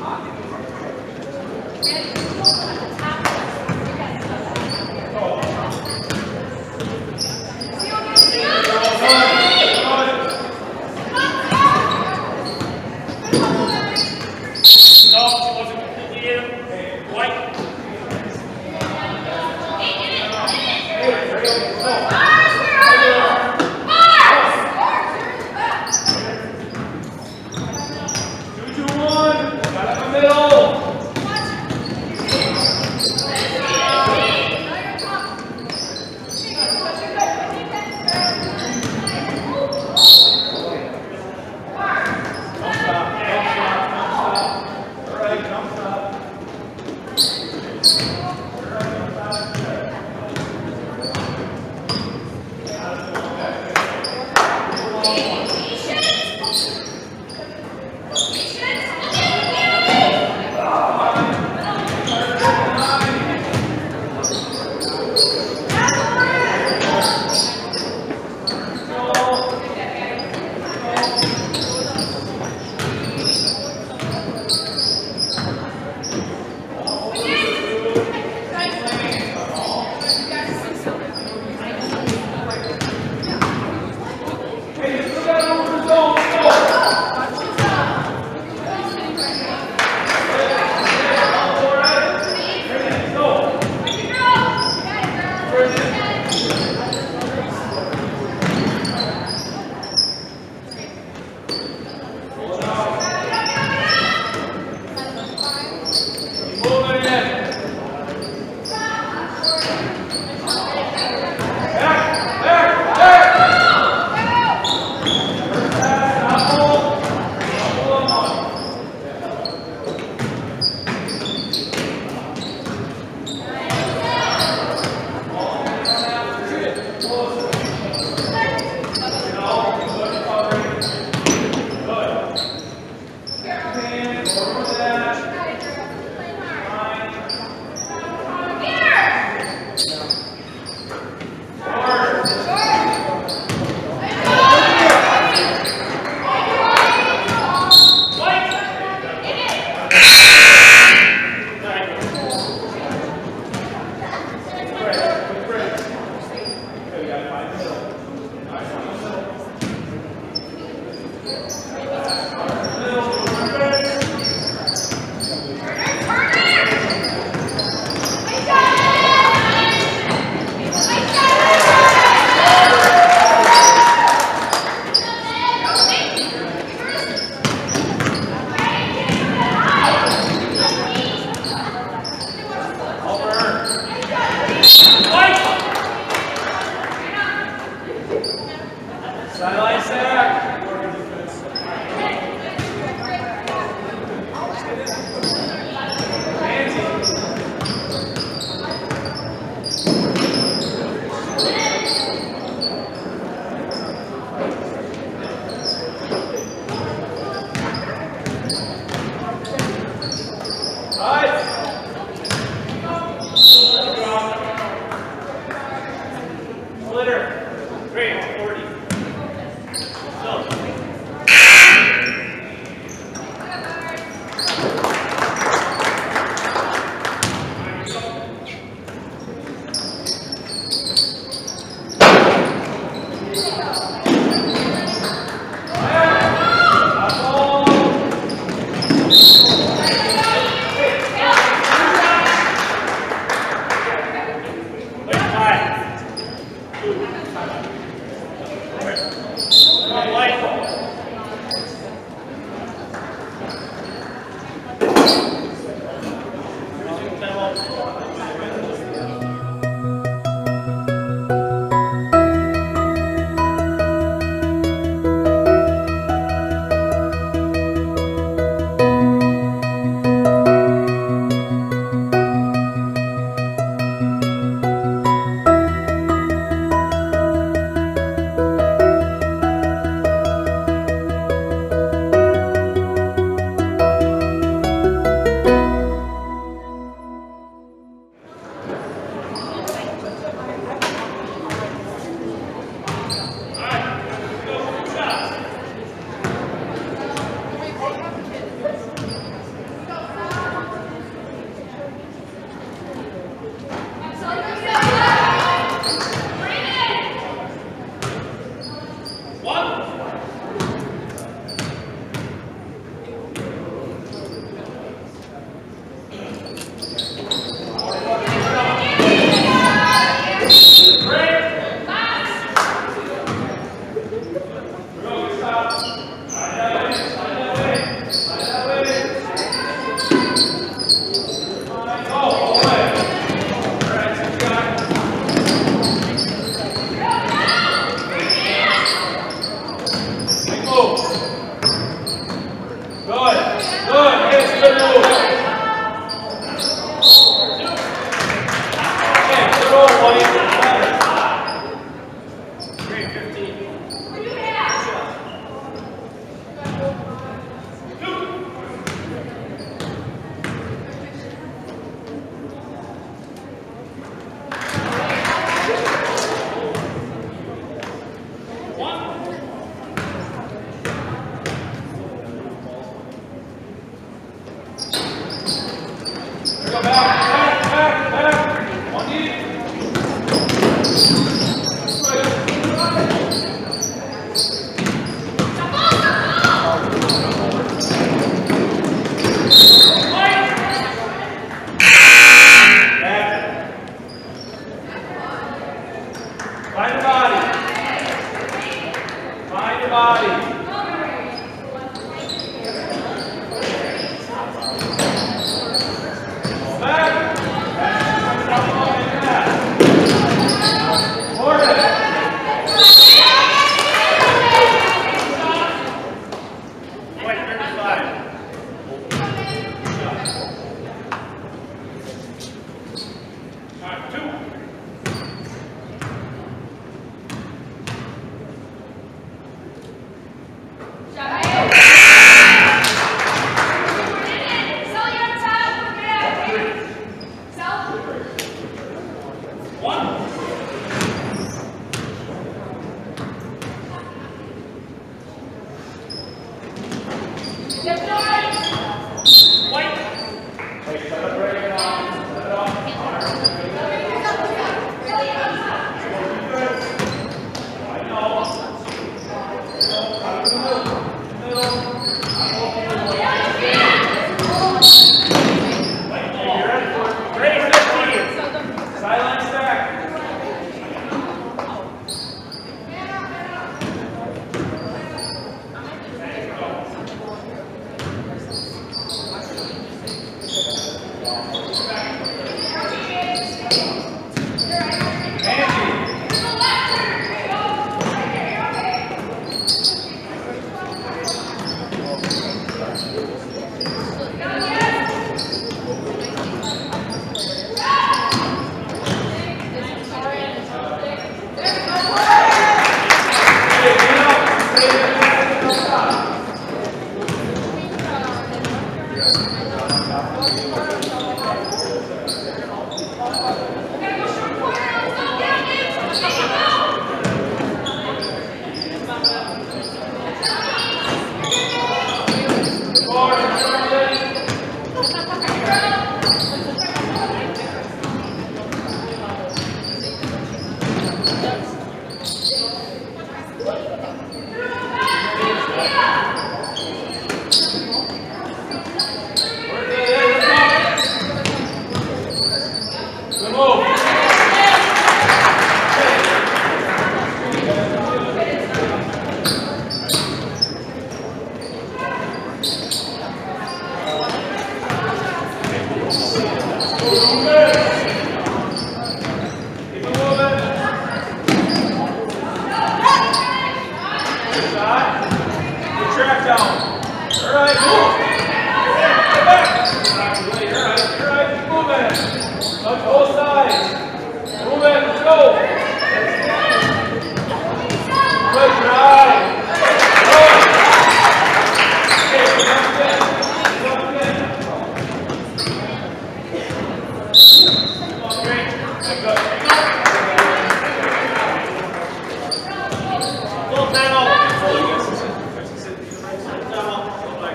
Two, one. Got it in the middle.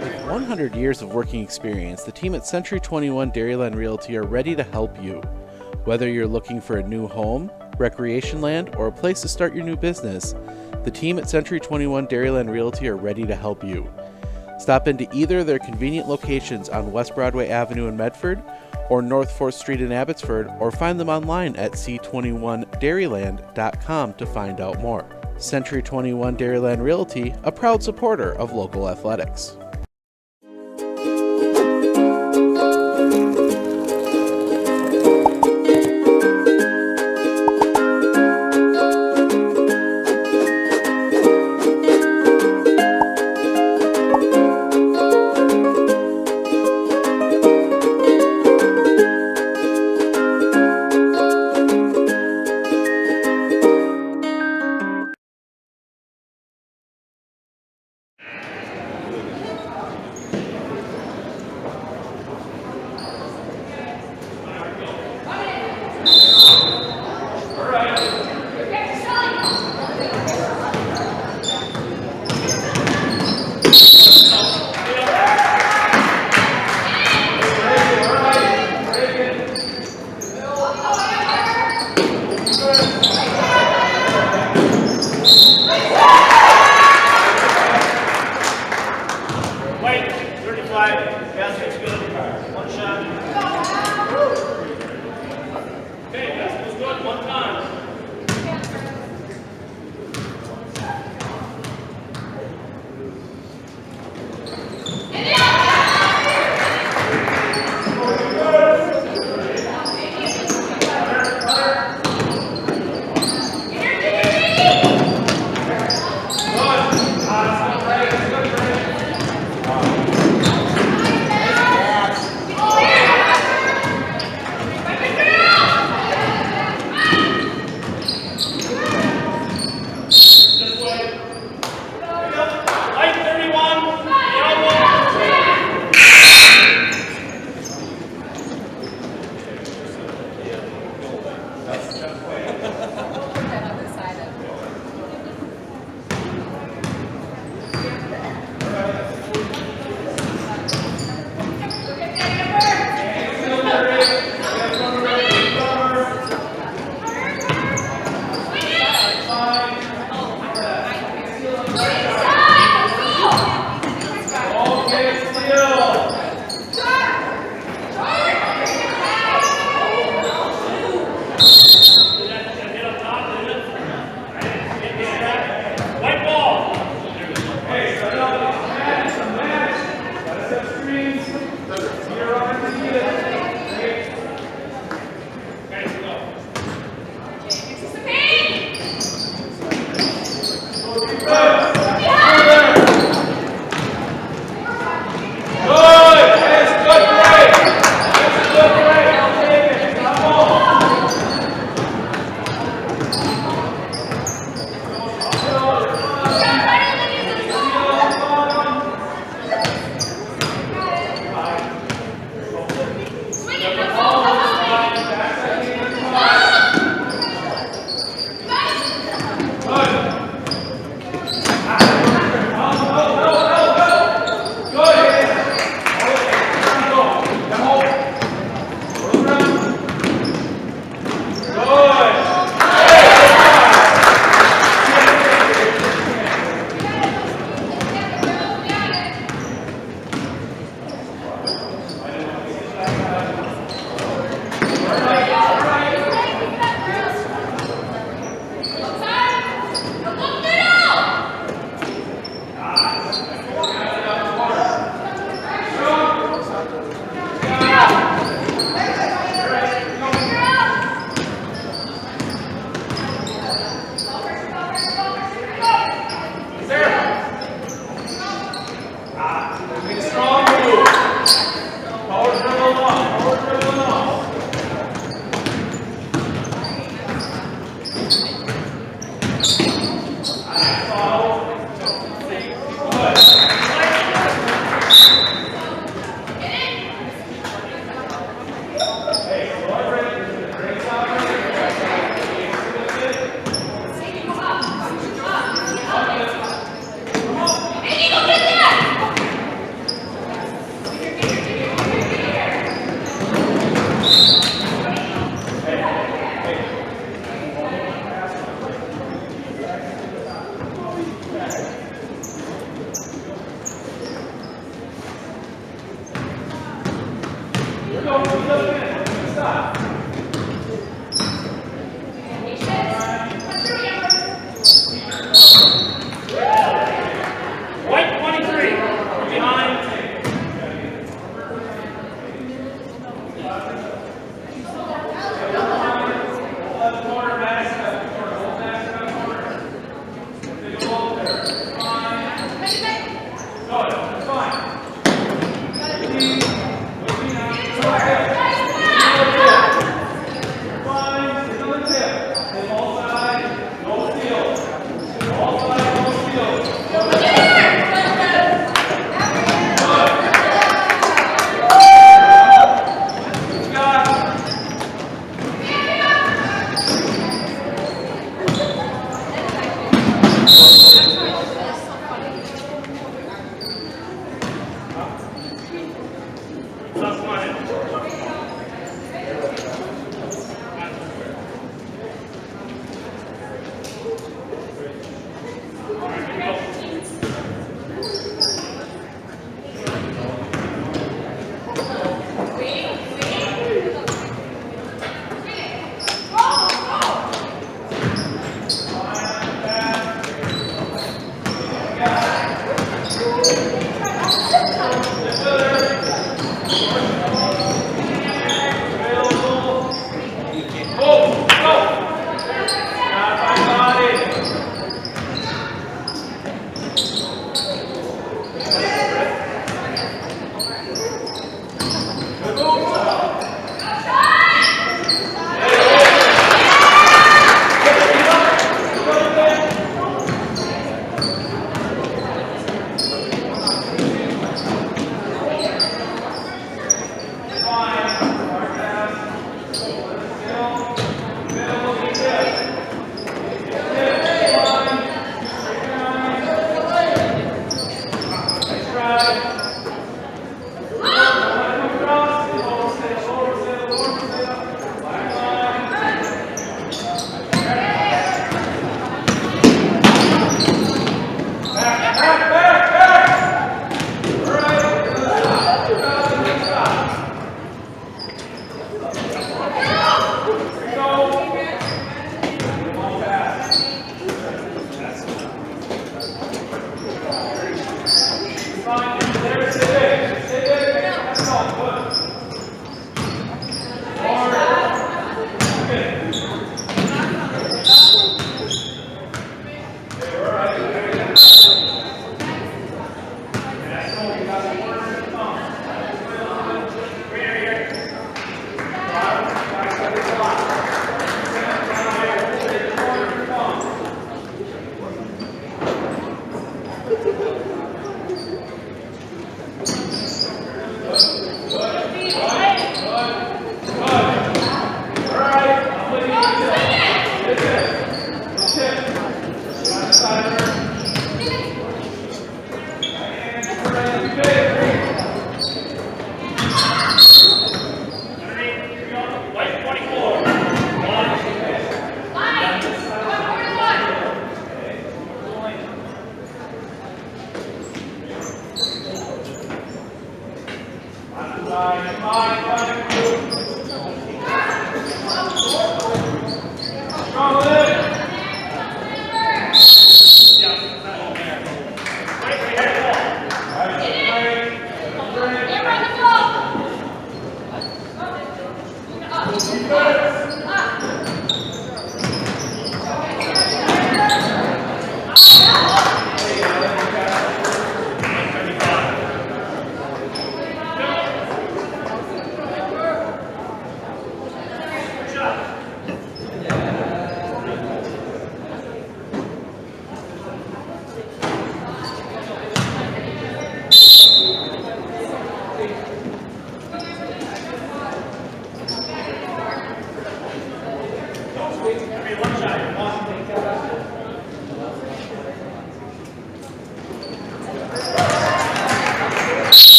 With 100 years of working experience, the team at Century 21 Dairyland Realty are ready to help you. Whether you're looking for a new home, recreation land, or a place to start your new business, the team at Century 21 Dairyland Realty are ready to help you. Stop into either of their convenient locations on West Broadway Avenue in Medford or North 4th Street in Abbotsford, or find them online at c21dairyland.com to find out more. Century 21 Dairyland Realty, a proud supporter of local athletics.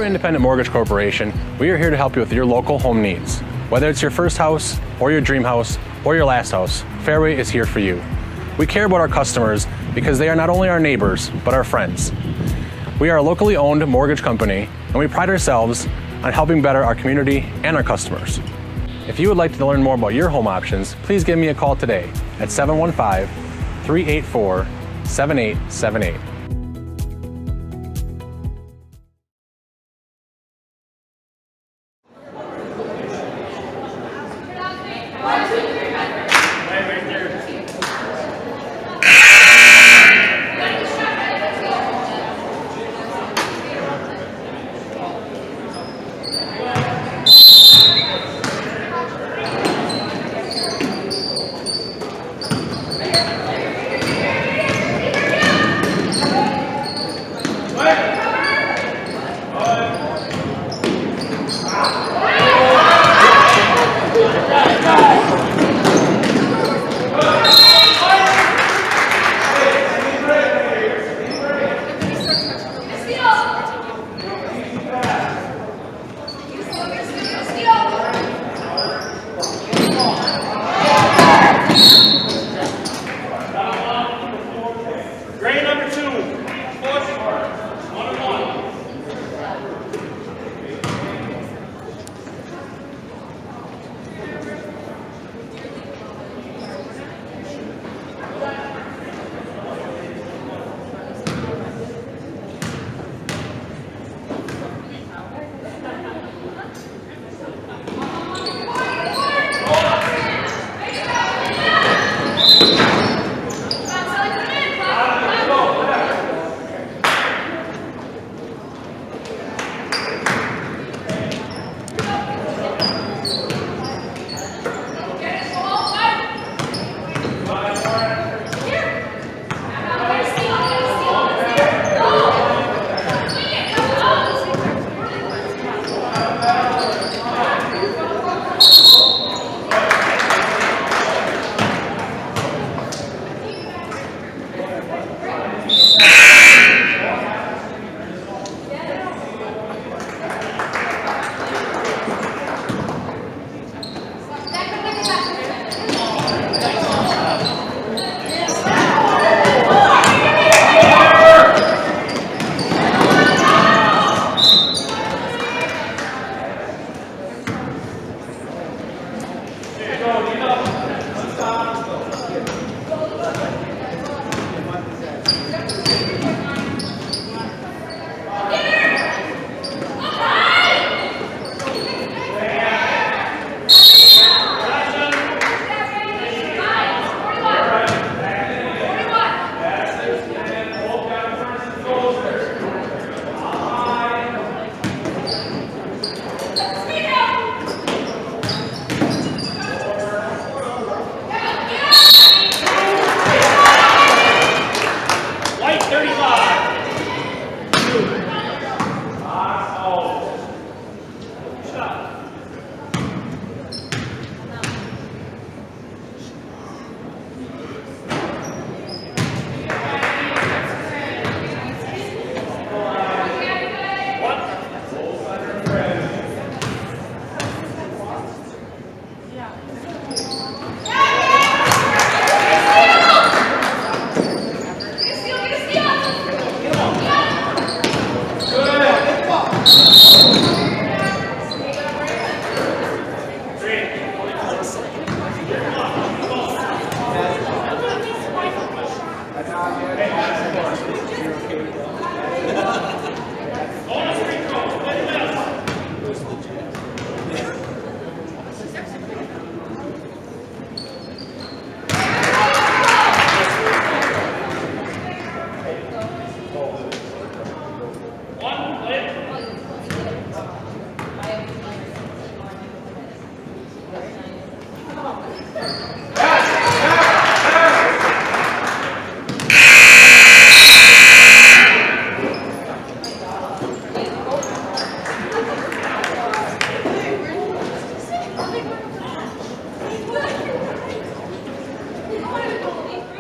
Farm Independent Mortgage Corporation, we are here to help you with your local home needs. Whether it's your first house, or your dream house, or your last house, Fairway is here for you. We care about our customers because they are not only our neighbors, but our friends. We are a locally owned mortgage company, and we pride ourselves on helping better our community and our customers. If you would like to learn more about your home options, please give me a call today at 715-384-7878.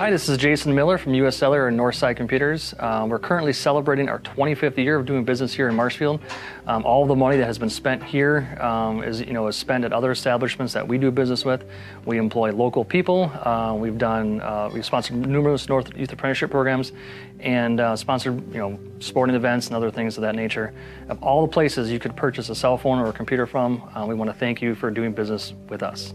Hi, this is Jason Miller from US Cellular and Northside Computers. We're currently celebrating our 25th year of doing business here in Marshfield. All the money that has been spent here is spent at other establishments that we do business with. We employ local people. We've sponsored numerous North Youth Apprenticeship programs and sponsored sporting events and other things of that nature. Of all the places you could purchase a cell phone or a computer from, we want to thank you for doing business with us.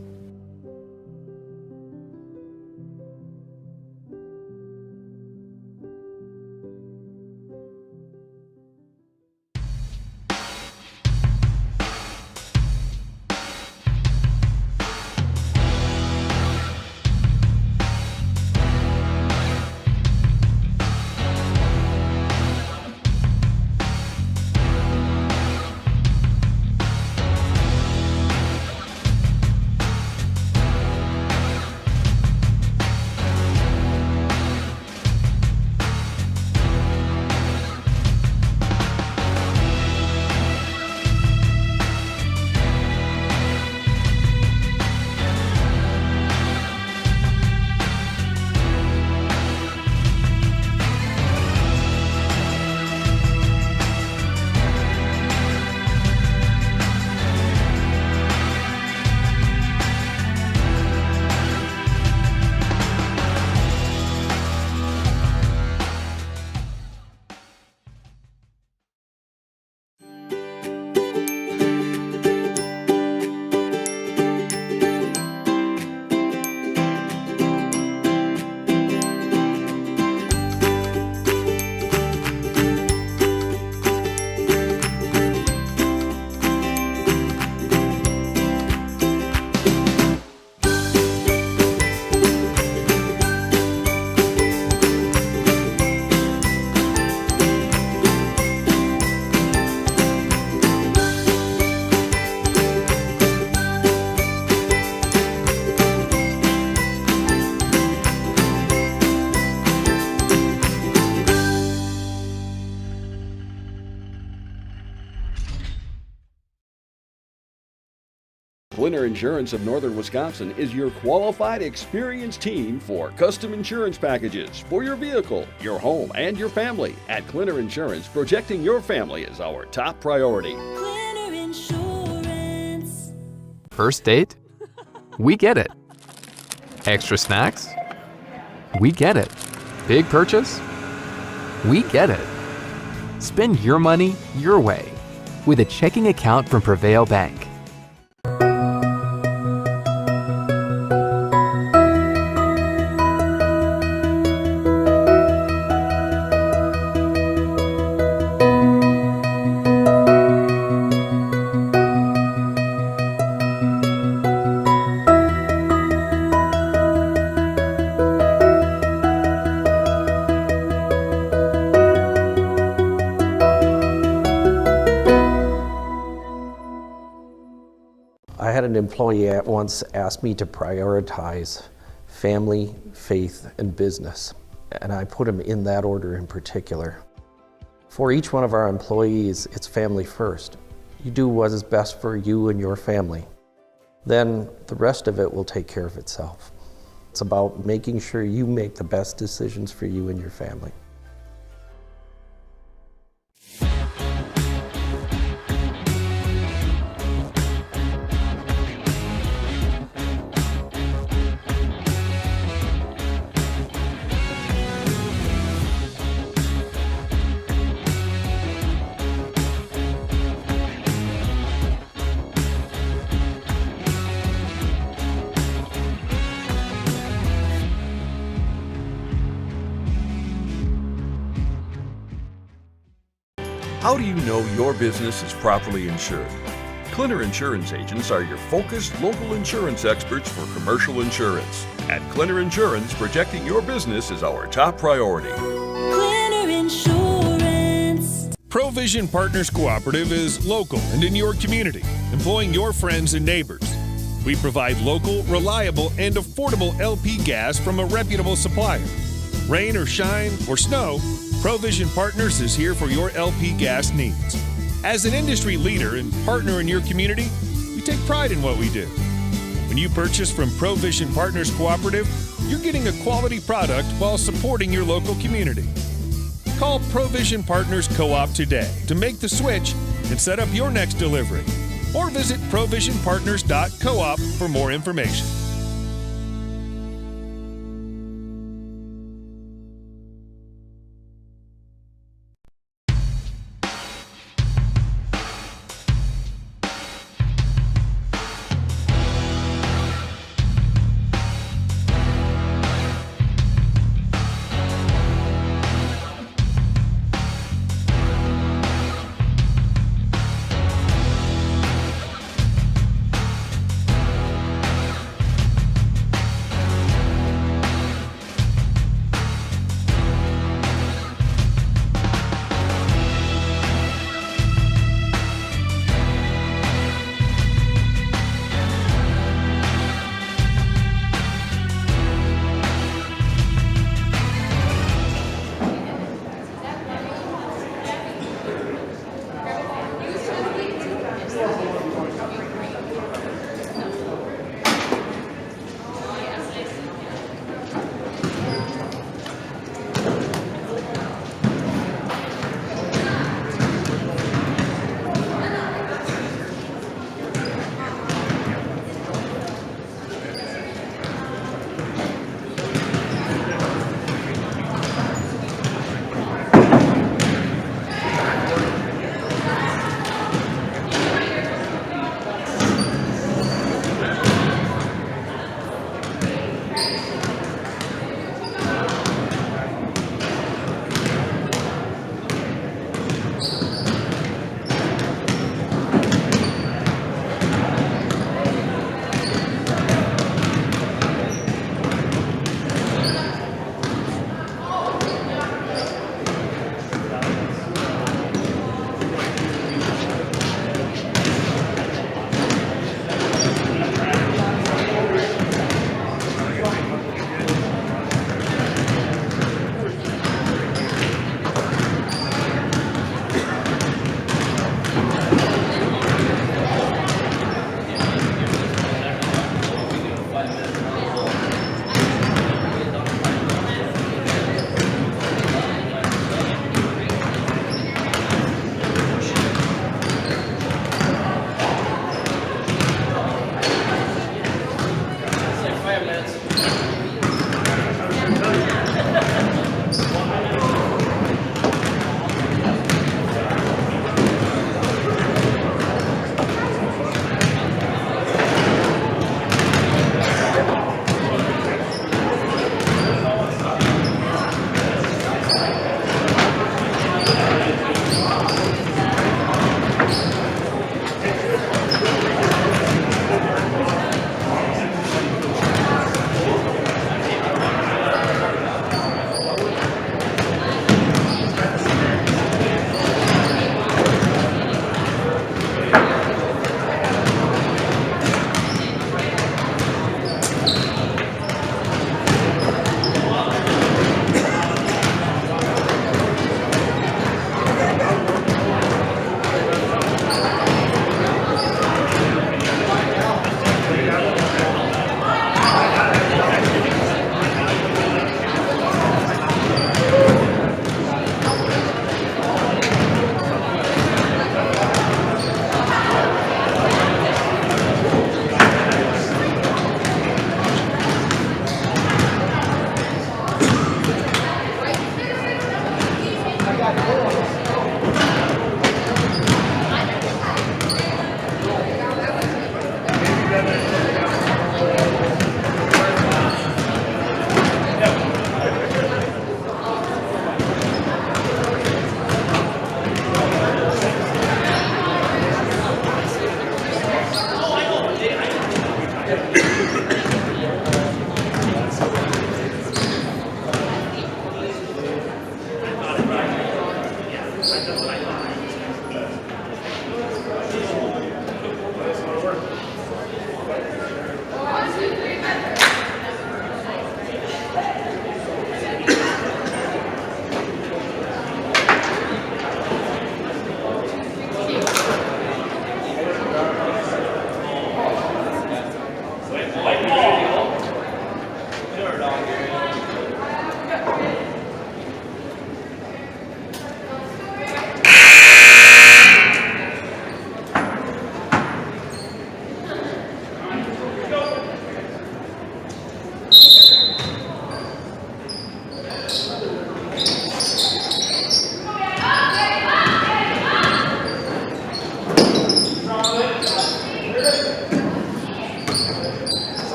Clinner Insurance of Northern Wisconsin is your qualified, experienced team for custom insurance packages for your vehicle, your home, and your family. At Clinner Insurance, protecting your family is our top priority. Clinner Insurance. First date? We get it. Extra snacks? We get it. Big purchase? We get it. Spend your money your way with a checking account from Prevail Bank. I had an employee at once ask me to prioritize family, faith, and business, and I put them in that order in particular. For each one of our employees, it's family first. You do what is best for you and your family. Then the rest of it will take care of itself. It's about making sure you make the best decisions for you and your family. How do you know your business is properly insured? Clinner Insurance agents are your focused local insurance experts for commercial insurance. At Clinner Insurance, protecting your business is our top priority. Clinner Insurance. Provision Partners Cooperative is local and in your community, employing your friends and neighbors. We provide local, reliable, and affordable LP gas from a reputable supplier. Rain or shine or snow, Provision Partners is here for your LP gas needs. As an industry leader and partner in your community, we take pride in what we do. When you purchase from Provision Partners Cooperative, you're getting a quality product while supporting your local community. Call Provision Partners Co-op today to make the switch and set up your next delivery. Or visit provisionpartners.coop for more information.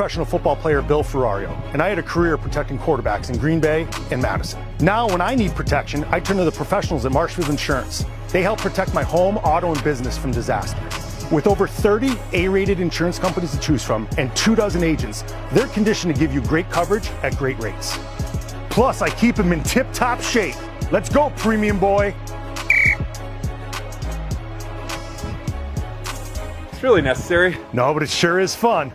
professional football player Bill Ferrario, and I had a career protecting quarterbacks in Green Bay and Madison. Now, when I need protection, I turn to the professionals at Marshfield Insurance. They help protect my home, auto, and business from disaster. With over 30 A-rated insurance companies to choose from and 24 agents, they're conditioned to give you great coverage at great rates. Plus, I keep them in tip-top shape. Let's go, premium boy. It's really necessary. No, but it sure is fun.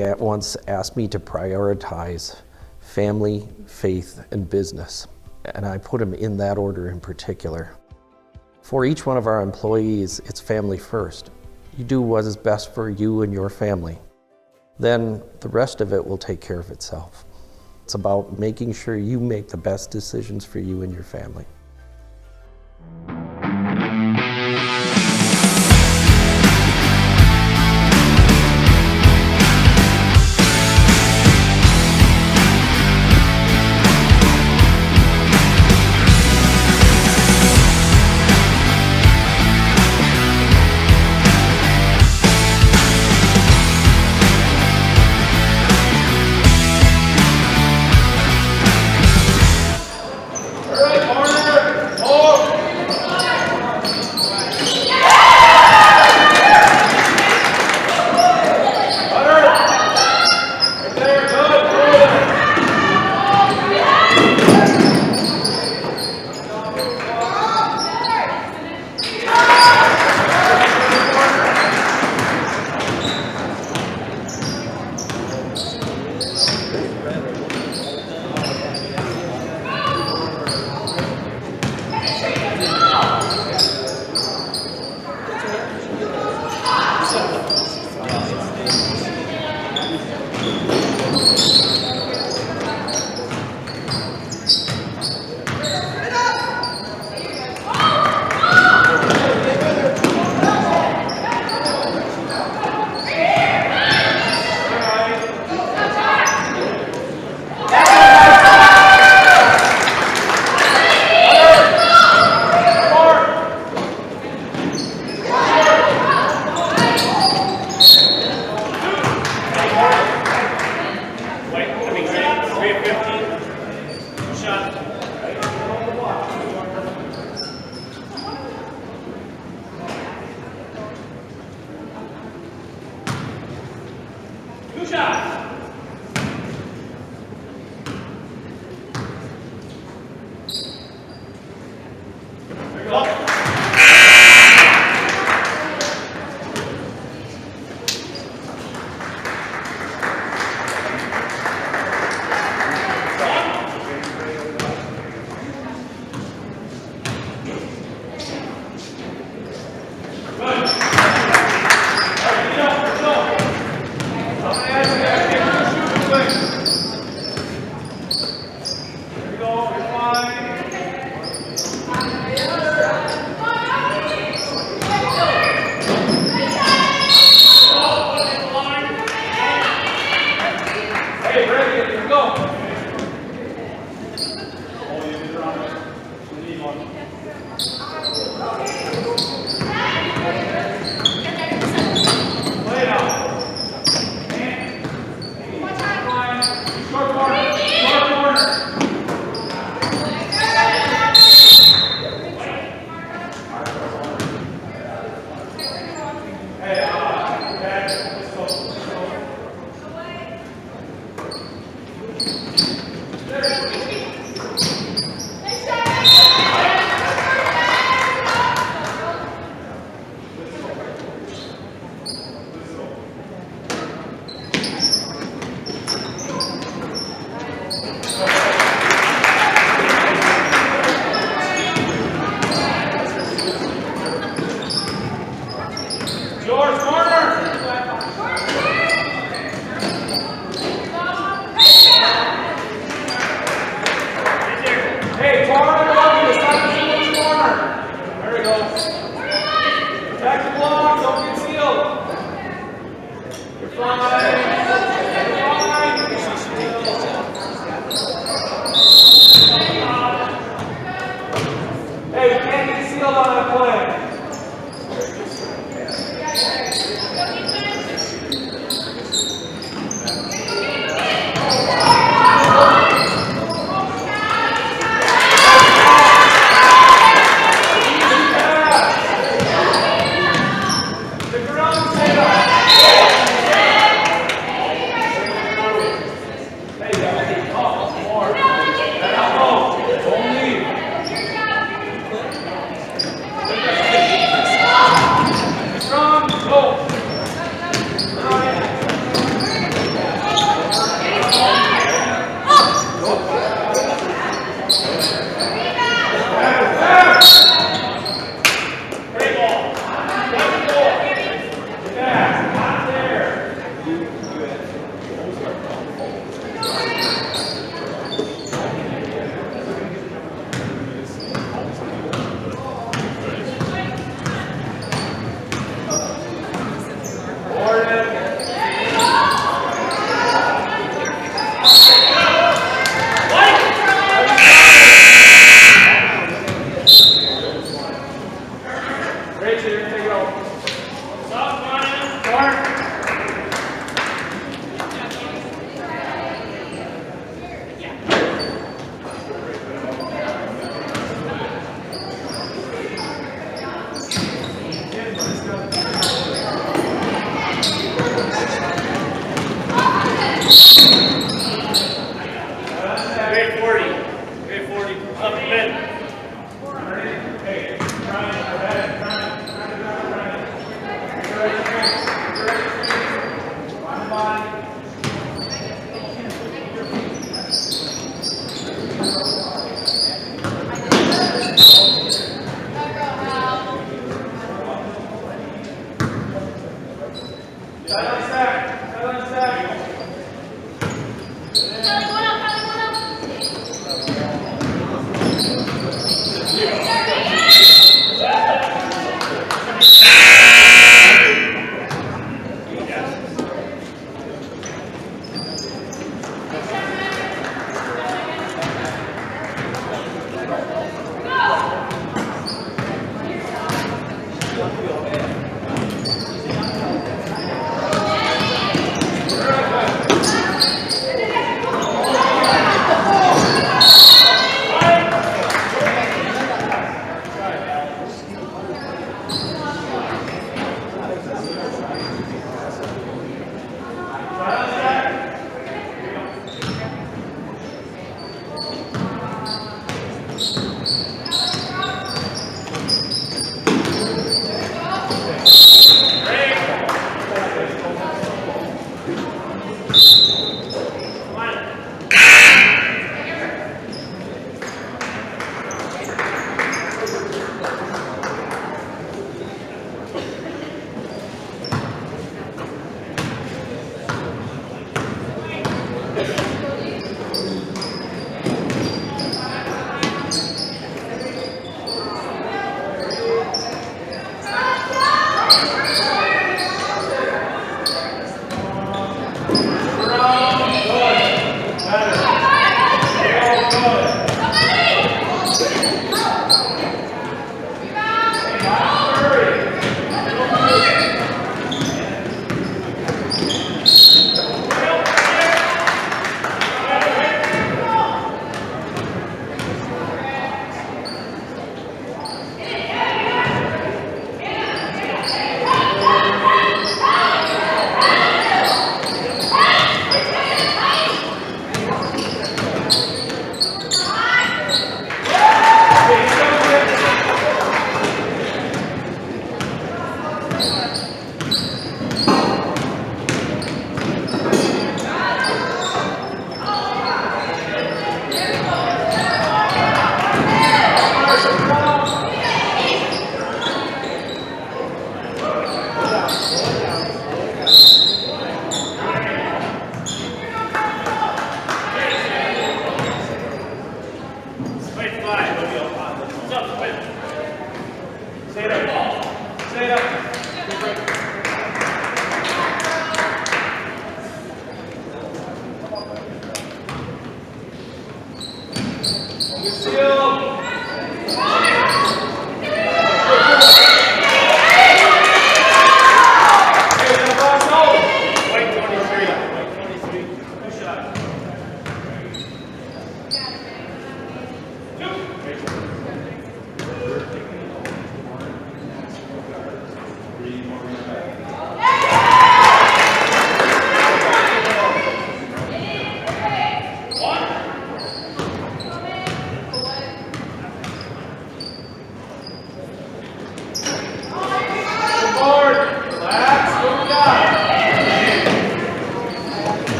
employee once asked me to prioritize family, faith, and business, and I put them in that order in particular. For each one of our employees, it's family first. You do what is best for you and your family. Then the rest of it will take care of itself. It's about making sure you make the best decisions for you and your family.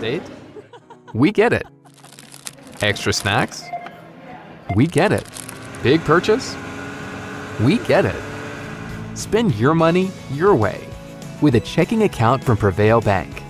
Date? We get it. Extra snacks? We get it. Big purchase? We get it. Spend your money your way with a checking account from Prevail Bank.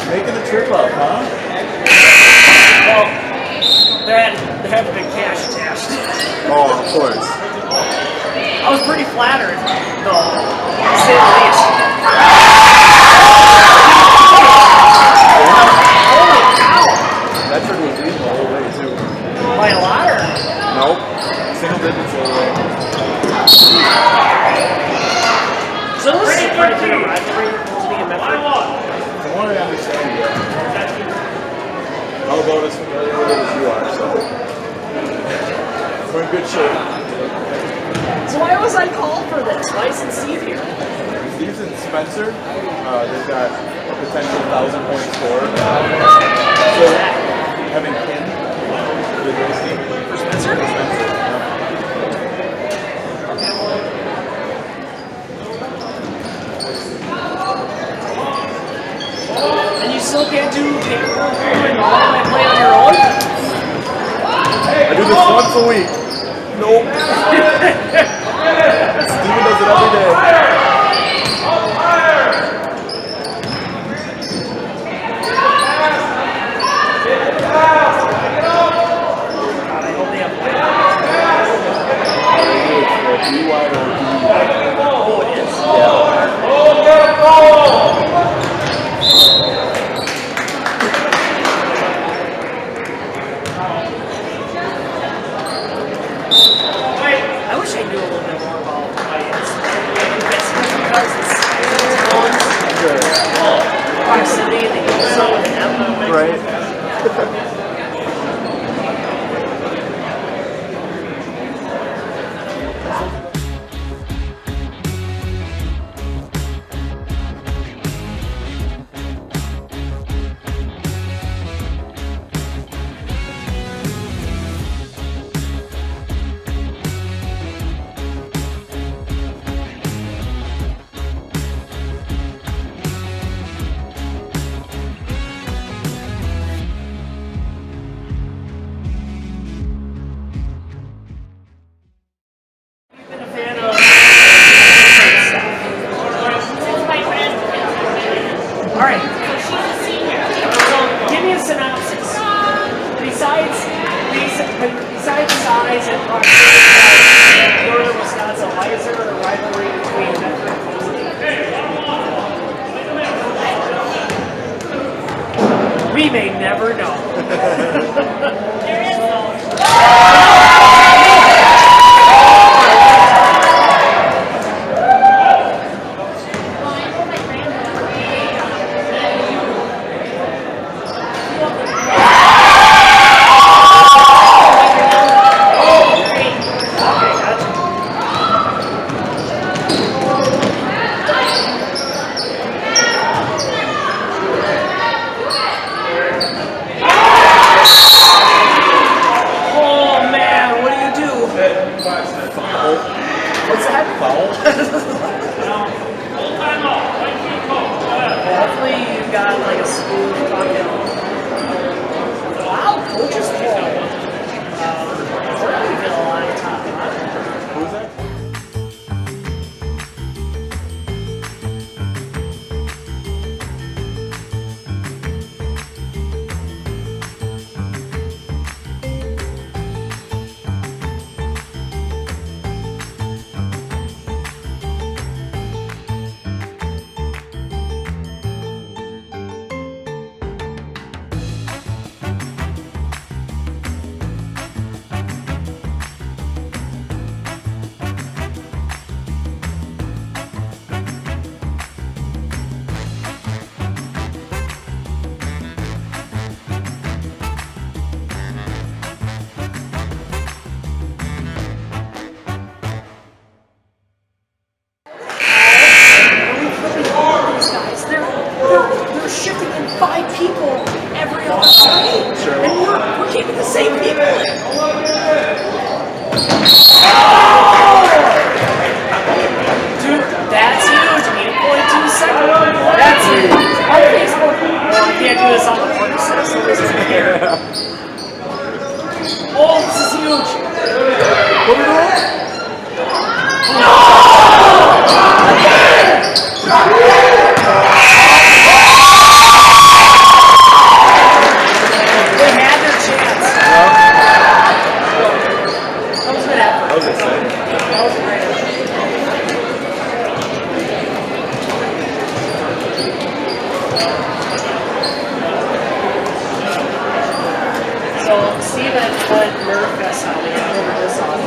Making the trip up, huh? Well, they had the big cash test. Oh, of course. I was pretty flattered, though, to say the least. Holy cow! Medford was leading the whole way, too. By a lot, or? Nope. Single digits the whole way. So this is a pretty good rivalry, Mosinee and Medford. From what I understand, yeah. I'm about as familiar with it as you are, so we're in good shape. So why was I called for this? Why isn't Steve here? Steve's and Spencer, they've got a potential 1,000-point score. So having Ken for the race team. For Spencer? For Spencer, yeah. And you still can't do paperwork and play on your own? I do this once a week. Nope. Steven does it every day. I hope they have Oh, it is? I wish I knew a little bit more about finance. Because it's towns, proximity, they do so with them. Right. What's that? Foul? Hopefully you got like a smooth fucking. Wow, coach's poll. We're not even a lot of top. Who's that? They're shifting in 5 people every other day. Sure. And we're keeping the same people. Dude, that's huge. 8.2 seconds. That's huge. On Facebook, well, I can't do this on the podcast, so this isn't here. Oh, this is huge. What are we doing? No! They had their chance. That was a good effort. That was exciting. That was a great effort. So Steven put Nerfest on me. I remember this on.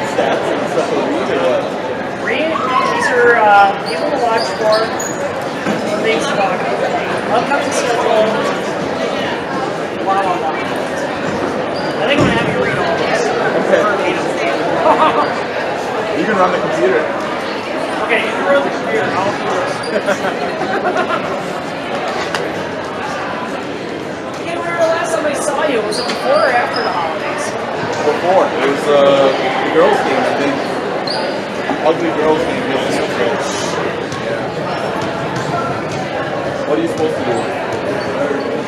Stats and stuff to read or what? Read. These are people to watch for. Things to talk about. Upcoming schedule. Blah, blah, blah. I think I'm going to have you read all this. Okay. You can run the computer. Okay, you can run the computer. I'll do this. I can't remember the last time I saw you. Was it before or after the holidays? Before. It was the girls' game, I think. Ugly girls' game. Yeah. What are you supposed to do?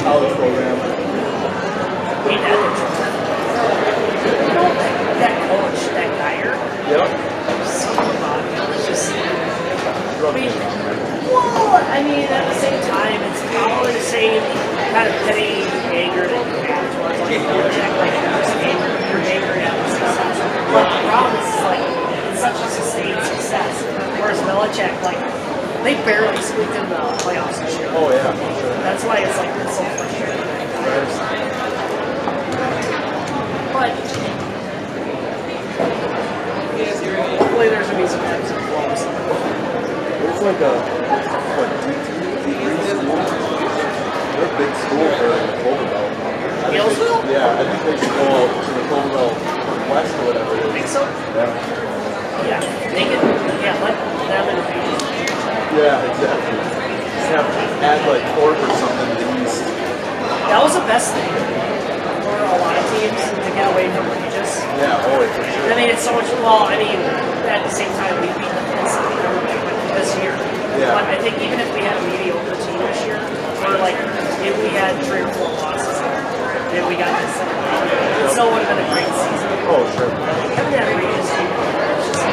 College program. That coach, that Geyer. Yep. Something about him. It's just. I mean, at the same time, it's probably the same kind of petty anger that you have towards like Belichick, like you're angry at the success. But the problem is, like, it's such a sustained success. Whereas Belichick, like, they barely squeaked in the playoffs this year. Oh yeah, for sure. That's why it's like it's so frustrating. But hopefully there's gonna be some ebbs and flows. It's like a D3 school. They're a big school for the Clover Belt. Hillsville? Yeah, I think they should go to the Clover Belt West or whatever it is. Think so? Yeah. Yeah, they can. Yeah, let them interview. Yeah, exactly. Just add like Corp or something to the East. That was the best thing for a lot of teams to get away from Regis. Yeah, always for sure. I mean, it's so much. Well, I mean, at the same time, we beat the Penn State this year. Yeah. But I think even if we had a mediocre team this year, or like if we had 3 or 4 losses, if we got this, it still would have been a great season. Oh, sure. Having that Regis team, it's just.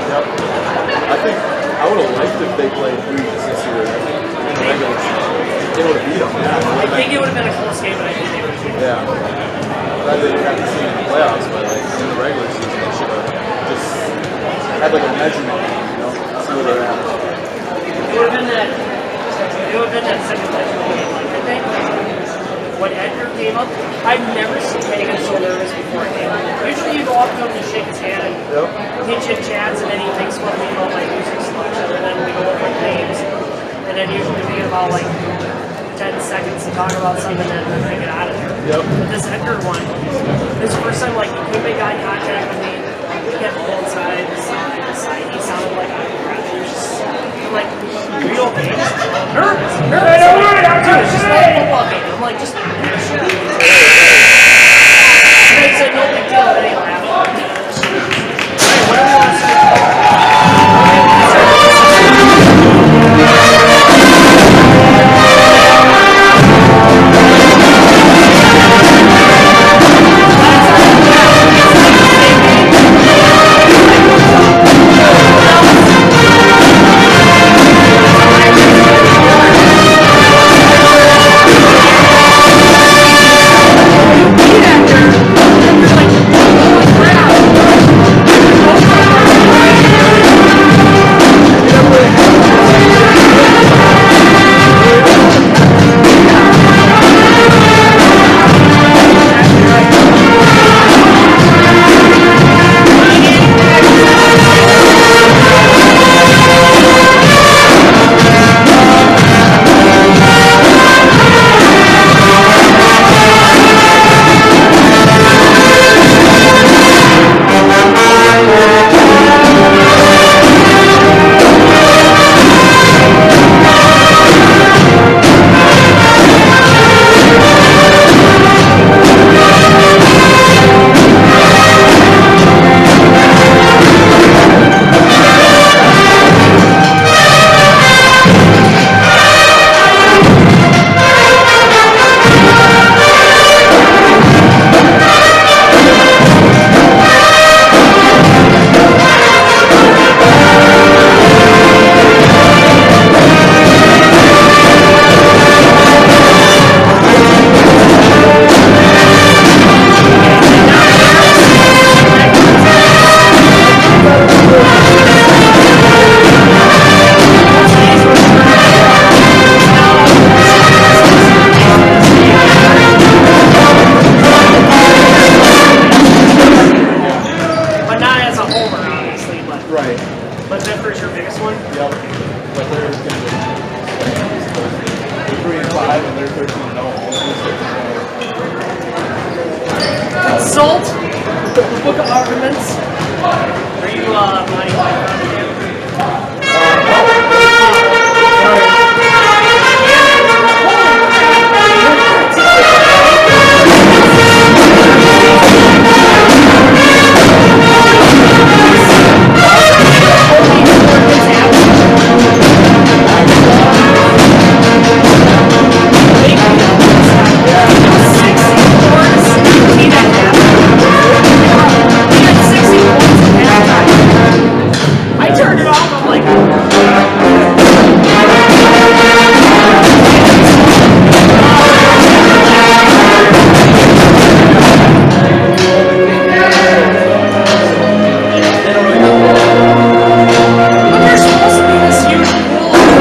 Yep. I think I would have liked if they played Regis this year. I think in the regular season. They would have beat them. Yeah. I think it would have been a close game, but I think they would have beat them. Yeah. Glad they haven't seen it in the playoffs, but like in the regular season, they should have just had like a measurement game, you know, see where they're at. It would have been that second measurement game. Like, I think when Edgar came up, I've never seen Hagan so nervous before a game. Usually you go up to him and shake his hand and he chit-chats, and then he thinks about me about like losing selection, and then we go over names, and then usually we get about like 10 seconds to talk about something and then I get out of there. Yep. But this Edgar one, this is the first time like he couldn't make eye contact with me. He kept both sides, the side. He sounded like I was just like, are you okay? Nervous. Dude, it's just like a football game. I'm like, just shut up. result, the Book of Arguments. Are you money I turned it off, I'm like, but there's supposed to be this huge pool of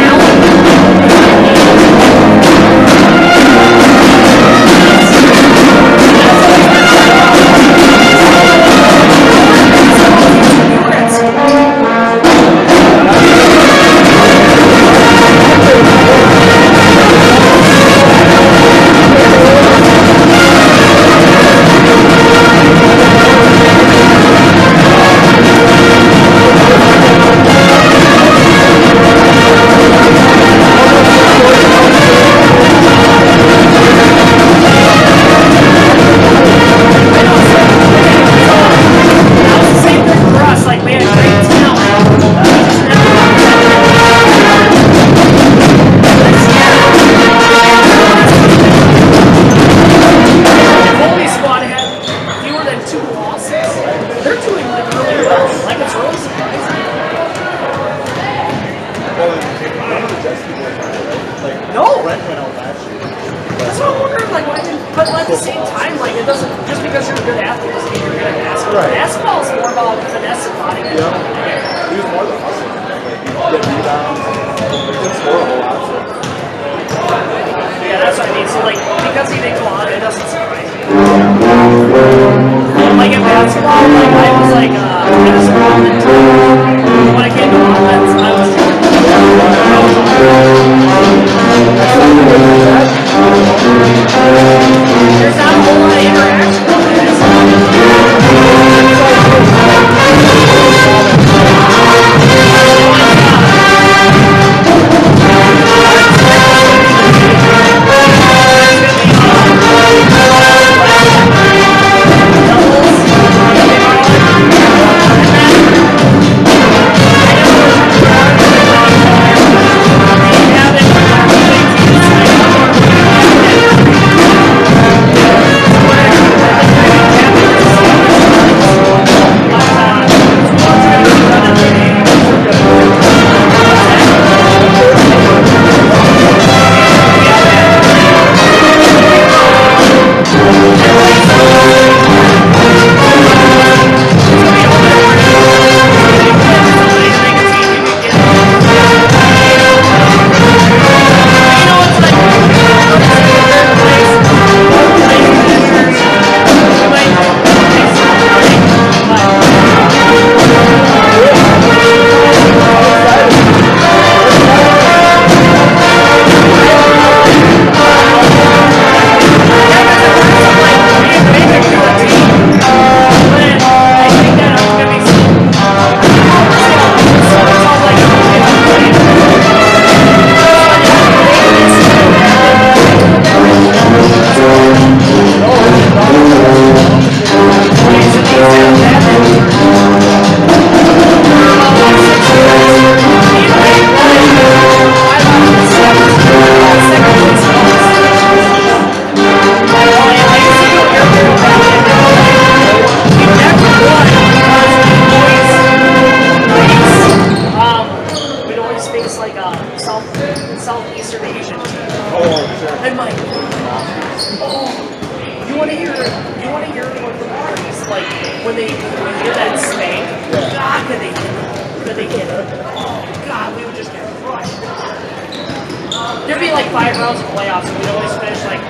there'd be like 5 rounds of playoffs, and we'd always finish like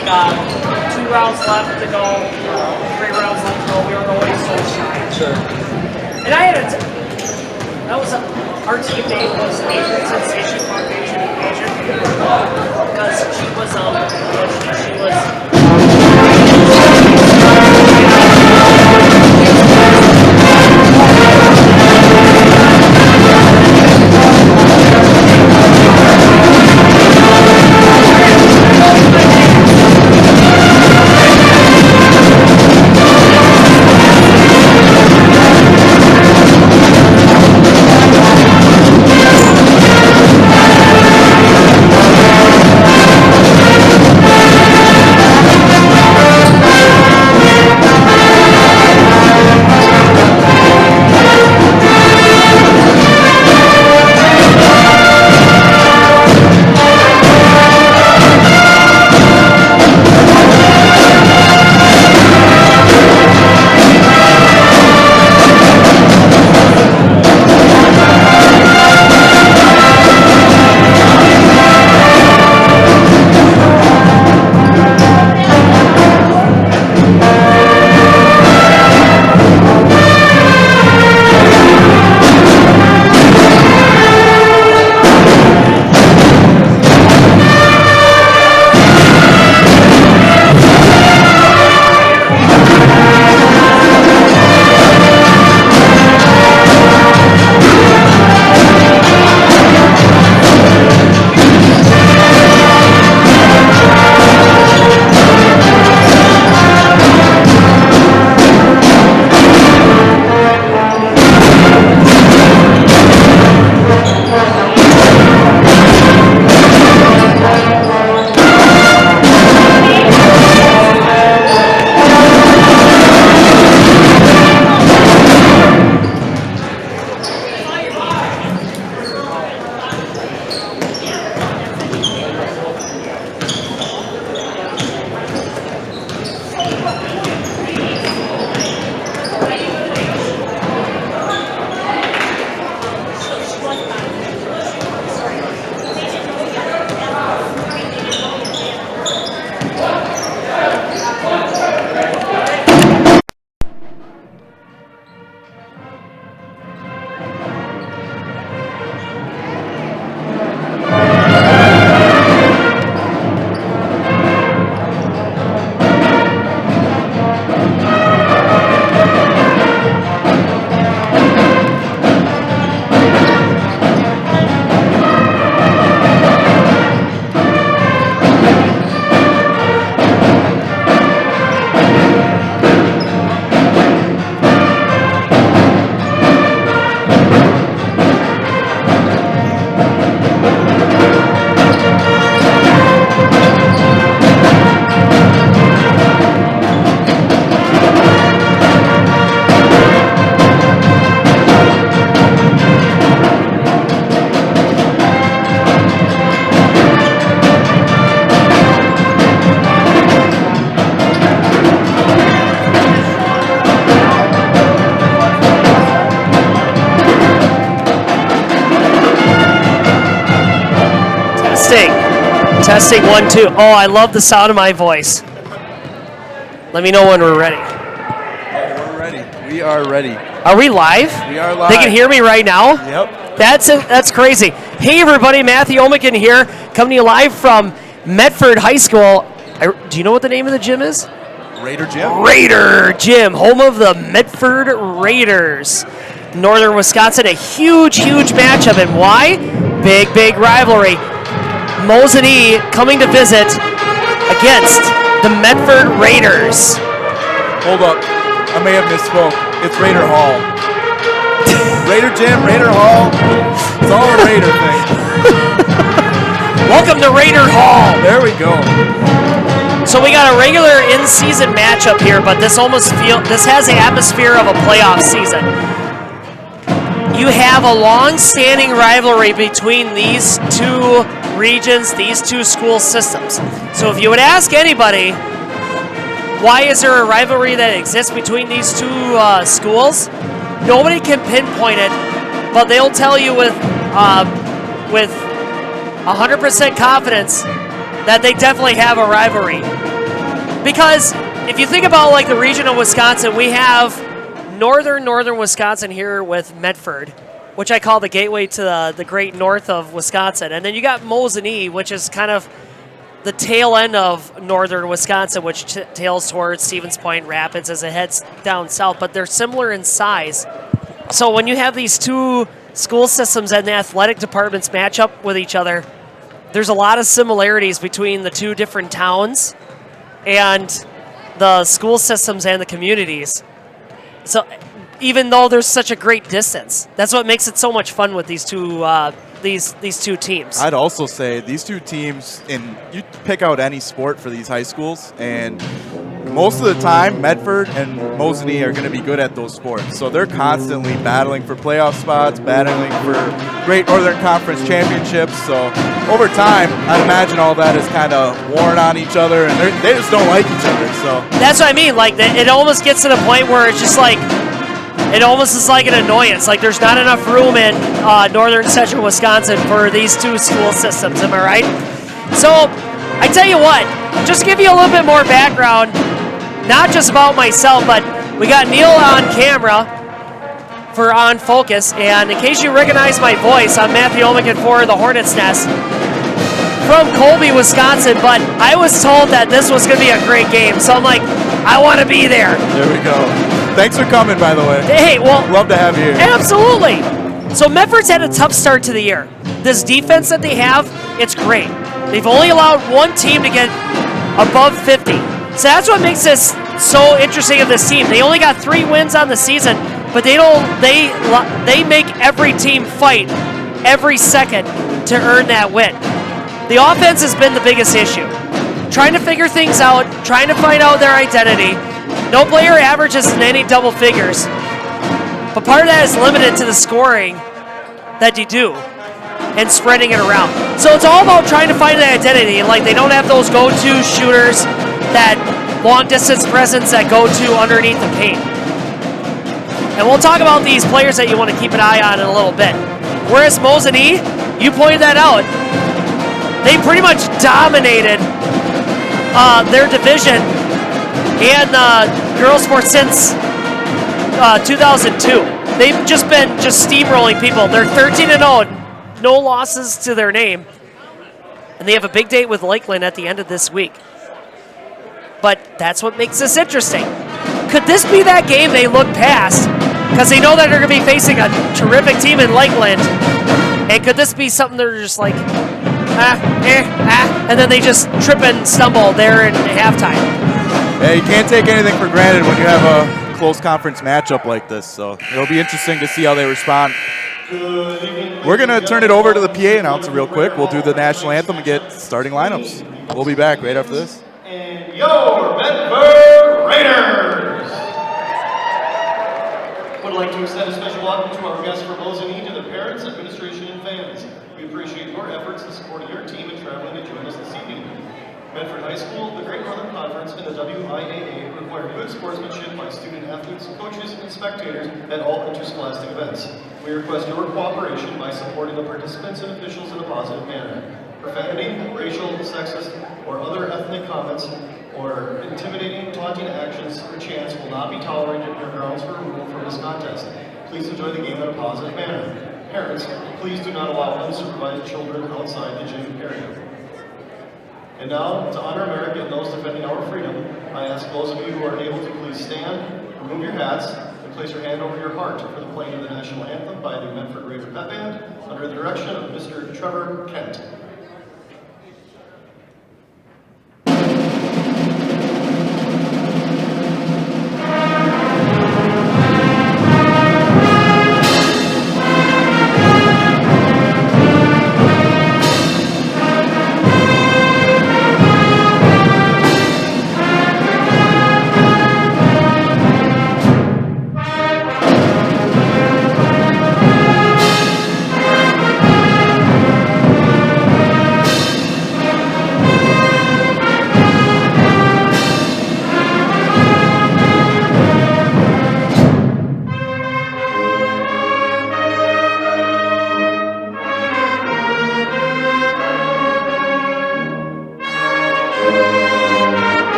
2 rounds left to go, 3 rounds left to go. We were always so shy. Sure. And I had our team name was Asian Sensation Foundation Asian, because she was Testing 1, 2. Oh, I love the sound of my voice. Let me know when we're ready. Oh, we're ready. We are ready. Are we live? We are live. They can hear me right now? Yep. That's crazy. Hey, everybody. Matthew Omican here, coming to you live from Medford High School. Do you know what the name of the gym is? Raider Gym. Raider Gym, home of the Medford Raiders. Northern Wisconsin, a huge matchup. And why? Big rivalry. Mosinee coming to visit against the Medford Raiders. Hold up. I may have misspoke. It's Raider Hall. Raider Gym, Raider Hall. It's all a Raider thing. Welcome to Raider Hall. There we go. So we got a regular in-season matchup here, but this has the atmosphere of a playoff season. You have a long-standing rivalry between these two regions, these two school systems. So if you would ask anybody, why is there a rivalry that exists between these two schools? Nobody can pinpoint it, but they'll tell you with 100% confidence that they definitely have a rivalry. Because if you think about like the region of Wisconsin, we have northern Wisconsin here with Medford, which I call the gateway to the great north of Wisconsin. And then you got Mosinee, which is kind of the tail end of northern Wisconsin, which tails towards Stevens Point, Rapids as it heads down south. But they're similar in size. So when you have these two school systems and the athletic departments match up with each other, there's a lot of similarities between the two different towns and the school systems and the communities. So even though there's such a great distance, that's what makes it so much fun with these two these two teams. I'd also say these two teams, and you pick out any sport for these high schools, and most of the time, Medford and Mosinee are going to be good at those sports. So they're constantly battling for playoff spots, battling for Great Northern Conference championships. So over time, I'd imagine all that is kind of worn on each other, and they just don't like each other. So that's what I mean. Like it almost gets to the point where it's just like, it almost is like an annoyance. Like there's not enough room in northern central Wisconsin for these two school systems. Am I right? So I tell you what, just give you a little bit more background, not just about myself, but we got Neil on camera for On Focus. And in case you recognize my voice, I'm Matthew Omican for the Hornets Nest from Colby, Wisconsin. But I was told that this was going to be a great game. So I'm like, I want to be there. There we go. Thanks for coming, by the way. Hey, well, love to have you here. Absolutely. So Medford's had a tough start to the year. This defense that they have, it's great. They've only allowed one team to get above 50. So that's what makes this so interesting of this team. They only got 3 wins on the season, but they make every team fight every second to earn that win. The offense has been the biggest issue. Trying to figure things out, trying to find out their identity. No player averages in any double figures, but part of that is limited to the scoring that you do and spreading it around. So it's all about trying to find an identity. Like they don't have those go-to shooters, that long-distance presence that go to underneath the paint. And we'll talk about these players that you want to keep an eye on in a little bit. Whereas Mosinee, you pointed that out, they pretty much dominated their division and girls sports since 2002. They've just been steamrolling people. They're 13-0, no losses to their name, and they have a big date with Lakeland at the end of this week. But that's what makes this interesting. Could this be that game they look past because they know that they're going to be facing a terrific team in Lakeland? And could this be something they're just like, and then they just trip and stumble there in halftime? Yeah, you can't take anything for granted when you have a close conference matchup like this. So it'll be interesting to see how they respond. We're going to turn it over to the PA announcer real quick. We'll do the national anthem and get starting lineups. We'll be back right after this. And your Medford Raiders! Would like to extend a special welcome to our guests from Mosinee, to the parents, administration, and fans. We appreciate your efforts in supporting your team and traveling to join us this evening. Medford High School, the Great Northern Conference, and the WIAA require good sportsmanship by student athletes, coaches, and spectators at all interscholastic events. We request your cooperation by supporting the participants and officials in a positive manner. Profanity, racial, sexist, or other ethnic comments, or intimidating, taunting actions or chants will not be tolerated and are grounds for removal from this contest. Please enjoy the game in a positive manner. Parents, please do not allow unsupervised children outside the gym area. And now, to honor America and those defending our freedom, I ask those of you who are able to please stand, remove your hats, and place your hand over your heart for the playing of the national anthem by the Medford Raider Pep Band under the direction of Mr. Trevor Kent.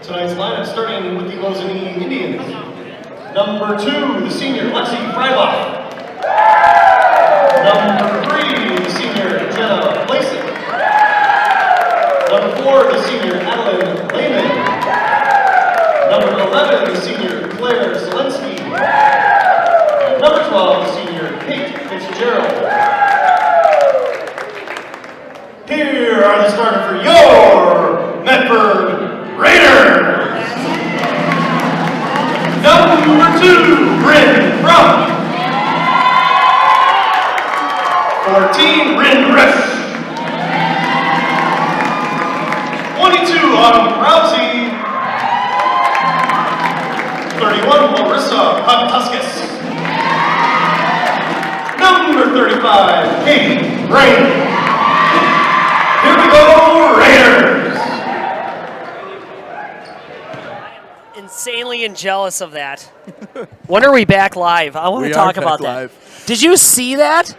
Tonight's lineup starting with the Mosinee Indians. Number 2, the senior Lexi Freiloff. Number 3, the senior Jenna Blasek. Number 4, the senior Adeline Lehman. Number 11, the senior Claire Zelensky. And number 12, the senior Kate Fitzgerald. Here are the starters for your Medford Raiders. Number 2, Bryn Brump. 14, Rin Riff. 22, Autumn Rousey. 31, Larissa Hoptuskus. Number 35, Katie Rain. Here we go, Raiders! Insanely and jealous of that. When are we back live? I want to talk about that. Did you see that?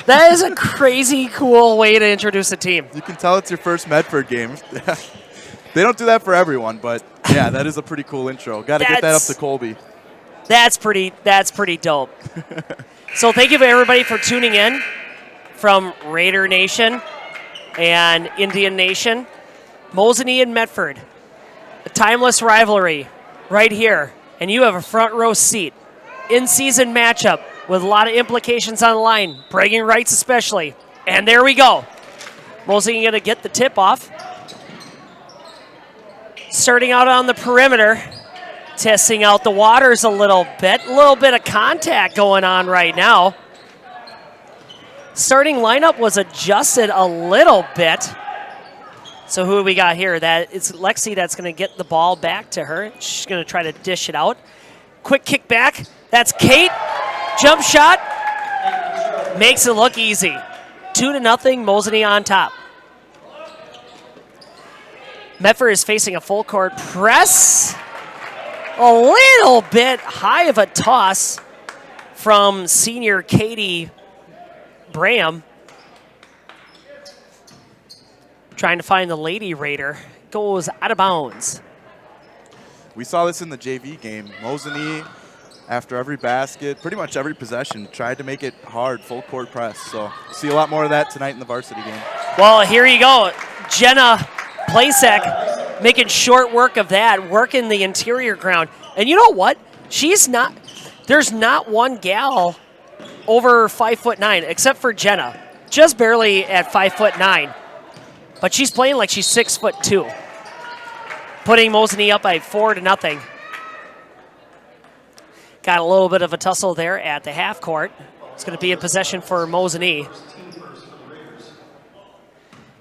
That is a crazy cool way to introduce a team. You can tell it's your first Medford game. They don't do that for everyone, but yeah, that is a pretty cool intro. Got to get that up to Colby. That's pretty dope. So thank you everybody for tuning in from Raider Nation and Indian Nation. Mosinee and Medford, a timeless rivalry right here, and you have a front row seat. In-season matchup with a lot of implications on the line, bragging rights especially. And there we go. Mosinee going to get the tip off. Starting out on the perimeter, testing out the waters a little bit of contact going on right now. Starting lineup was adjusted a little bit. So who do we got here? That it's Lexi that's going to get the ball back to her. She's going to try to dish it out. Quick kick back. That's Kate. Jump shot. Makes it look easy. 2-0, Mosinee on top. Medford is facing a full court press. A little bit high of a toss from senior Katie Braham. Trying to find the Lady Raider. Goes out of bounds. We saw this in the JV game. Mosinee, after every basket, pretty much every possession, tried to make it hard, full court press. So we'll see a lot more of that tonight in the varsity game. Well, here you go. Jenna Blasek making short work of that, working the interior ground. And you know what? There's not one gal over 5'9", except for Jenna. Just barely at 5'9". But she's playing like she's 6'2", putting Mosinee up by 4-0. Got a little bit of a tussle there at the half court. It's going to be in possession for Mosinee.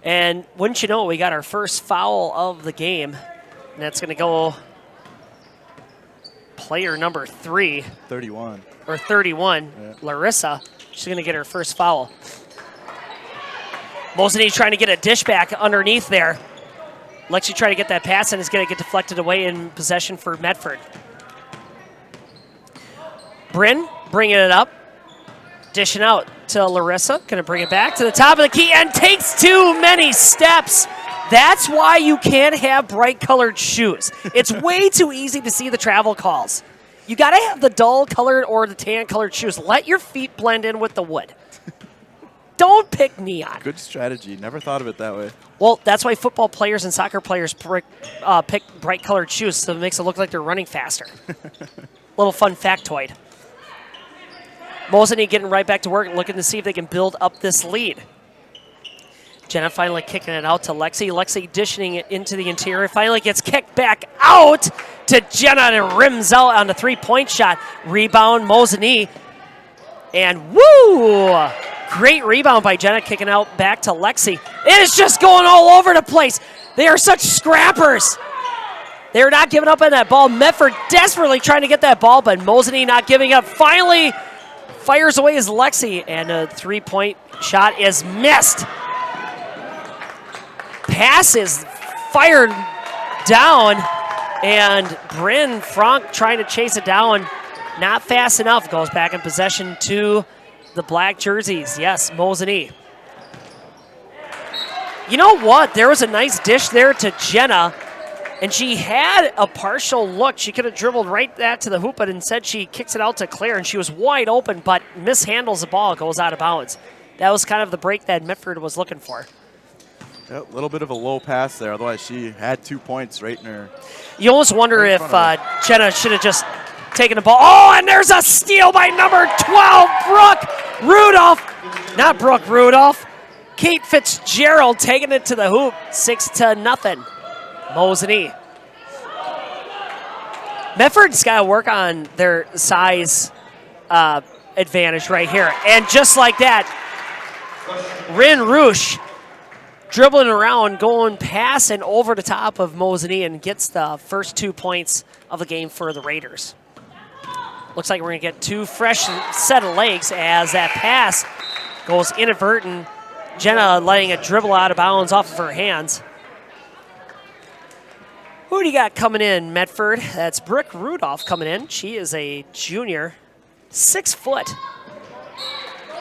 And wouldn't you know, we got our first foul of the game. And that's going to go player number 3. 31. Or 31, Yeah. Larissa. She's going to get her first foul. Mosinee trying to get a dish back underneath there. Lexi trying to get that pass and is going to get deflected away in possession for Medford. Bryn bringing it up. Dishing out to Larissa. Going to bring it back to the top of the key and takes too many steps. That's why you can't have bright colored shoes. It's way too easy to see the travel calls. You got to have the dull colored or the tan colored shoes. Let your feet blend in with the wood. Don't pick neon. Good strategy. Never thought of it that way. Well, that's why football players and soccer players pick bright colored shoes, so it makes it look like they're running faster. Little fun factoid. Mosinee getting right back to work and looking to see if they can build up this lead. Jenna finally kicking it out to Lexi. Lexi dishing it into the interior. Finally gets kicked back out to Jenna and rims out on the three-point shot. Rebound, Mosinee. And woo! Great rebound by Jenna, kicking out back to Lexi. It is just going all over the place. They are such scrappers. They're not giving up on that ball. Medford desperately trying to get that ball, but Mosinee not giving up. Finally fires away his Lexi, and a three-point shot is missed. Pass is fired down, and Bryn Frank trying to chase it down. Not fast enough. Goes back in possession to the black jerseys. Yes, Mosinee. You know what? There was a nice dish there to Jenna, and she had a partial look. She could have dribbled right that to the hoop, but instead she kicks it out to Claire, and she was wide open, but mishandles the ball, goes out of bounds. That was kind of the break that Medford was looking for. A little bit of a low pass there. Otherwise, she had 2 points right in her. You almost wonder if Jenna should have just taken the ball. Oh, and there's a steal by number 12, Brooke Rudolph. Not Brooke Rudolph. Kate Fitzgerald taking it to the hoop, 6-0. Mosinee. Medford's got to work on their size advantage right here. And just like that, Rin Roosh dribbling around, going past and over the top of Mosinee and gets the first 2 points of the game for the Raiders. Looks like we're going to get 2 fresh set of legs as that pass goes inadvertent. Jenna letting it dribble out of bounds off of her hands. Who do you got coming in, Medford? That's Brooke Rudolph coming in. She is a junior, 6 foot.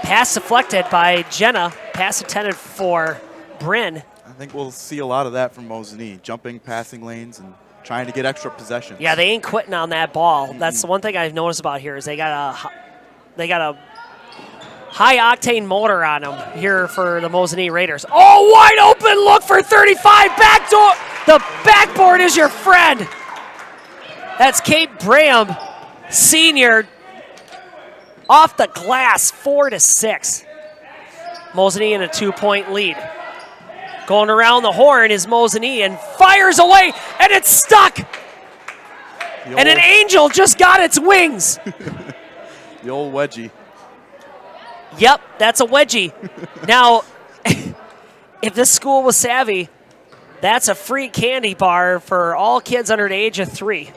Pass deflected by Jenna. Pass intended for Bryn. I think we'll see a lot of that from Mosinee, jumping passing lanes and trying to get extra possessions. Yeah, they ain't quitting on that ball. That's the one thing I've noticed about here is they got a high octane motor on them here for the Mosinee Raiders. Oh, wide open look for 35. Backdoor. The backboard is your friend. That's Kate Braham, senior, off the glass, 4-6. Mosinee in a 2-point lead. Going around the horn is Mosinee and fires away, and it's stuck. And an angel just got its wings. The old wedgie. Yep, that's a wedgie. Now, if this school was savvy, that's a free candy bar for all kids under the age of 3.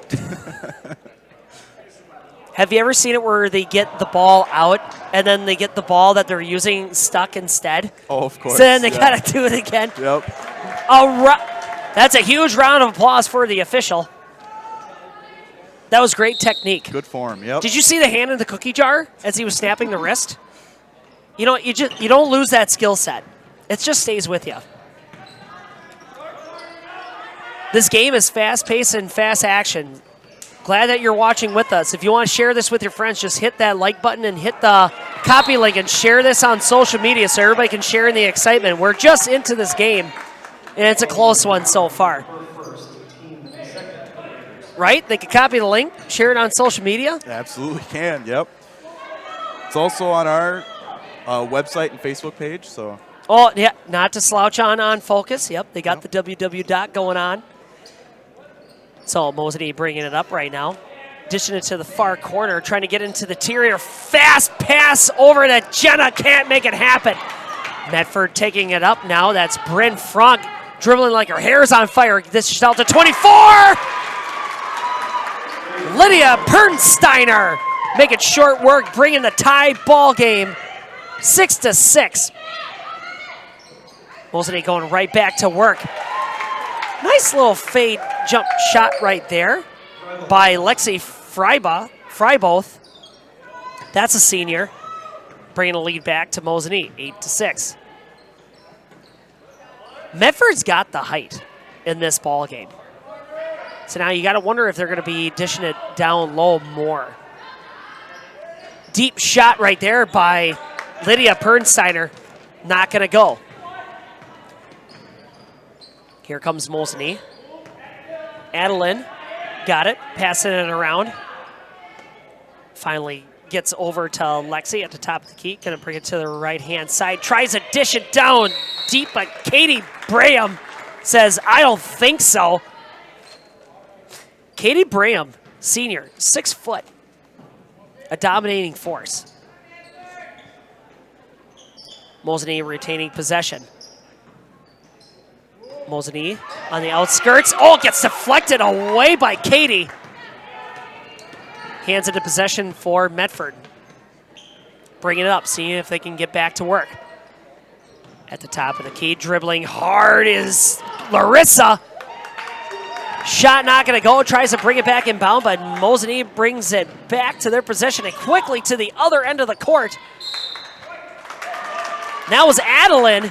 Have you ever seen it where they get the ball out and then they get the ball that they're using stuck instead? Oh, of course. So then they got to do it again. Yep. That's a huge round of applause for the official. That was great technique. Good form, yep. Did you see the hand in the cookie jar as he was snapping the wrist? You know, you don't lose that skill set. It just stays with you. This game is fast-paced and fast action. Glad that you're watching with us. If you want to share this with your friends, just hit that like button and hit the copy link and share this on social media so everybody can share in the excitement. We're just into this game, and it's a close one so far. Right? They can copy the link, share it on social media? Absolutely can, yep. It's also on our website and Facebook page, so. Oh, yeah, not to slouch on Focus. Yep, they got the www dot going on. So Mosinee bringing it up right now. Dishing it to the far corner, trying to get into the interior. Fast pass over to Jenna. Can't make it happen. Medford taking it up now. That's Bryn Frank dribbling like her hair's on fire. This is out to 24. Lydia Pernsteiner making short work, bringing the tie ball game 6-6. Mosinee going right back to work. Nice little fade jump shot right there by Lexi Freiboth. That's a senior. Bringing a lead back to Mosinee, 8-6. Medford's got the height in this ball game. So now you got to wonder if they're going to be dishing it down low more. Deep shot right there by Lydia Pernsteiner. Not going to go. Here comes Mosinee. Adeline got it, passing it around. Finally gets over to Lexi at the top of the key. Gonna bring it to the right-hand side. Tries to dish it down deep, but Katie Braham says, I don't think so. Katie Braham, senior, 6 foot. A dominating force. Mosinee retaining possession. Mosinee on the outskirts. Oh, gets deflected away by Katie. Hands into possession for Medford. Bringing it up, seeing if they can get back to work. At the top of the key, dribbling hard is Larissa. Shot not going to go. Tries to bring it back inbound, but Mosinee brings it back to their possession and quickly to the other end of the court. That was Adeline.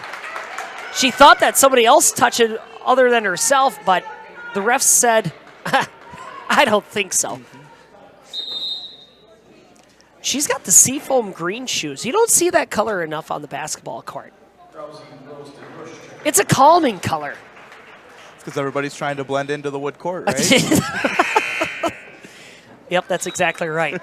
She thought that somebody else touched it other than herself, but the ref said, I don't think so. She's got the seafoam green shoes. You don't see that color enough on the basketball court. It's a calming color. It's because everybody's trying to blend into the wood court, right? Yep, that's exactly right.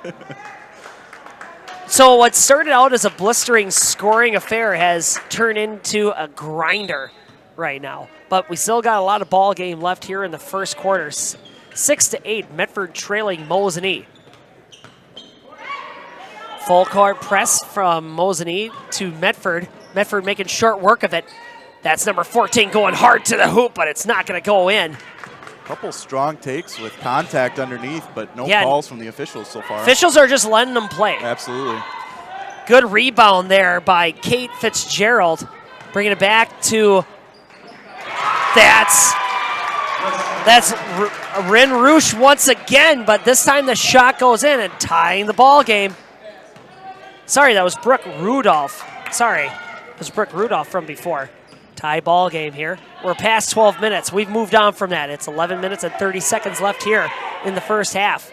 So what started out as a blistering scoring affair has turned into a grinder right now. But we still got a lot of ball game left here in the first quarter. 6-8, Medford trailing Mosinee. Full court press from Mosinee to Medford. Medford making short work of it. That's number 14 going hard to the hoop, but it's not going to go in. Couple strong takes with contact underneath, but no calls from the officials so far. Officials are just letting them play. Absolutely. Good rebound there by Kate Fitzgerald. Bringing it back to, that's Rin Roosh once again, but this time the shot goes in and tying the ball game. Sorry, that was Brooke Rudolph. Sorry, it was Brooke Rudolph from before. Tie ball game here. We're past 12 minutes. We've moved on from that. It's 11 minutes and 30 seconds left here in the first half.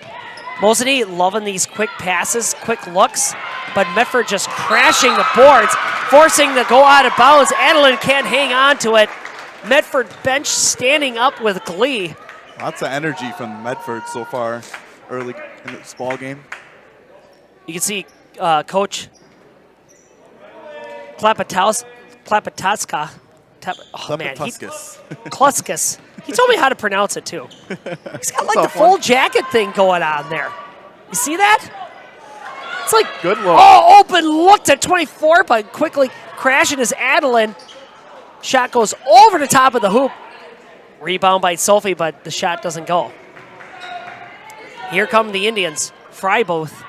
Mosinee loving these quick passes, quick looks, but Medford just crashing the boards, forcing the go out of bounds. Adeline can't hang on to it. Medford bench standing up with glee. Lots of energy from Medford so far early in this ball game. You can see Coach Klapataska. Oh, man. Kluskus. He told me how to pronounce it, too. He's got, like, the full jacket thing going on there. You see that? It's like, good look. Oh, open look to 24, but quickly crashing is Adeline. Shot goes over the top of the hoop. Rebound by Sophie, but the shot doesn't go. Here come the Indians. Freiboth.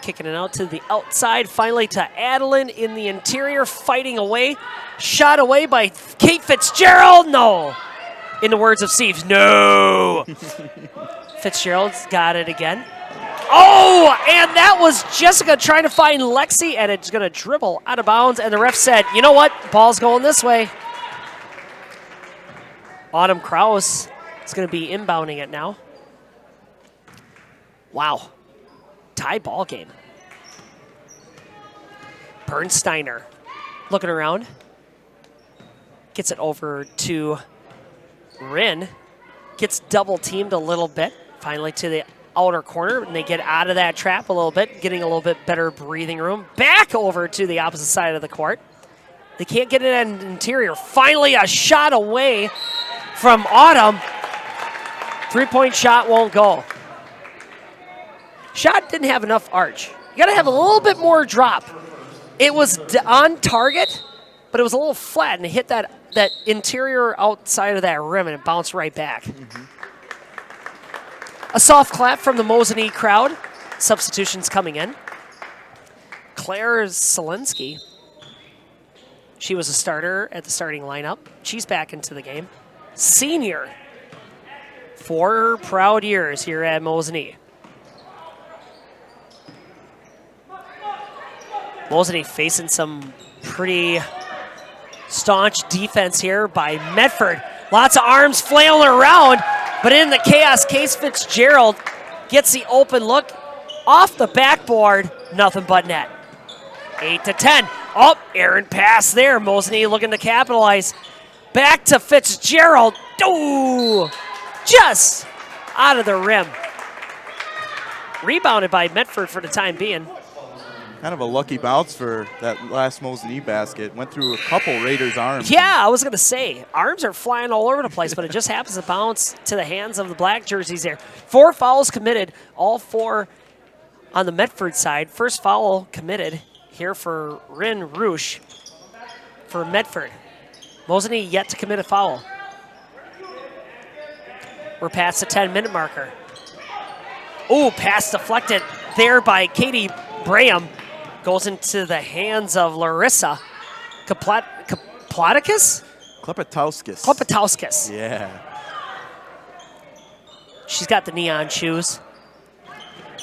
Kicking it out to the outside, finally to Adeline in the interior, fighting away. Shot away by Kate Fitzgerald. No. In the words of Steve, no. Fitzgerald's got it again. Oh, and that was Jessica trying to find Lexi, and it's going to dribble out of bounds, and the ref said, you know what? Ball's going this way. Autumn Krause is going to be inbounding it now. Wow. Tie ball game. Bernsteiner looking around. Gets it over to Rin. Gets double teamed a little bit. Finally to the outer corner, and they get out of that trap a little bit, getting a little bit better breathing room. Back over to the opposite side of the court. They can't get it in the interior. Finally a shot away from Autumn. 3-point shot won't go. Shot didn't have enough arch. You got to have a little bit more drop. It was on target, but it was a little flat, and it hit that interior outside of that rim, and it bounced right back. A soft clap from the Mosinee crowd. Substitutions coming in. Claire Selensky. She was a starter at the starting lineup. She's back into the game. Senior. 4 proud years here at Mosinee. Mosinee facing some pretty staunch defense here by Medford. Lots of arms flailing around, but in the chaos, Case Fitzgerald gets the open look off the backboard. Nothing but net. 8-10. Oh, errant pass there. Mosinee looking to capitalize. Back to Fitzgerald. Ooh, just out of the rim. Rebounded by Medford for the time being. Kind of a lucky bounce for that last Mosinee basket. Went through a couple Raiders' arms. Yeah, I was going to say, arms are flying all over the place, but it just happens to bounce to the hands of the black jerseys there. 4 fouls committed, all 4 on the Medford side. First foul committed here for Rin Roosh for Medford. Mosinee yet to commit a foul. We're past the 10-minute marker. Ooh, pass deflected there by Katie Braham. Goes into the hands of Larissa Klepatowskis? Klepatowskis. Yeah. She's got the neon shoes.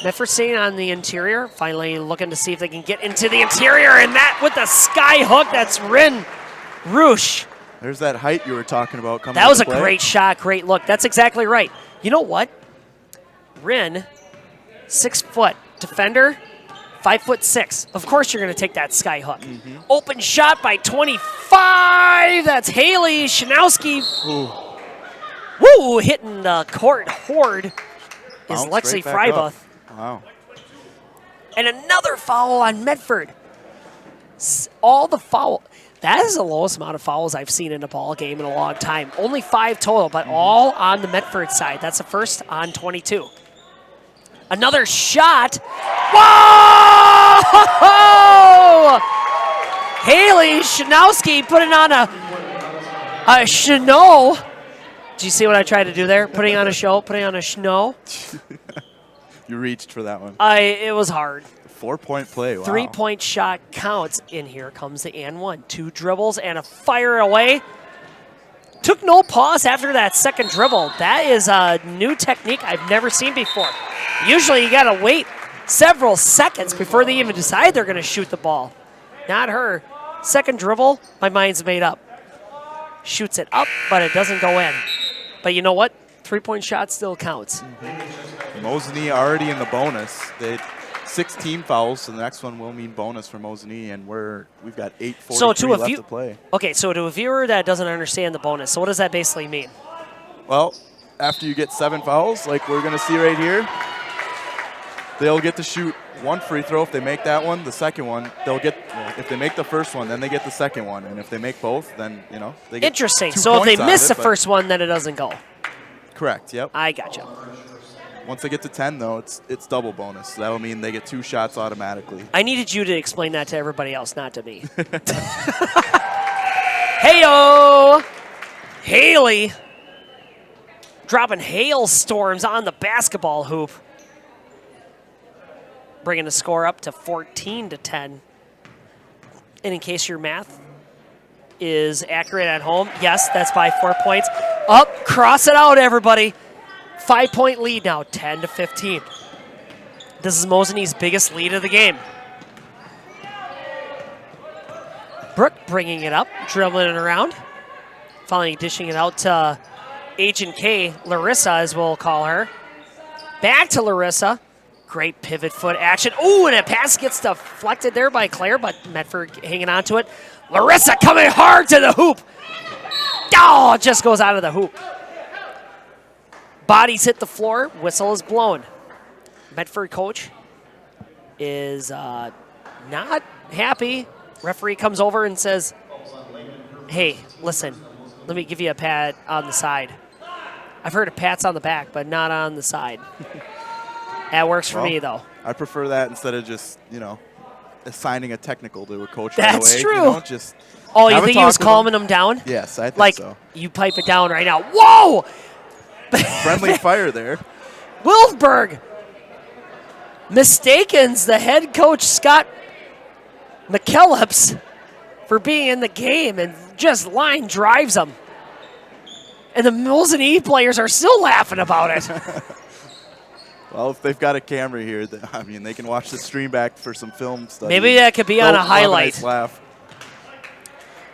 Medford staying on the interior, finally looking to see if they can get into the interior, and that with the sky hook, that's Rin Roosh. There's that height you were talking about coming. That was a great shot, great look. That's exactly right. You know what? Rin, 6 foot defender, 5'6". Of course you're going to take that sky hook. Open shot by 25. That's Haley Shanowski. Woo, hitting the court horde is Lexi Freibuth. Wow. And another foul on Medford. All the foul. That is the lowest amount of fouls I've seen in a ball game in a long time. Only 5 total, but all on the Medford side. That's the first on 22. Another shot. Whoa! Haley Shanowski putting on a Chanel. Do you see what I tried to do there? Putting on a show, putting on a Chanel. You reached for that one. It was hard. 4-point play. Wow. 3-point shot counts. In here comes the and one. 2 dribbles and a fire away. Took no pause after that second dribble. That is a new technique I've never seen before. Usually you got to wait several seconds before they even decide they're going to shoot the ball. Not her. Second dribble, my mind's made up. Shoots it up, but it doesn't go in. But you know what? 3-point shot still counts. Mosinee already in the bonus. They 16 fouls, so the next one will mean bonus for Mosinee, and we've got 8:43 left to play. Okay, so to a viewer that doesn't understand the bonus, so what does that basically mean? Well, after you get 7 fouls, like we're going to see right here, they'll get to shoot 1 free throw. If they make that one, the second one, they'll get, if they make the first one, then they get the second one. And if they make both, then, they get Interesting. 2 So if they points miss out of the it, first one, then it doesn't go. Correct, yep. I gotcha. Once they get to 10, though, it's double bonus. So that'll mean they get 2 shots automatically. I needed you to explain that to everybody else, not to me. Hey-o! Haley dropping hailstorms on the basketball hoop. Bringing the score up to 14-10. And in case your math is accurate at home, yes, that's by 4 points. Up, cross it out, everybody. 5-point lead now, 10-15. This is Mosinee's biggest lead of the game. Brooke bringing it up, dribbling it around. Finally dishing it out to Agent K, Larissa as we'll call her. Back to Larissa. Great pivot foot action. Ooh, and a pass gets deflected there by Claire, but Medford hanging on to it. Larissa coming hard to the hoop. Oh, it just goes out of the hoop. Bodies hit the floor. Whistle is blown. Medford coach is not happy. Referee comes over and says, hey, listen, let me give you a pat on the side. I've heard of pats on the back, but not on the side. That works for me, though. I prefer that instead of just, assigning a technical to a coach That's right away. true. You know, just Oh, you have a think he talk was with calming them down? Yes, I think like, so. You pipe it down right now. Whoa! Friendly fire there. Wilsberg mistakens the head coach, Scott McKellips, for being in the game and just line drives him. And the Mosinee players are still laughing about it. Well, if they've got a camera here, I mean, they can watch the stream back for some film study. Maybe that could be on a highlight. Nice laugh.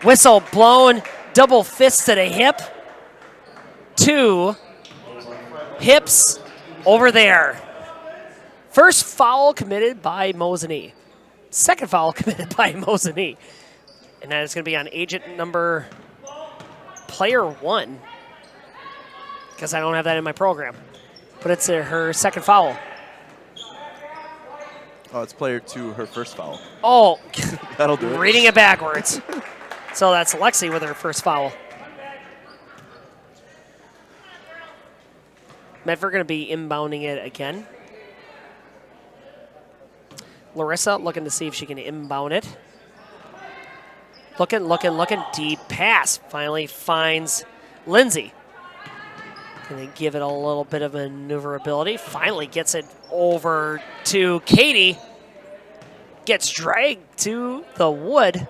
Whistle blown, double fist to the hip. 2 hips over there. First foul committed by Mosinee. Second foul committed by Mosinee. And that is going to be on agent number player 1. Because I don't have that in my program. But it's her second foul. Oh, it's player 2, her first foul. Oh, that'll do it. Reading it backwards. So that's Lexi with her first foul. Medford going to be inbounding it again. Larissa looking to see if she can inbound it. Looking. Deep pass. Finally finds Lindsay. Going to give it a little bit of maneuverability. Finally gets it over to Katie. Gets dragged to the wood.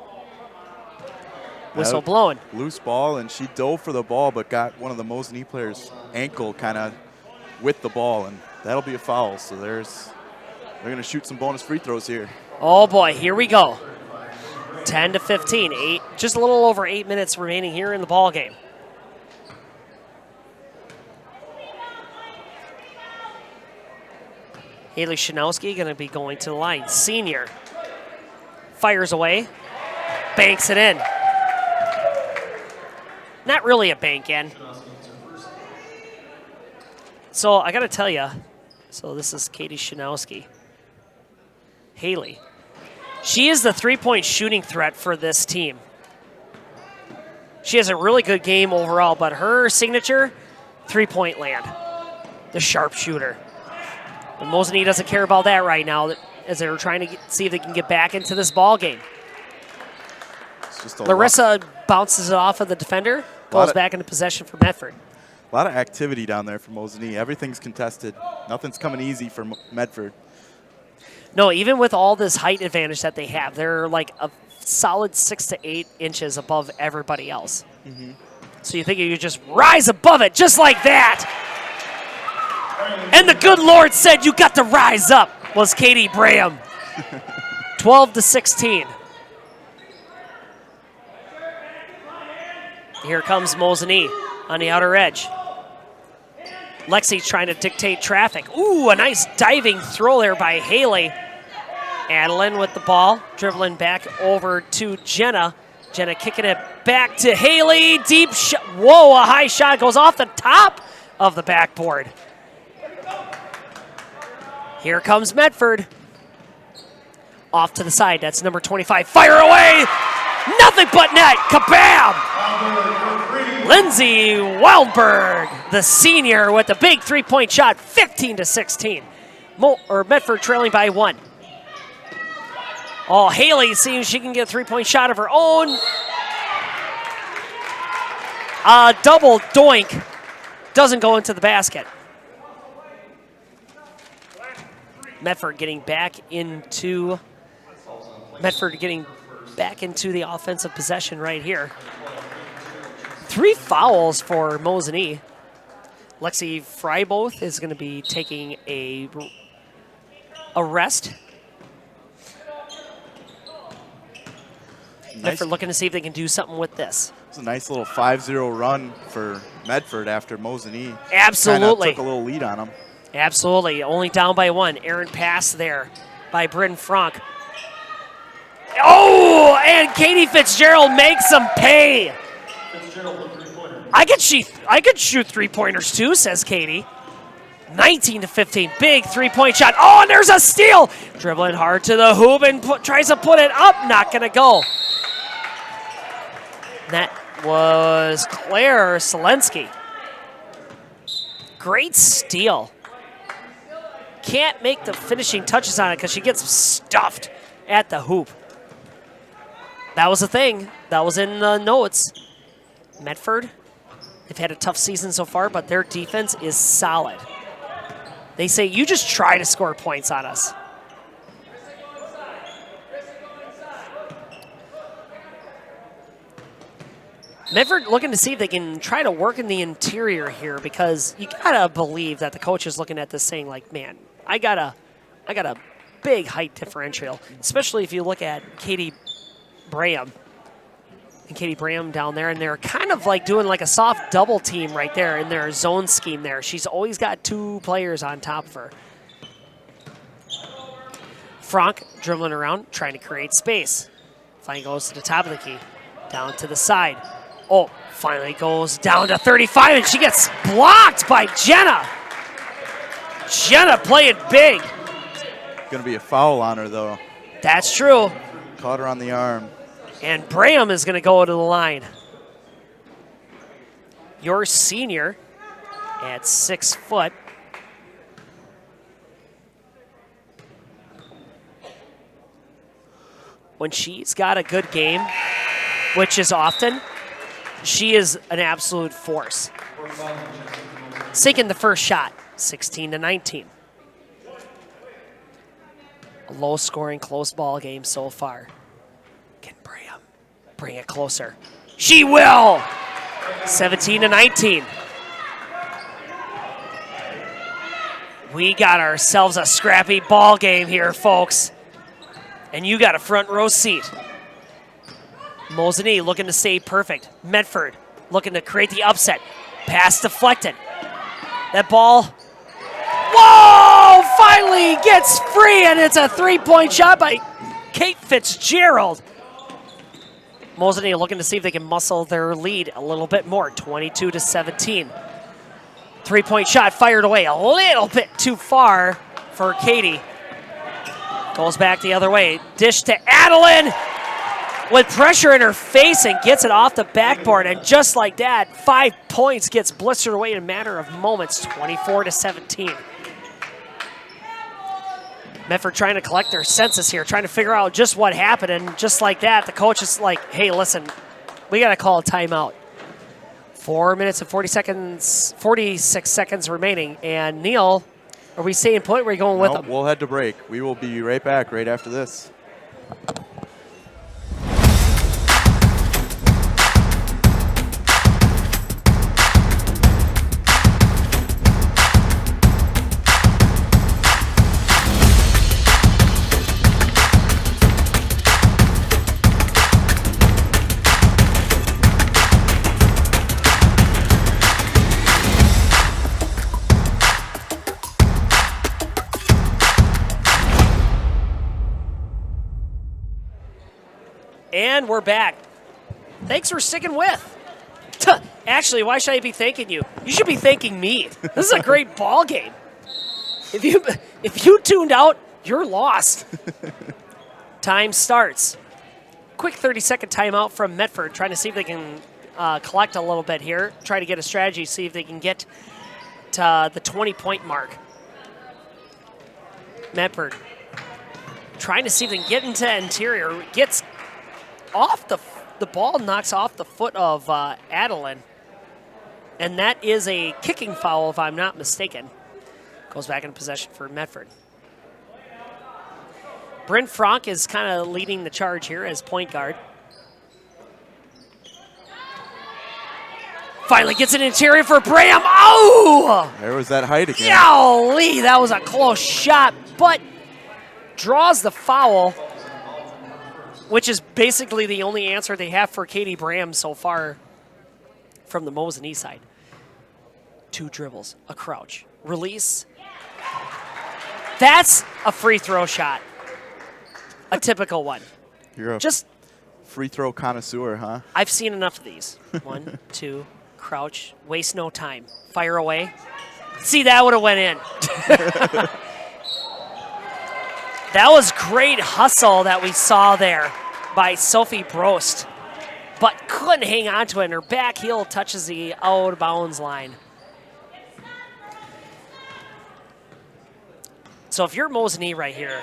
Whistle blown. Loose ball, and she dove for the ball, but got one of the Mosinee players' ankle kind of with the ball, and that'll be a foul. So they're going to shoot some bonus free throws here. Oh boy, here we go. 10 to 15, just a little over 8 minutes remaining here in the ball game. Haley Shanowski going to be going to the line. Senior fires away, banks it in. Not really a bank in. So I got to tell you, so this is Katie Shanowski. Haley. She is the three-point shooting threat for this team. She has a really good game overall, but her signature, three-point land. The sharpshooter. But Mosinee doesn't care about that right now as they're trying to see if they can get back into this ball game. Larissa bounces it off of the defender, goes back into possession for Medford. A lot of activity down there for Mosinee. Everything's contested. Nothing's coming easy for Medford. No, even with all this height advantage that they have, they're like a solid 6 to 8 inches above everybody else. Mm-hmm. So you think you could just rise above it just like that. And the good Lord said you got to rise up, was Katie Braham. 12 to 16. Here comes Mosinee on the outer edge. Lexi trying to dictate traffic. Ooh, a nice diving throw there by Haley. Adeline with the ball, dribbling back over to Jenna. Jenna kicking it back to Haley. Deep shot. Whoa, a high shot goes off the top of the backboard. Here comes Medford. Off to the side, that's number 25. Fire away! Nothing but net! Kabam! Lindsay Wildberg, the senior, with the big three-point shot, 15 to 16. Medford trailing by 1. Oh, Haley seeing she can get a three-point shot of her own. Double doink. Doesn't go into the basket. Medford getting back into the offensive possession right here. 3 fouls for Mosinee. Lexi Freiboth is going to be taking a rest. Medford looking to see if they can do something with this. It's a nice little 5-0 run for Medford after Mosinee Absolutely took a little lead on them. Absolutely, only down by 1. Aaron pass there by Bryn Frank. Oh, and Katie Fitzgerald makes them pay. I could shoot three-pointers too, says Katie. 19 to 15, big three-point shot. Oh, and there's a steal. Dribbling hard to the hoop and tries to put it up. Not gonna go. That was Claire Selensky. Great steal. Can't make the finishing touches on it because she gets stuffed at the hoop. That was the thing. That was in the notes. Medford, they've had a tough season so far, but their defense is solid. They say, you just try to score points on us. Medford looking to see if they can try to work in the interior here, because you gotta believe that the coach is looking at this saying like, man, I got a big height differential, especially if you look at Katie Braham. And Katie Braham down there, and they're kind of like doing like a soft double team right there in their zone scheme there. She's always got 2 players on top of her. Frank dribbling around, trying to create space. Finally goes to the top of the key, down to the side. Oh, finally goes down to 35, and she gets blocked by Jenna. Jenna playing big. Going to be a foul on her, though. That's true. Caught her on the arm. And Braham is going to go to the line. Your senior at 6 foot. When she's got a good game, which is often, she is an absolute force. Sinking the first shot, 16-19. A low-scoring, close ball game so far. Can Braham bring it closer? She will! 17-19. We got ourselves a scrappy ball game here, folks. And you got a front row seat. Mosinee looking to stay perfect. Medford looking to create the upset. Pass deflected. That ball, whoa, finally gets free, and it's a 3-point shot by Kate Fitzgerald. Mosinee looking to see if they can muscle their lead a little bit more, 22-17. 3-point shot fired away a little bit too far for Katie. Goes back the other way. Dish to Adeline with pressure in her face and gets it off the backboard. And just like that, 5 points gets blistered away in a matter of moments, 24-17. Medford trying to collect their senses here, trying to figure out just what happened. And just like that, the coach is like, hey, listen, we got to call a timeout. 4 minutes and 46 seconds remaining. And Neil, are we staying put or are we going with them? We'll head to break. We will be right back right after this. And we're back. Thanks for sticking with. Actually, why should I be thanking you? You should be thanking me. This is a great ball game. If you tuned out, you're lost. Time starts. Quick 30-second timeout from Medford, trying to see if they can collect a little bit here. Try to get a strategy, see if they can get to the 20-point mark. Medford trying to see if they can get into interior. Gets off the ball, knocks off the foot of Adeline. And that is a kicking foul, if I'm not mistaken. Goes back in possession for Medford. Bryn Frank is kind of leading the charge here as point guard. Finally gets an interior for Braham. Oh! There was that height again. Golly, that was a close shot, but draws the foul, which is basically the only answer they have for Katie Braham so far from the Mosinee side. 2 dribbles, a crouch, release. That's a free throw shot. A typical one. You're a just free throw connoisseur, huh? I've seen enough of these. 1, 2, crouch, waste no time. Fire away. See, that would have went in. That was great hustle that we saw there by Sophie Brost, but couldn't hang on to it, and her back heel touches the out of bounds line. So if you're Mosinee right here,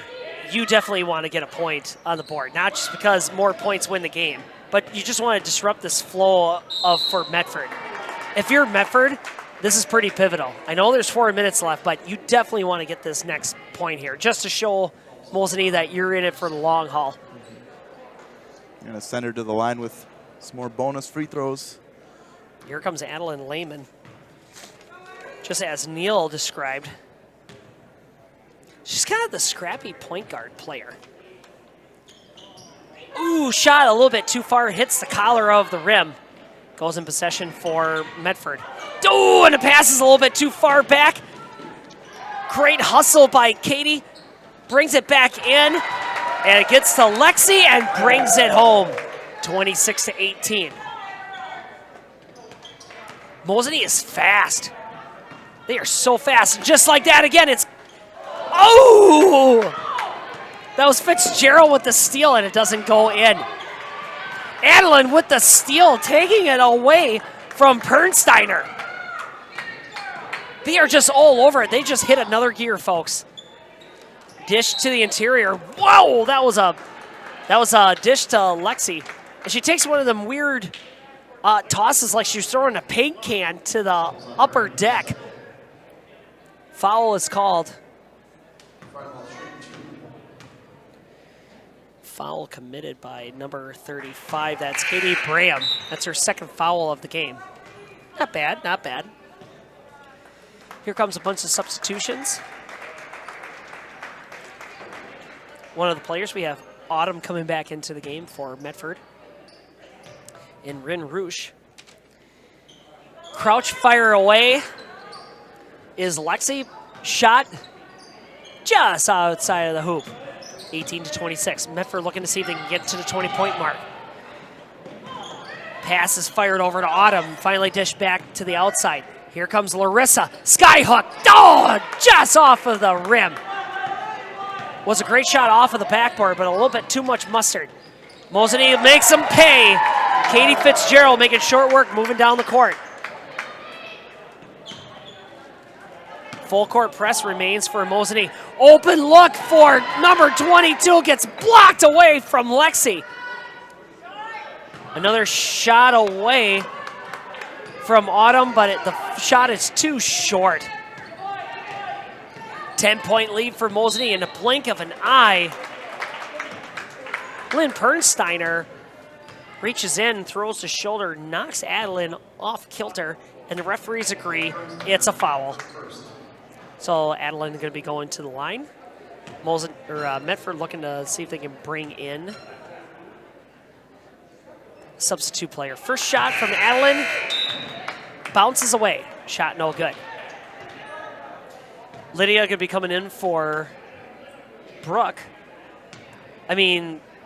you definitely want to get a point on the board, not just because more points win the game, but you just want to disrupt this flow for Medford. If you're Medford, this is pretty pivotal. I know there's 4 minutes left, but you definitely want to get this next point here just to show Mosinee that you're in it for the long haul. You're going to send her to the line with some more bonus free throws. Here comes Adeline Lehman. Just as Neil described, she's kind of the scrappy point guard player. Ooh, shot a little bit too far, hits the collar of the rim. Goes in possession for Medford. Ooh, and the pass is a little bit too far back. Great hustle by Katie. Brings it back in, and it gets to Lexi and brings it home. 26-18. Mosinee is fast. They are so fast. Just like that again, it's... Oh! That was Fitzgerald with the steal, and it doesn't go in. Adeline with the steal, taking it away from Pernsteiner. They are just all over it. They just hit another gear, folks. Dish to the interior. Whoa, that was a dish to Lexi. And she takes one of them weird tosses like she was throwing a paint can to the upper deck. Foul is called. Foul committed by number 35. That's Katie Braham. That's her second foul of the game. Not bad, not bad. Here comes a bunch of substitutions. One of the players, we have Autumn coming back into the game for Medford. In Rin Rouge. Crouch fire away is Lexi. Shot just outside of the hoop. 18-26. Medford looking to see if they can get to the 20-point mark. Pass is fired over to Autumn. Finally dished back to the outside. Here comes Larissa. Skyhook. Oh, just off of the rim. Was a great shot off of the backboard, but a little bit too much mustard. Mosinee makes them pay. Katie Fitzgerald making short work, moving down the court. Full court press remains for Mosinee. Open look for number 22, gets blocked away from Lexi. Another shot away from Autumn, but the shot is too short. 10-point lead for Mosinee in a blink of an eye. Lynn Pernsteiner reaches in, throws the shoulder, knocks Adeline off kilter, and the referees agree it's a foul. So Adeline is going to be going to the line. Medford looking to see if they can bring in a substitute player. First shot from Adeline, bounces away. Shot no good. Lydia going to be coming in for Brooke.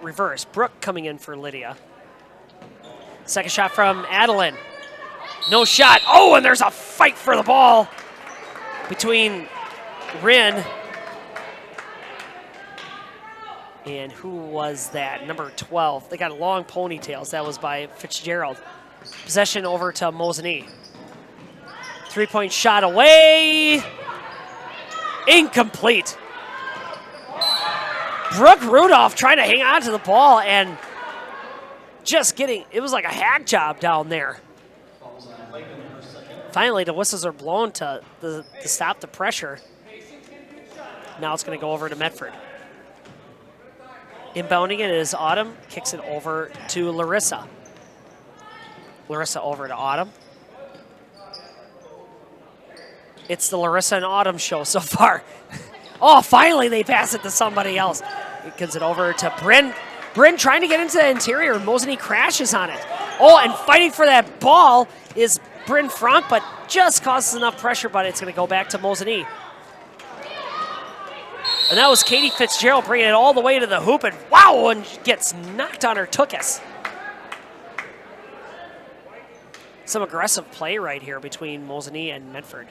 Reverse. Brooke coming in for Lydia. Second shot from Adeline. No shot. Oh, and there's a fight for the ball between Rin and who was that? Number 12. They got long ponytails. That was by Fitzgerald. Possession over to Mosinee. 3-point shot away. Incomplete. Brooke Rudolph trying to hang on to the ball and just getting, it was like a hack job down there. Finally, the whistles are blown to stop the pressure. Now it's going to go over to Medford. Inbounding it is Autumn, kicks it over to Larissa. Larissa over to Autumn. It's the Larissa and Autumn show so far. Oh, finally they pass it to somebody else. It gives it over to Bryn. Bryn trying to get into the interior. Mosinee crashes on it. Oh, and fighting for that ball is Bryn Frank, but just causes enough pressure, but it's going to go back to Mosinee. And that was Katie Fitzgerald bringing it all the way to the hoop, and wow, and gets knocked on her tuchus. Some aggressive play right here between Mosinee and Medford.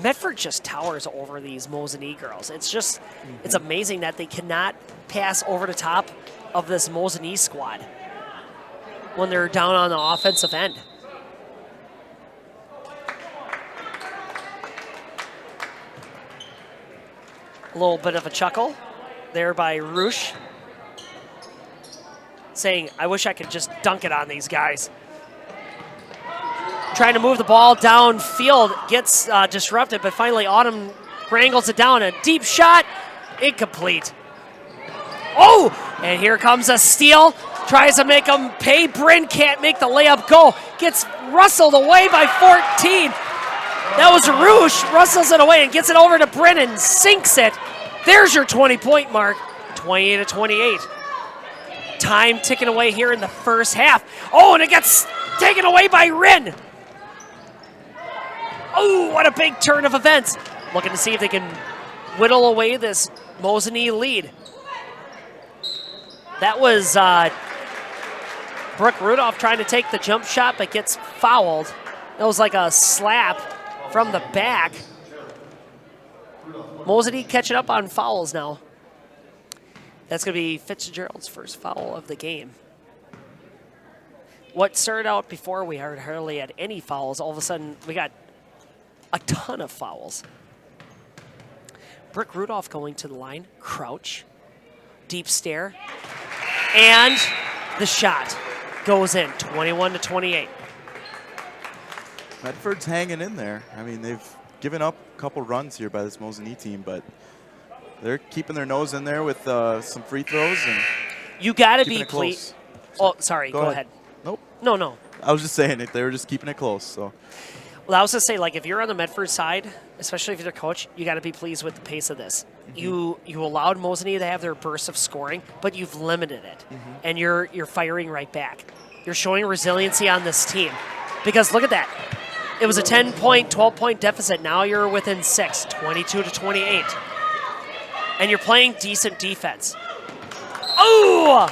Medford just towers over these Mosinee girls. It's just, it's amazing that they cannot pass over the top of this Mosinee squad when they're down on the offensive end. A little bit of a chuckle there by Roosh, saying, I wish I could just dunk it on these guys. Trying to move the ball downfield, gets disrupted, but finally Autumn wrangles it down. A deep shot, incomplete. Oh, and here comes a steal. Tries to make him pay. Bryn can't make the layup go. Gets rustled away by 14. That was Roosh, rustles it away and gets it over to Bryn and sinks it. There's your 20-point mark, 28-28. Time ticking away here in the first half. Oh, and it gets taken away by Rin. Oh, what a big turn of events. Looking to see if they can whittle away this Mosinee lead. That was Brooke Rudolph trying to take the jump shot, but gets fouled. That was like a slap from the back. Mosinee catching up on fouls now. That's going to be Fitzgerald's first foul of the game. What started out before we hardly had any fouls, all of a sudden we got a ton of fouls. Brooke Rudolph going to the line, crouch, deep stare, and the shot goes in, 21-28. Medford's hanging in there. I mean, they've given up a couple runs here by this Mosinee team, but they're keeping their nose in there with some free throws. And you got to be pleased. Oh, sorry, go ahead. Nope. No. I was just saying it. They were just keeping it close. So. Well, I was going to say, like, if you're on the Medford side, especially if you're the coach, you got to be pleased with the pace of this. You allowed Mosinee to have their burst of scoring, but you've limited it, and you're firing right back. You're showing resiliency on this team, because look at that. It was a 10-point, 12-point deficit. Now you're within 6, 22-28, and you're playing decent defense. Oh!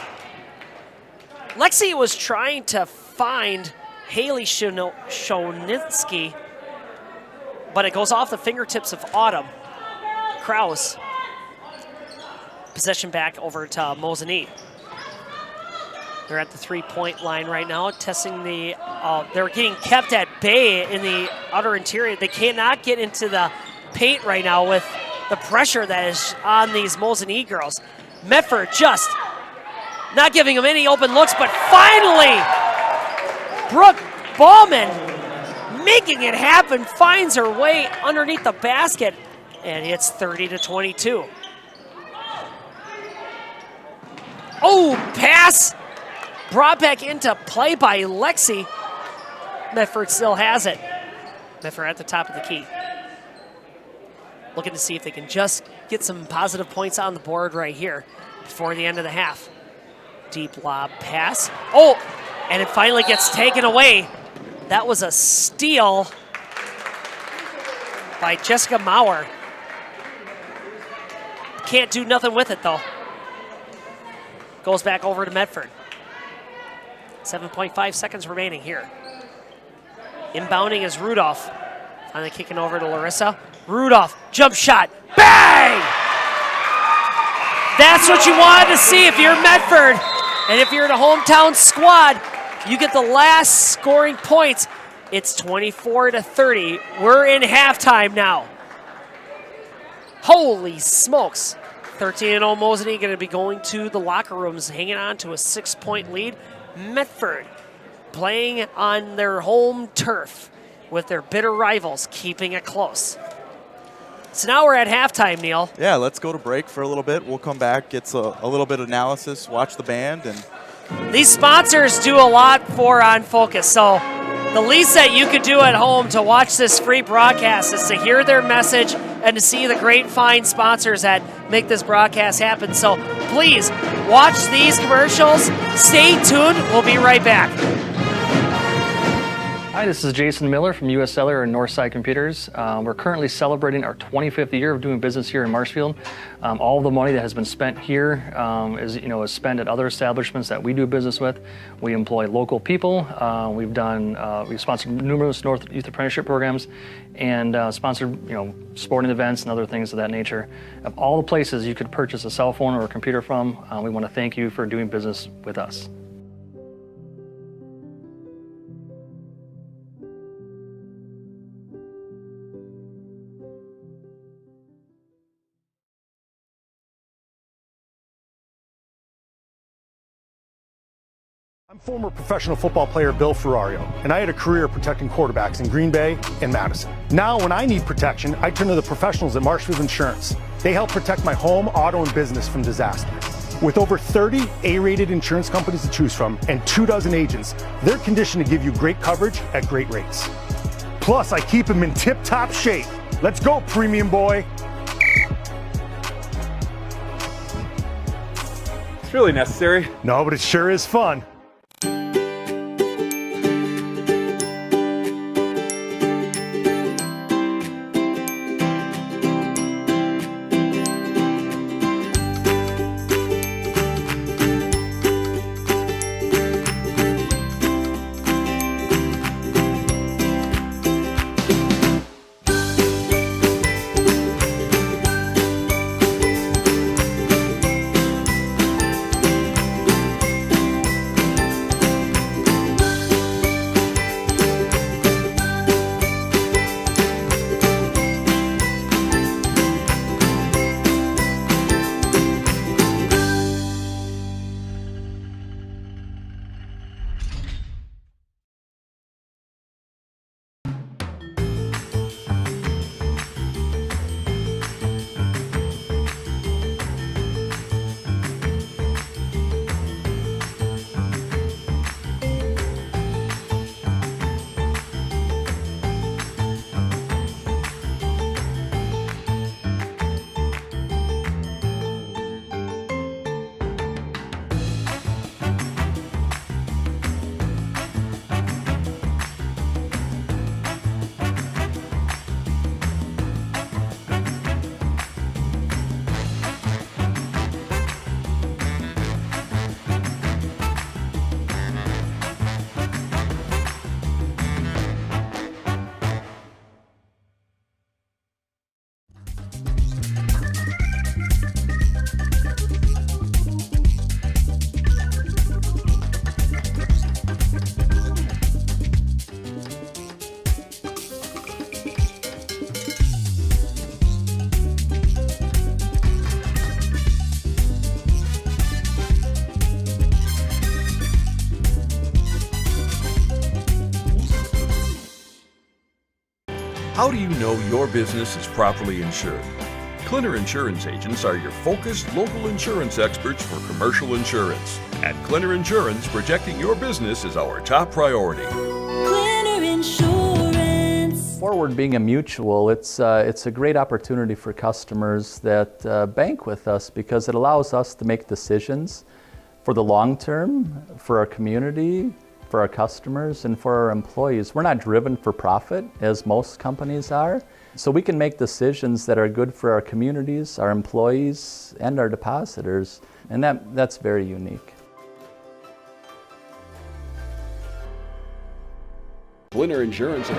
Lexi was trying to find Haley Shonitsky, but it goes off the fingertips of Autumn. Kraus. Possession back over to Mosinee. They're at the three-point line right now, testing the, they're getting kept at bay in the outer interior. They cannot get into the paint right now with the pressure that is on these Mosinee girls. Medford just not giving them any open looks, but finally, Brooke Ballman making it happen, finds her way underneath the basket, and hits 30-22. Oh, pass brought back into play by Lexi. Medford still has it. Medford at the top of the key. Looking to see if they can just get some positive points on the board right here before the end of the half. Deep lob pass. Oh, and it finally gets taken away. That was a steal by Jessica Maurer. Can't do nothing with it, though. Goes back over to Medford. 7.5 seconds remaining here. Inbounding is Rudolph. Finally kicking over to Larissa. Rudolph, jump shot, bang! That's what you wanted to see if you're Medford. And if you're the hometown squad, you get the last scoring points. It's 24-30. We're in halftime now. Holy smokes. 13-0 Mosinee going to be going to the locker rooms, hanging on to a 6-point lead. Medford playing on their home turf with their bitter rivals, keeping it close. So now we're at halftime, Neil. Yeah, let's go to break for a little bit. We'll come back, get a little bit of analysis, watch the band. And these sponsors do a lot for On Focus, so the least that you could do at home to watch this free broadcast is to hear their message and to see the great fine sponsors that make this broadcast happen. So please watch these commercials. Stay tuned. We'll be right back. Hi, this is Jason Miller from US Cellular and Northside Computers. We're currently celebrating our 25th year of doing business here in Marshfield. All of the money that has been spent here is spent at other establishments that we do business with. We employ local people. We've sponsored numerous North Youth Apprenticeship programs and sponsored sporting events and other things of that nature. Of all the places you could purchase a cell phone or a computer from, we want to thank you for doing business with us. Former professional football player Bill Ferrario, and I had a career protecting quarterbacks in Green Bay and Madison. Now, when I need protection, I turn to the professionals at Marshfield Insurance. They help protect my home, auto, and business from disaster. With over 30 A-rated insurance companies to choose from and 24 agents, they're conditioned to give you great coverage at great rates. Plus, I keep them in tip-top shape. Let's go, premium boy. It's really necessary. No, but it sure is fun. How do you know your business is properly insured? Clinner Insurance agents are your focused local insurance experts for commercial insurance. At Clinner Insurance, protecting your business is our top priority. Clinner Insurance. Forward being a mutual, it's a great opportunity for customers that bank with us because it allows us to make decisions for the long term, for our community, for our customers, and for our employees. We're not driven for profit, as most companies are, so we can make decisions that are good for our communities, our employees, and our depositors, and that's very unique. Clinner Insurance.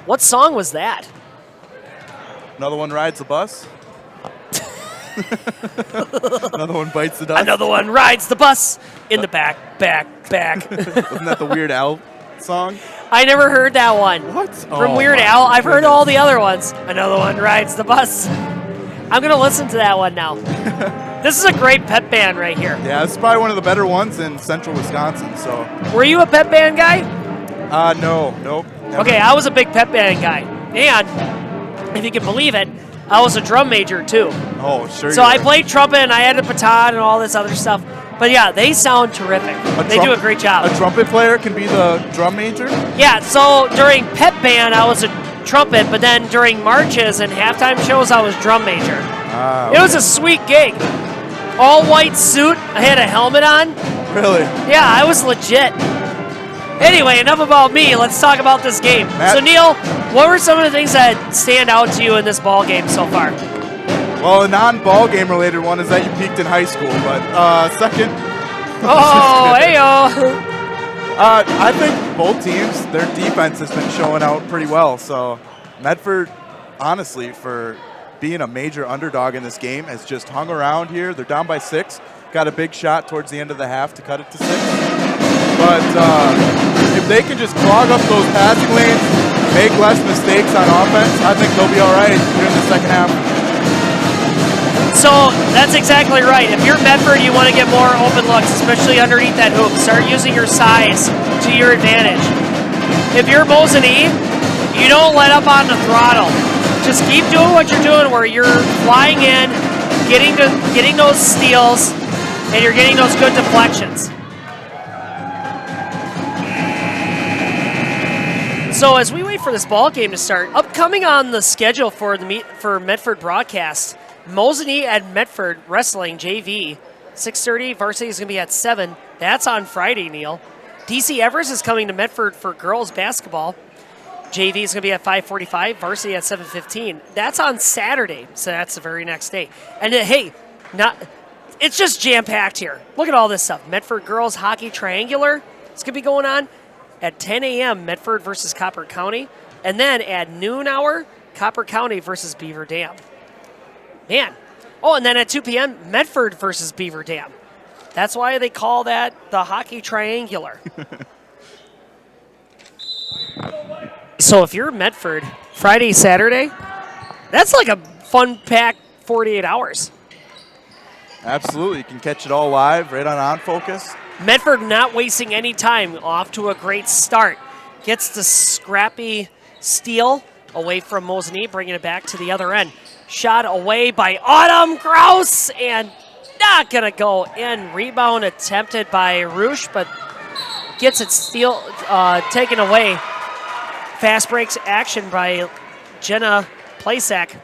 What song was that? Another one rides the bus. Another one bites the dust. Another one rides the bus in the back. Wasn't that the Weird Al song? I never heard that one. What? From Weird Al. I've heard all the other ones. Another one rides the bus. I'm going to listen to that one now. This is a great pep band right here. Yeah, it's probably one of the better ones in central Wisconsin. So. Were you a pep band guy? Nope. Never. Okay, I was a big pep band guy. And if you can believe it, I was a drum major too. Oh, sure. So I played trumpet and I had a baton and all this other stuff. But yeah, they sound terrific. They do a great job. A trumpet player can be the drum major? Yeah, so during pep band, I was a trumpet, but then during marches and halftime shows, I was drum major. Okay. It was a sweet gig. All white suit. I had a helmet on. Really? Yeah, I was legit. Anyway, enough about me. Let's talk about this game. Matt? So, Neil, what were some of the things that stand out to you in this ball game so far? Well, a non-ball game related one is that you peaked in high school, but second. Oh, hey-oh. I think both teams, their defense has been showing out pretty well. So Medford, honestly, for being a major underdog in this game, has just hung around here. They're down by 6. Got a big shot towards the end of the half to cut it to 6. But if they can just clog up those passing lanes, make less mistakes on offense, I think they'll be all right during the second half. So that's exactly right. If you're Medford, you want to get more open looks, especially underneath that hoop. Start using your size to your advantage. If you're Mosinee, you don't let up on the throttle. Just keep doing what you're doing where you're flying in, getting those steals, and you're getting those good deflections. So as we wait for this ball game to start, upcoming on the schedule for Medford broadcast, Mosinee at Medford wrestling JV, 6:30. Varsity is going to be at 7. That's on Friday, Neil. DC Evers is coming to Medford for girls basketball. JV is going to be at 5:45. Varsity at 7:15. That's on Saturday, so that's the very next day. And it's just jam-packed here. Look at all this stuff. Medford girls hockey triangular. It's going to be going on at 10 a.m. Medford versus Copper County, and then at noon hour, Copper County versus Beaver Dam. Man. Oh, and then at 2 p.m., Medford versus Beaver Dam. That's why they call that the hockey triangular. So if you're Medford, Friday, Saturday, that's like a fun-packed 48 hours. Absolutely. You can catch it all live right on Focus. Medford not wasting any time, off to a great start. Gets the scrappy steal away from Mosinee, bringing it back to the other end. Shot away by Autumn Grouse, and not going to go in. Rebound attempted by Roosh, but gets it taken away. Fast breaks action by Jenna Plasak.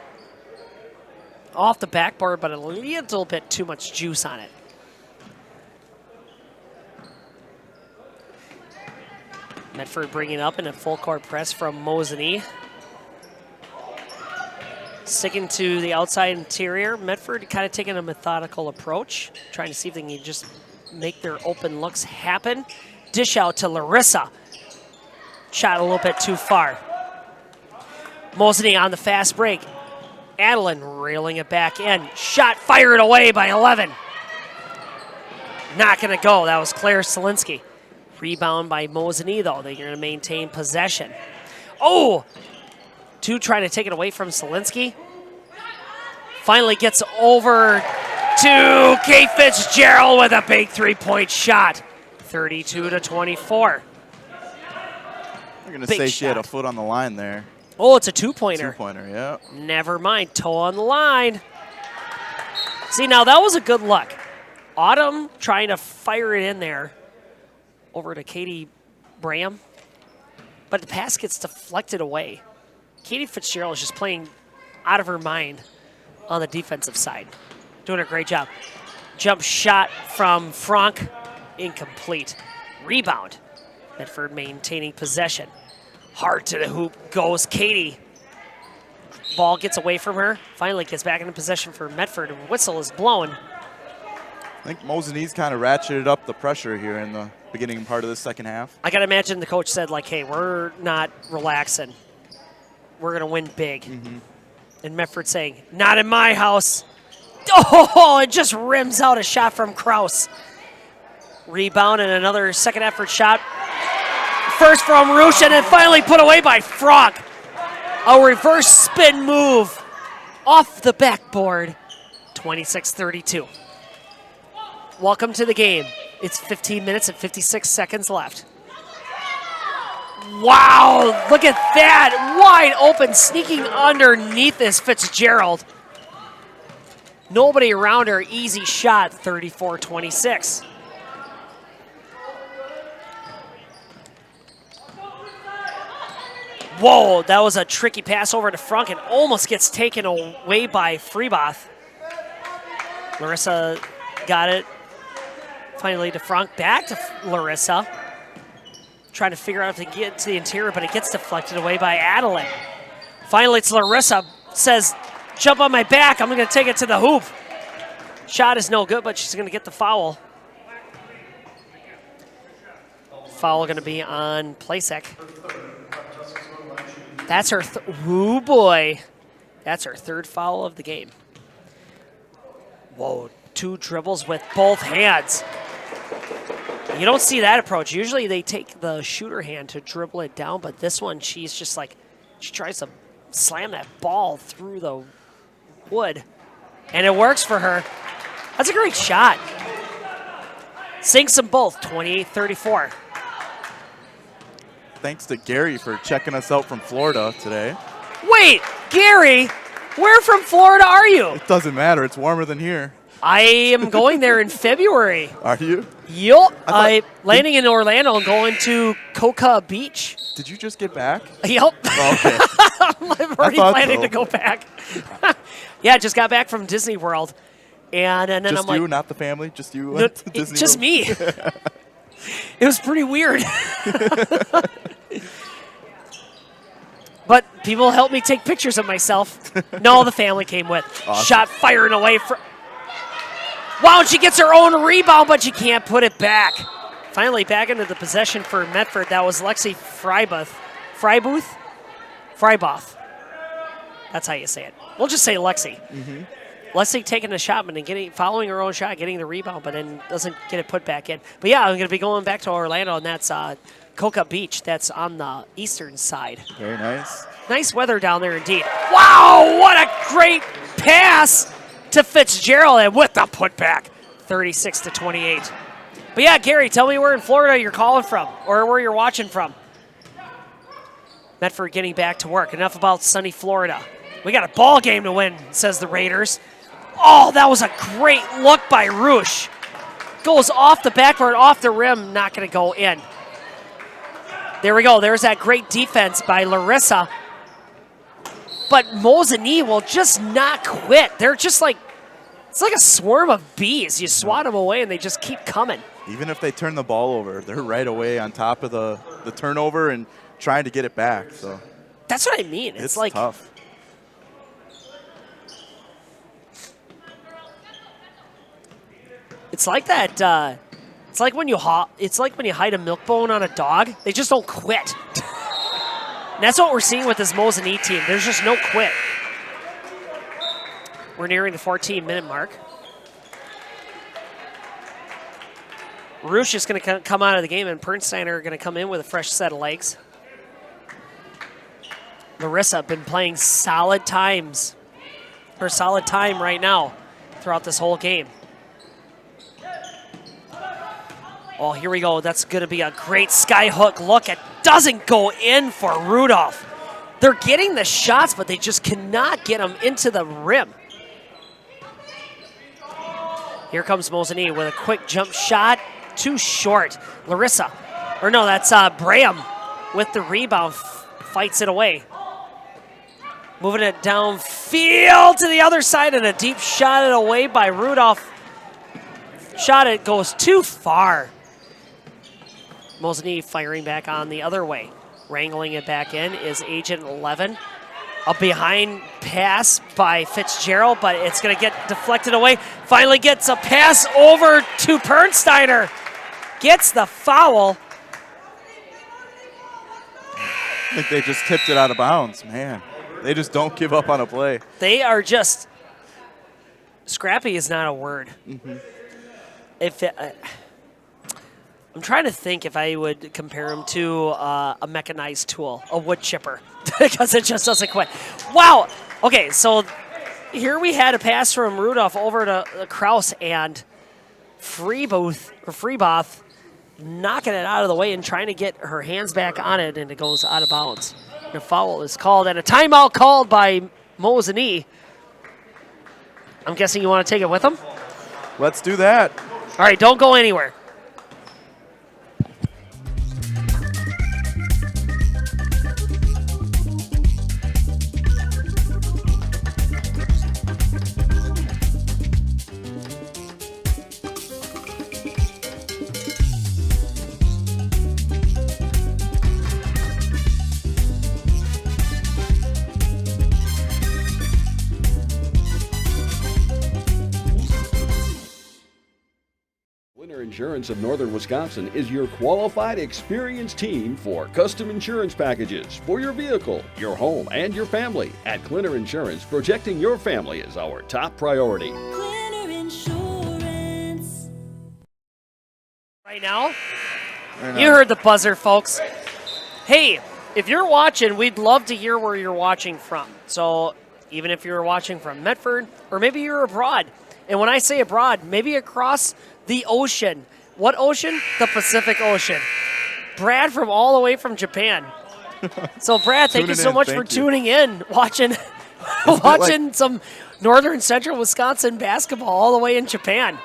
Off the backboard, but a little bit too much juice on it. Medford bringing up in a full court press from Mosinee. Sticking to the outside interior. Medford kind of taking a methodical approach, trying to see if they can just make their open looks happen. Dish out to Larissa. Shot a little bit too far. Mosinee on the fast break. Adeline reeling it back in. Shot fired away by 11. Not going to go. That was Claire Solinsky. Rebound by Mosinee, though. They're going to maintain possession. Oh! Two trying to take it away from Solinsky. Finally gets over to Kate Fitzgerald with a big three-point shot. 32-24. You're going to say she had a foot on the line there. Oh, it's a two-pointer. Two-pointer, yeah. Never mind. Toe on the line. See, now that was a good look. Autumn trying to fire it in there over to Katie Bram. But the pass gets deflected away. Katie Fitzgerald is just playing out of her mind on the defensive side. Doing a great job. Jump shot from Franck. Incomplete. Rebound. Medford maintaining possession. Hard to the hoop goes Katie. Ball gets away from her. Finally gets back into possession for Medford. Whistle is blown. I think Mosinee's kind of ratcheted up the pressure here in the beginning part of the second half. I got to imagine the coach said, like, hey, we're not relaxing. we're going to win big. And Medford saying, not in my house. Oh, it just rims out a shot from Kraus. Rebound and another second effort shot. First from Roosh and then finally put away by Franck. A reverse spin move off the backboard. 26-32. Welcome to the game. It's 15 minutes and 56 seconds left. Wow, look at that. Wide open, sneaking underneath this Fitzgerald. Nobody around her, easy shot, 34-26. Whoa, that was a tricky pass over to Franck and almost gets taken away by Freeboth. Larissa got it. Finally to Franck, back to Larissa. Trying to figure out if they get to the interior, but it gets deflected away by Adeline. Finally, it's Larissa. Says, jump on my back. I'm going to take it to the hoop. Shot is no good, but she's going to get the foul. Foul going to be on Plasek. That's her, ooh boy. That's her third foul of the game. Whoa, 2 dribbles with both hands. You don't see that approach. Usually they take the shooter hand to dribble it down, but this one, she's just like, she tries to slam that ball through the wood, and it works for her. That's a great shot. Sinks them both, 28-34. Thanks to Gary for checking us out from Florida today. Wait, Gary, where from Florida are you? It doesn't matter. It's warmer than here. I am going there in February. Are you? Yup. I'm landing in Orlando and going to Cocoa Beach. Did you just get back? Yep. Oh, okay. I'm already planning to go back. Yeah, just got back from Disney World. And then just I'm like, you, not the family? Just you? No, Disney just World? me. It was pretty weird. But people helped me take pictures of myself. No, the family came with. Awesome. Shot firing away. Wow, she gets her own rebound, but she can't put it back. Finally back into the possession for Medford. That was Lexi Freiboth. That's how you say it. We'll just say Lexi. Lexi taking the shot, but then following her own shot, getting the rebound, but then doesn't get it put back in. But yeah, I'm going to be going back to Orlando, and that's Cocoa Beach. That's on the eastern side. Very nice. Nice weather down there indeed. Wow, what a great pass to Fitzgerald, and with the putback, 36-28. But yeah, Gary, tell me where in Florida you're calling from, or where you're watching from. Medford getting back to work. Enough about sunny Florida. We got a ball game to win, says the Raiders. Oh, that was a great look by Roosh. Goes off the backboard, off the rim, not going to go in. There we go. There's that great defense by Larissa. But Mosinee will just not quit. They're just like, it's like a swarm of bees. You swat them away and they just keep coming. Even if they turn the ball over, they're right away on top of the turnover and trying to get it back. So that's what I mean. It's like tough. It's like that. It's like when you hide a milk bone on a dog. They just don't quit. And that's what we're seeing with this Mosinee team. There's just no quit. We're nearing the 14-minute mark. Roosh is going to come out of the game, and Pernsteiner are going to come in with a fresh set of legs. Larissa been playing solid time right now throughout this whole game. Oh, here we go. That's going to be a great skyhook look. It doesn't go in for Rudolph. They're getting the shots, but they just cannot get them into the rim. Here comes Mosinee with a quick jump shot. Too short. Larissa. Or no, that's Braham with the rebound. Fights it away. Moving it downfield to the other side, and a deep shot it away by Rudolph. Shot it goes too far. Mosinee firing back on the other way. Wrangling it back in is Agent 11. A behind pass by Fitzgerald, but it's going to get deflected away. Finally gets a pass over to Pernsteiner. Gets the foul. I think they just tipped it out of bounds. Man, they just don't give up on a play. They are just scrappy is not a word. If I'm trying to think if I would compare them to a mechanized tool, a wood chipper, because it just doesn't quite. Wow. Okay, so here we had a pass from Rudolph over to Kraus, and Freeboth knocking it out of the way and trying to get her hands back on it, and it goes out of bounds. And a foul is called, and a timeout called by Mosinee. I'm guessing you want to take it with them? Let's do that. All right, don't go anywhere. Insurance of Northern Wisconsin is your qualified, experienced team for custom insurance packages for your vehicle, your home, and your family. At Clinner Insurance, protecting your family is our top priority. Clinner Insurance. Right now, you heard the buzzer, folks. Hey, if you're watching, we'd love to hear where you're watching from. So even if you're watching from Medford, or maybe you're abroad. And when I say abroad, maybe across the ocean. What ocean? The Pacific Ocean. Brad from all the way from Japan. So Brad, thank you so much for tuning in, watching some Northern Central Wisconsin basketball all the way in Japan.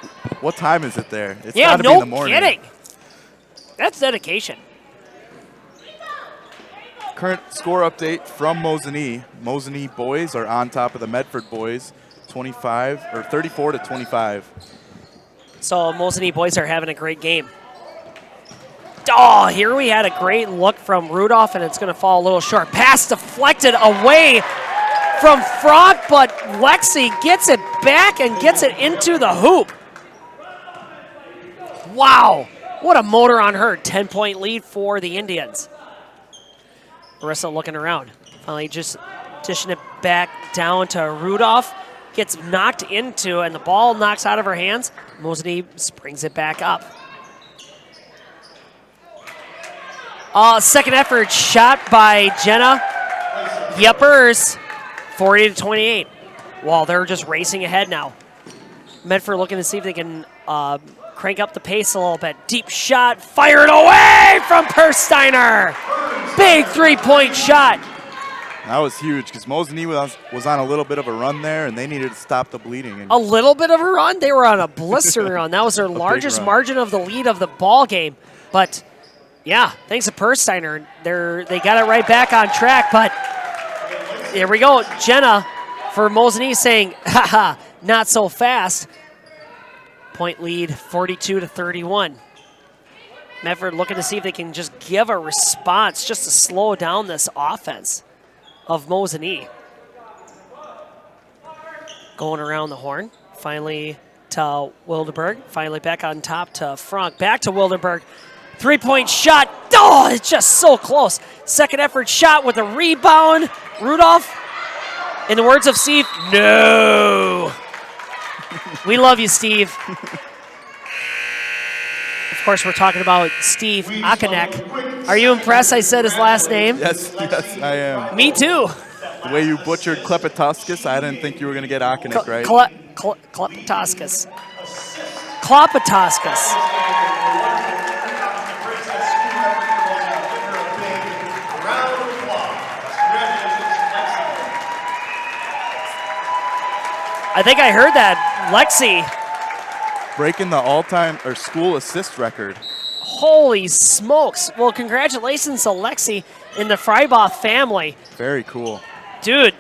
What time is it there? It's yeah, gotta be in the morning. Kidding. That's dedication. Current score update from Mosinee. Mosinee boys are on top of the Medford boys, 34 to 25. So Mosinee boys are having a great game. Oh, here we had a great look from Rudolph, and it's going to fall a little short. Pass deflected away from Frank, but Lexi gets it back and gets it into the hoop. Wow, what a motor on her. 10-point lead for the Indians. Marissa looking around. Finally just dishing it back down to Rudolph. Gets knocked into, and the ball knocks out of her hands. Mosinee springs it back up. Second effort shot by Jenna Yepers, 40 to 28. Well, they're just racing ahead now. Medford looking to see if they can crank up the pace a little bit. Deep shot, fired away from Persteiner. Big three-point shot. That was huge because Mosinee was on a little bit of a run there, and they needed to stop the bleeding. And a little bit of a run? They were on a blistering run. That was their largest margin of the lead of the ball game. But, yeah, thanks to Persteiner, they got it right back on track. But here we go. Jenna for Mosinee saying, haha, not so fast. Point lead, 42 to 31. Medford looking to see if they can just give a response just to slow down this offense of Mosinee. Going around the horn. Finally to Wilderberg. Finally back on top to Frank. Back to Wilderberg. Three-point shot. Oh, it's just so close. Second effort shot with a rebound. Rudolph, in the words of Steve, no. We love you, Steve. Of course, we're talking about Steve Akanek. Are you impressed I said his last name? Yes, I am. Me too. The way you butchered Klepetoskus, I didn't think you were going to get Akanek right. Klepetoskus. Klopetoskus. I think I heard that. Lexi. Breaking the all-time or school assist record. Holy smokes. Well, congratulations to Lexi and the Freiboth family. Very cool. Dude,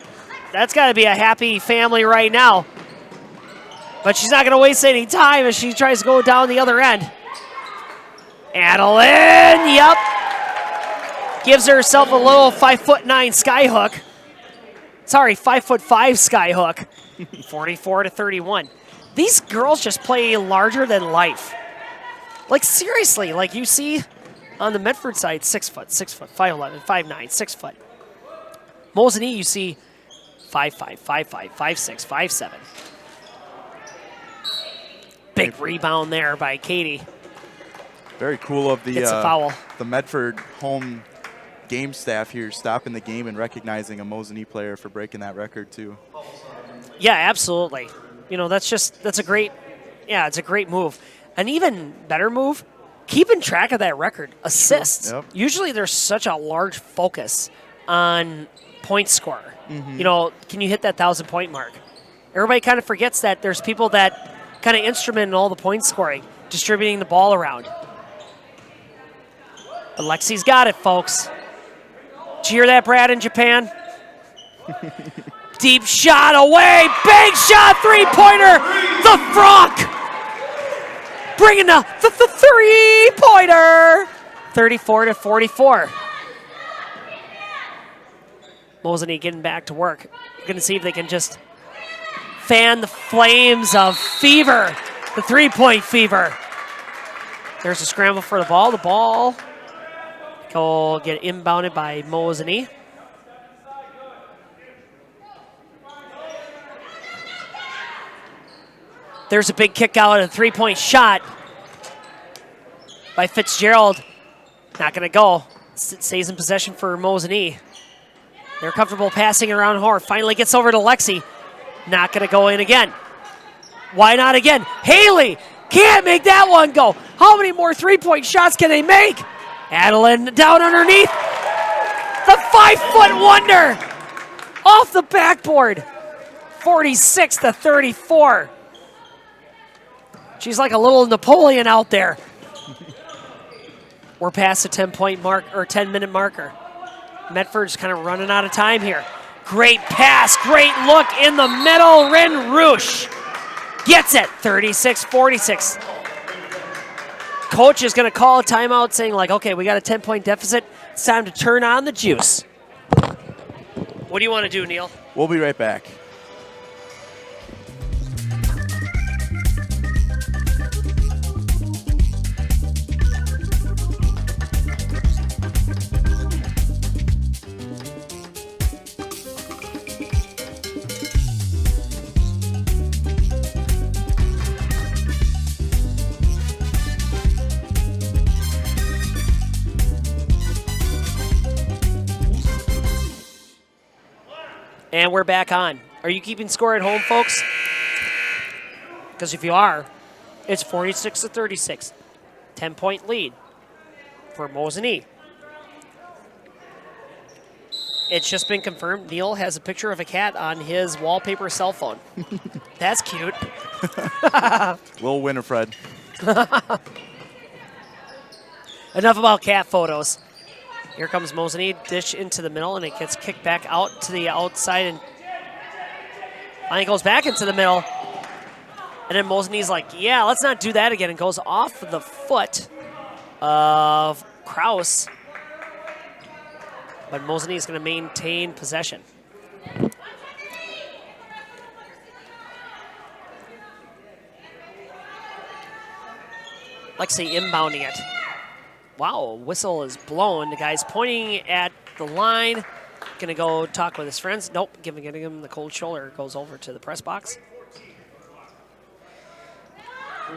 that's got to be a happy family right now. But she's not going to waste any time as she tries to go down the other end. Adeline, yep. Gives herself a little 5'9" skyhook. Sorry, 5'5" skyhook. 44 to 31. These girls just play larger than life. Like, seriously, like you see On the Medford side, 6 foot, 5'11", 5'9", 6 foot. Mosinee, you see 5'5", 5'5", 5'6", 5'7". Big rebound there by Katie. Very cool of It's a foul. the Medford home game staff here stopping the game and recognizing a Mosinee player for breaking that record too. Yeah, absolutely. You know, that's a great move. An even better move, keeping track of that record, assists. Yep. Usually there's such a large focus on point scorer. Mhm. You know, can you hit that 1,000-point mark? Everybody kind of forgets that there's people that kind of instrument in all the point scoring, distributing the ball around. But Lexi's got it, folks. Did you hear that, Brad, in Japan? Deep shot away. Big shot, three-pointer. The Frog. Bringing the three-pointer. 34-44. Mosinee getting back to work. You're going to see if they can just fan the flames of fever, the three-point fever. There's a scramble for the ball. The ball will get inbounded by Mosinee. There's a big kick out and a three-point shot by Fitzgerald. Not going to go. Stays in possession for Mosinee. They're comfortable passing it around Hoare. Finally gets over to Lexi. Not going to go in again. Why not again? Haley can't make that one go. How many more three-point shots can they make? Adeline down underneath. The 5-foot wonder off the backboard. 46-34. She's like a little Napoleon out there. We're past the 10-point mark or 10-minute marker. Medford's kind of running out of time here. Great pass, great look in the middle. Rin Roosh gets it, 36-46. Coach is going to call a timeout saying like, okay, we got a 10-point deficit. It's time to turn on the juice. What do you want to do, Neil? We'll be right back. And we're back on. Are you keeping score at home, folks? Because if you are, it's 46-36. 10-point lead for Mosinee. It's just been confirmed. Neil has a picture of a cat on his wallpaper cell phone. That's cute. Little Winifred. Enough about cat photos. Here comes Mosinee, dish into the middle, and it gets kicked back out to the outside, and finally goes back into the middle. And then Mosinee's like, yeah, let's not do that again, and goes off the foot of Kraus. But Mosinee's going to maintain possession. Lexi inbounding it. Wow, whistle is blown. The guy's pointing at the line. Gonna go talk with his friends. Nope, giving him the cold shoulder. Goes over to the press box.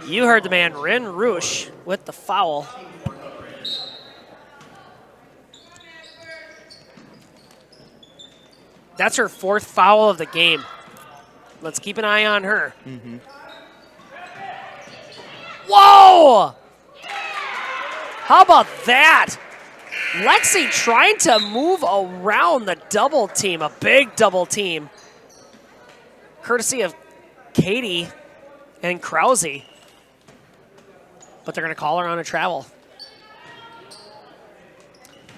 You heard the man, Rin Roosh, with the foul. That's her fourth foul of the game. Let's keep an eye on her. Mm-hmm. Whoa! How about that? Lexi trying to move around the double team, a big double team. Courtesy of Katie and Krause. But they're going to call her on a travel.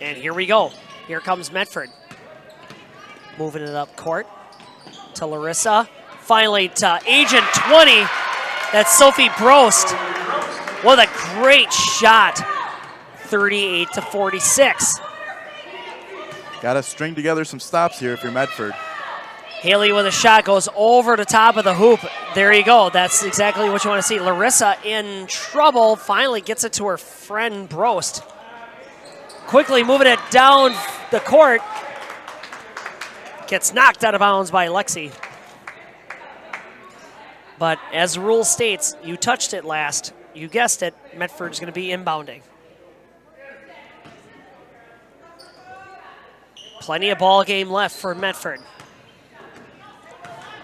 And here we go. Here comes Medford. Moving it up court to Larissa. Finally to Agent 20. That's Sophie Brost. What a great shot. 38-46. Got to string together some stops here if you're Medford. Haley with a shot goes over the top of the hoop. There you go. That's exactly what you want to see. Larissa in trouble. Finally gets it to her friend Brost. quickly moving it down the court. Gets knocked out of bounds by Lexi. But as the rule states, you touched it last. You guessed it, Medford's going to be inbounding. Plenty of ball game left for Medford.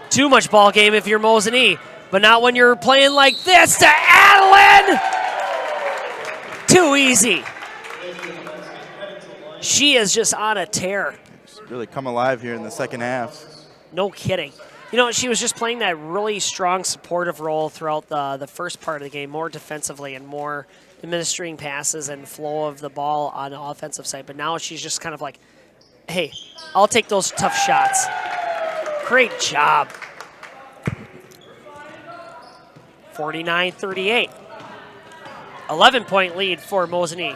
Too much ball game if you're Mosinee, but not when you're playing like this to Adeline. Too easy. She is just on a tear. Really come alive here in the second half. No kidding. You know, she was just playing that really strong supportive role throughout the first part of the game, more defensively and more administering passes and flow of the ball on the offensive side. But now she's just kind of like, hey, I'll take those tough shots. Great job. 49-38. 11-point lead for Mosinee.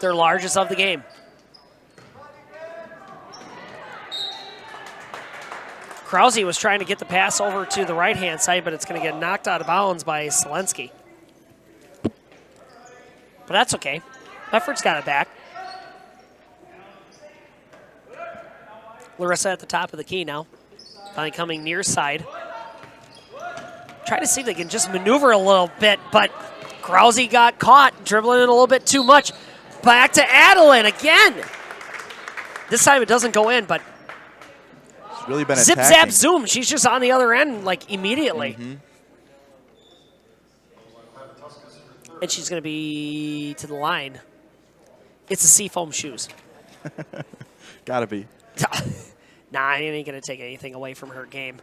Their largest of the game. Krause was trying to get the pass over to the right-hand side, but it's going to get knocked out of bounds by Selensky. But that's okay. Medford's got it back. Larissa at the top of the key now. Finally coming near side. Try to see if they can just maneuver a little bit, but Krause got caught dribbling it a little bit too much. Back to Adeline again. This time it doesn't go in, but It's really been zip, attacking. zap, zoom. She's just on the other end, like, immediately. And she's going to be to the line. It's the Seafoam shoes. Gotta be. Nah, it ain't going to take anything away from her game.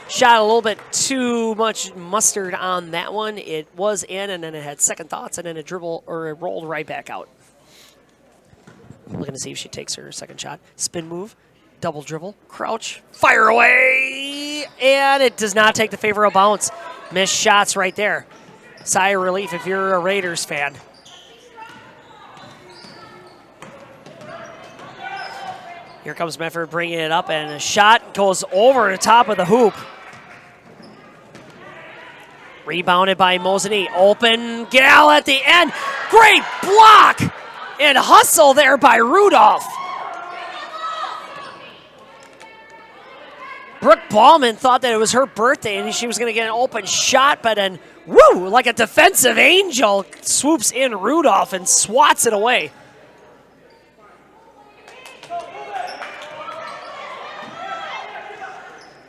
Shot a little bit too much mustard on that one. It was in, and then it had second thoughts, and then it dribbled or it rolled right back out. Looking to see if she takes her second shot. Spin move, double dribble, crouch, fire away, and it does not take the favor of bounce. Missed shots right there. Sigh of relief if you're a Raiders fan. Here comes Medford bringing it up, and a shot goes over the top of the hoop. Rebounded by Mosinee. Open gal at the end. Great block and hustle there by Rudolph. Brooke Ballman thought that it was her birthday and she was going to get an open shot, but then, woo, like a defensive angel, swoops in Rudolph and swats it away.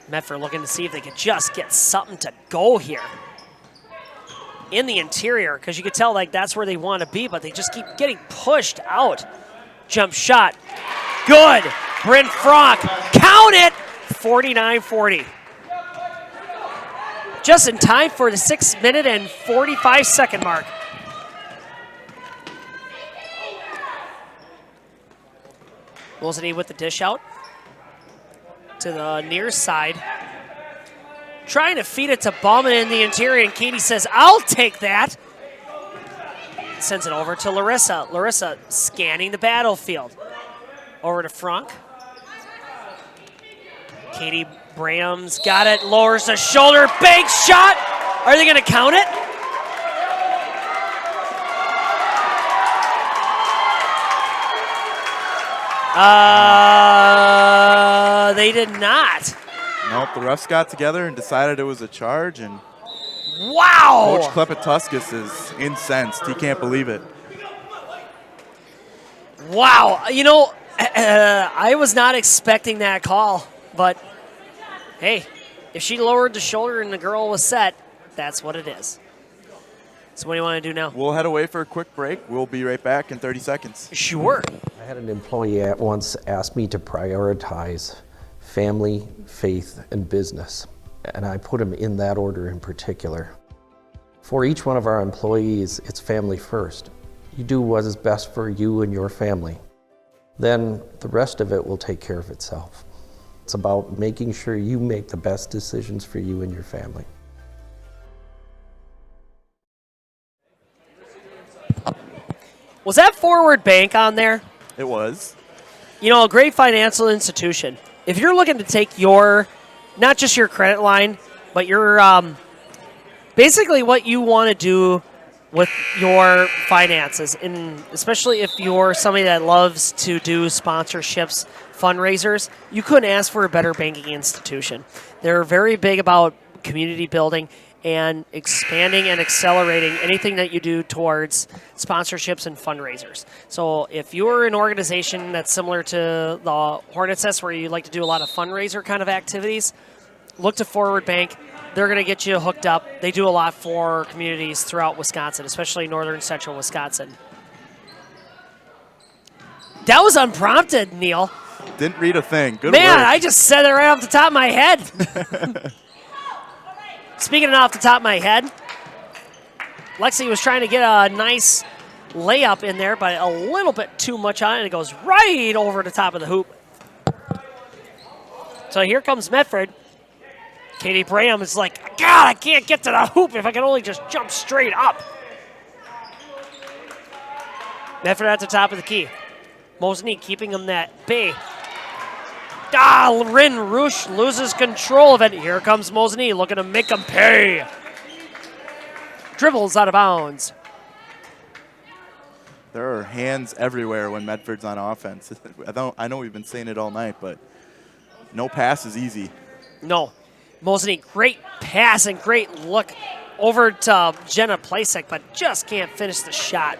Medford looking to see if they could just get something to go here in the interior, because you could tell like that's where they want to be, but they just keep getting pushed out. Jump shot. Good. Bryn Franck. Count it. 49-40. Just in time for the 6-minute and 45-second mark. Mosinee with the dish out to the near side. Trying to feed it to Ballman in the interior, and Katie says, I'll take that. Sends it over to Larissa. Larissa scanning the battlefield. Over to Franck. Katie Braham's got it, lowers the shoulder, big shot. Are they going to count it? They did not. Nope, the refs got together and decided it was a charge, and wow! Coach Klepetuskas is incensed. He can't believe it. Wow, you know, I was not expecting that call, but hey, if she lowered the shoulder and the girl was set, that's what it is. So what do you want to do now? We'll head away for a quick break. We'll be right back in 30 seconds. Sure. I had an employee at once ask me to prioritize family, faith, and business, and I put them in that order in particular. For each one of our employees, it's family first. You do what is best for you and your family. Then the rest of it will take care of itself. It's about making sure you make the best decisions for you and your family. Was that Forward Bank on there? It was. You know, a great financial institution. If you're looking to take your, not just your credit line, but your, basically what you want to do with your finances, and especially if you're somebody that loves to do sponsorships, fundraisers, you couldn't ask for a better banking institution. They're very big about community building and expanding and accelerating anything that you do towards sponsorships and fundraisers. So if you're an organization that's similar to the Hornets Nest, where you like to do a lot of fundraiser kind of activities, look to Forward Bank. They're going to get you hooked up. They do a lot for communities throughout Wisconsin, especially northern central Wisconsin. That was unprompted, Neil. Didn't read a thing. Good Man, work. I just said it right off the top of my head. Speaking of off the top of my head, Lexi was trying to get a nice layup in there, but a little bit too much on it. It goes right over the top of the hoop. So here comes Medford. Katie Braham is like, God, I can't get to the hoop if I can only just jump straight up. Medford at the top of the key. Mosinee keeping him that bay. Rin Roosh loses control of it. Here comes Mosinee looking to make him pay. Dribbles out of bounds. There are hands everywhere when Medford's on offense. I know we've been saying it all night, but no pass is easy. No. Mosinee, great pass and great look over to Jenna Plasek, but just can't finish the shot.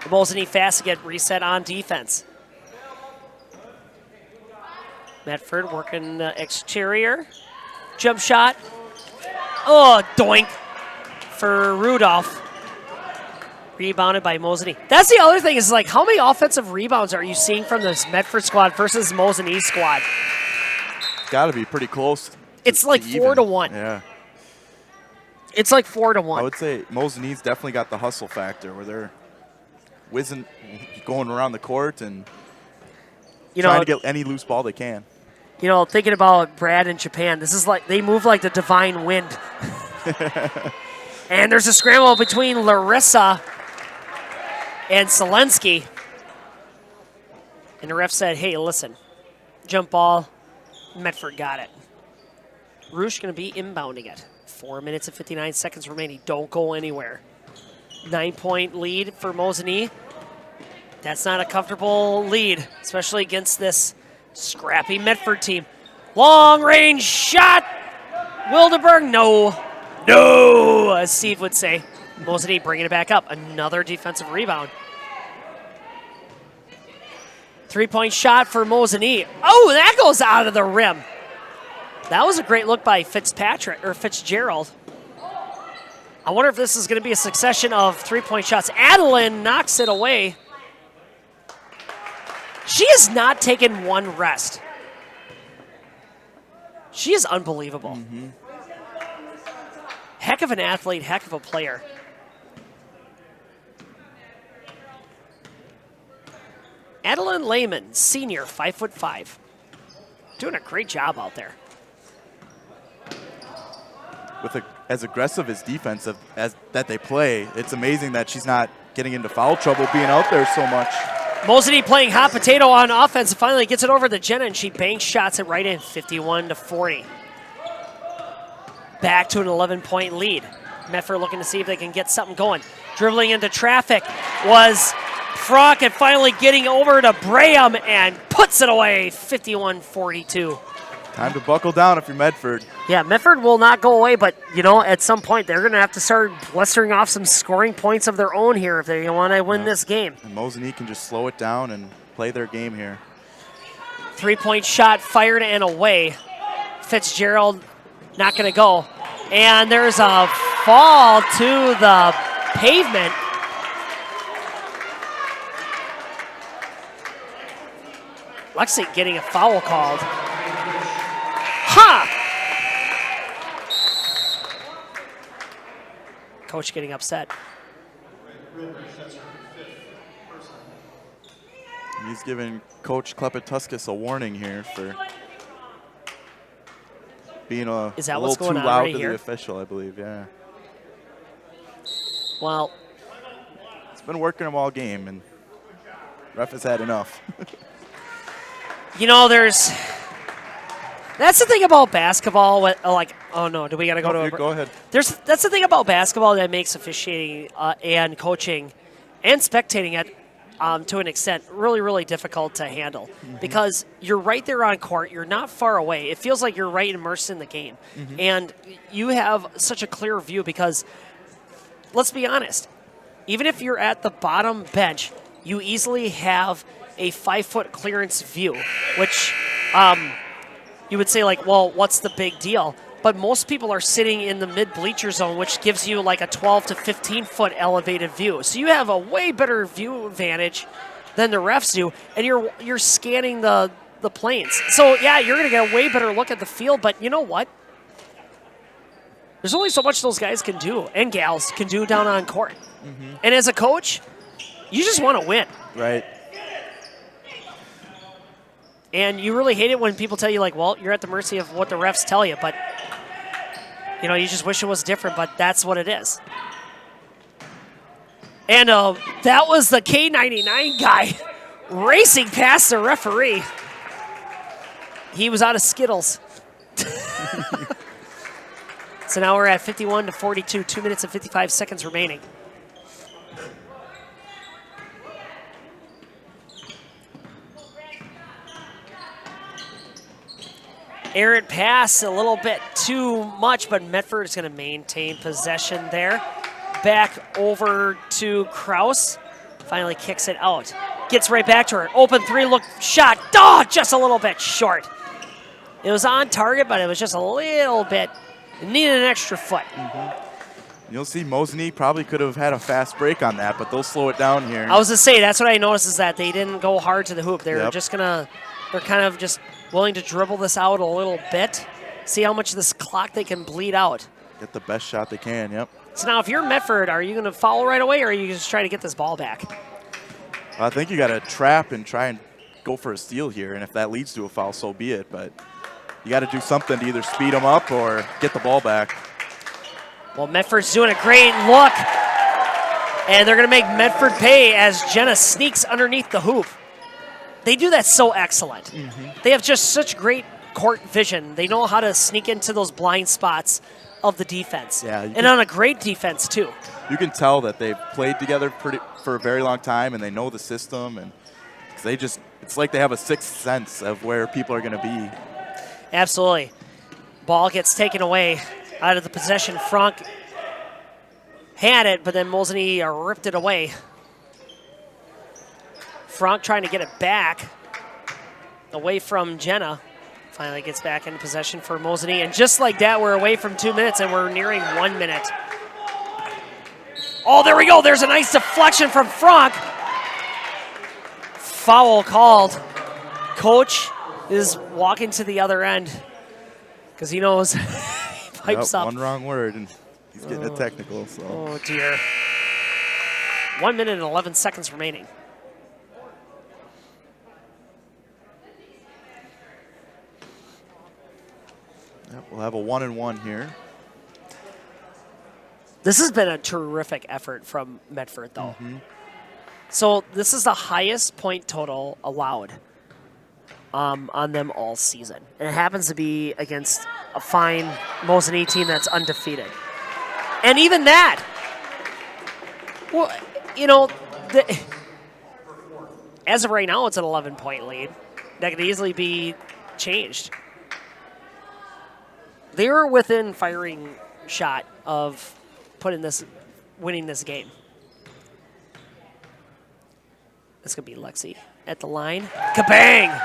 Mosinee fast to get reset on defense. Medford working exterior. Jump shot. Oh, doink for Rudolph. Rebounded by Mosinee. That's the other thing is, like, how many offensive rebounds are you seeing from this Medford squad versus Mosinee squad? Got to be pretty close. It's like 4-1. Yeah. It's like 4-1. I would say Mosinee's definitely got the hustle factor where they're whizzing, going around the court and trying to get any loose ball they can. You know, thinking about Brad in Japan, this is like they move like the divine wind. And there's a scramble between Larissa and Selensky. And the ref said, hey, listen, jump ball. Medford got it. Roosh going to be inbounding it. 4 minutes and 59 seconds remaining. Don't go anywhere. 9-point lead for Mosinee. That's not a comfortable lead, especially against this scrappy Medford team. Long range shot. Wildeberg, no. No, as Steve would say. Mosinee bringing it back up. Another defensive rebound. 3-point shot for Mosinee. Oh, that goes out of the rim. That was a great look by Fitzgerald. I wonder if this is going to be a succession of 3-point shots. Adeline knocks it away. She has not taken one rest. She is unbelievable. Mm-hmm. Heck of an athlete, heck of a player. Adeline Lehman, senior, 5'5". Doing a great job out there. With as aggressive as defense as that they play, it's amazing that she's not getting into foul trouble being out there so much. Mosinee playing hot potato on offense and finally gets it over to Jenna, and she banks shots it right in, 51-40. Back to an 11-point lead. Medford looking to see if they can get something going. Dribbling into traffic was Franck, and finally getting over to Braham and puts it away, 51-42. Time to buckle down if you're Medford. Yeah, Medford will not go away, but, you know, at some point they're going to have to start blistering off some scoring points of their own here if they want to win this game. And Mosinee can just slow it down and play their game here. 3-point shot fired and away. Fitzgerald not going to go. And there's a fall to the pavement. Lexi getting a foul called. Ha! Coach getting upset. He's giving Coach Klepetuskas a warning here for being a little too loud to the official, I believe, yeah. Well, it's been working them all game, and ref has had enough. You know, there's That's the thing about basketball. Like, oh no, do we got to go to? Go ahead. That's the thing about basketball that makes officiating and coaching and spectating it to an extent really, really difficult to handle because you're right there on court. You're not far away. It feels like you're right immersed in the game, and you have such a clear view because, let's be honest, even if you're at the bottom bench, you easily have a 5-foot clearance view, which you would say like, well, what's the big deal? But most people are sitting in the mid-bleacher zone, which gives you like a 12 to 15-foot elevated view. So you have a way better view advantage than the refs do, and you're scanning the planes. So, yeah, you're going to get a way better look at the field, but you know what? There's only so much those guys can do, and gals can do down on court. And as a coach, you just want to win. Right. And you really hate it when people tell you, like, well, you're at the mercy of what the refs tell you, but you know, you just wish it was different, but that's what it is. And that was the K99 guy racing past the referee. He was out of Skittles. So now we're at 51 to 42, 2 minutes and 55 seconds remaining. Errant pass a little bit too much, but Medford is going to maintain possession there. Back over to Kraus. Finally kicks it out. Gets right back to her. Open three, look, shot. Oh, just a little bit short. It was on target, but it was just a little bit. It needed an extra foot. You'll see Mosinee probably could have had a fast break on that, but they'll slow it down here. I was going to say, that's what I noticed is that they didn't go hard to the hoop. They're just going to, they're kind of just willing to dribble this out a little bit, see how much of this clock they can bleed out. Get the best shot they can, yep. So now if you're Medford, are you going to foul right away, or are you just trying to get this ball back? I think you got to trap and try and go for a steal here, and if that leads to a foul, so be it. But you got to do something to either speed them up or get the ball back. Well, Medford's doing a great look, and they're going to make Medford pay as Jenna sneaks underneath the hoop. They do that so excellent. They have just such great court vision. They know how to sneak into those blind spots of the defense. Yeah, and on a great defense, too. You can tell that they've played together for a very long time, and they know the system. And it's like they have a sixth sense of where people are going to be. Absolutely. Ball gets taken away out of the possession. Frank had it, but then Mosinee ripped it away. Frank trying to get it back away from Jenna. Finally gets back into possession for Mosinee. And just like that, we're away from 2 minutes, and we're nearing 1 minute. Oh, there we go. There's a nice deflection from Frank. Foul called. Coach is walking to the other end because he knows he pipes up. One wrong word, and he's getting a technical. So. Oh, dear. 1 minute and 11 seconds remaining. We'll have a 1-and-1 here. This has been a terrific effort from Medford, though. So this is the highest point total allowed on them all season. And it happens to be against a fine Mosinee team that's undefeated. And even that, well, you know, as of right now, it's an 11-point lead. That could easily be changed. They were within firing shot of winning this game. This could be Lexi at the line. Kabang!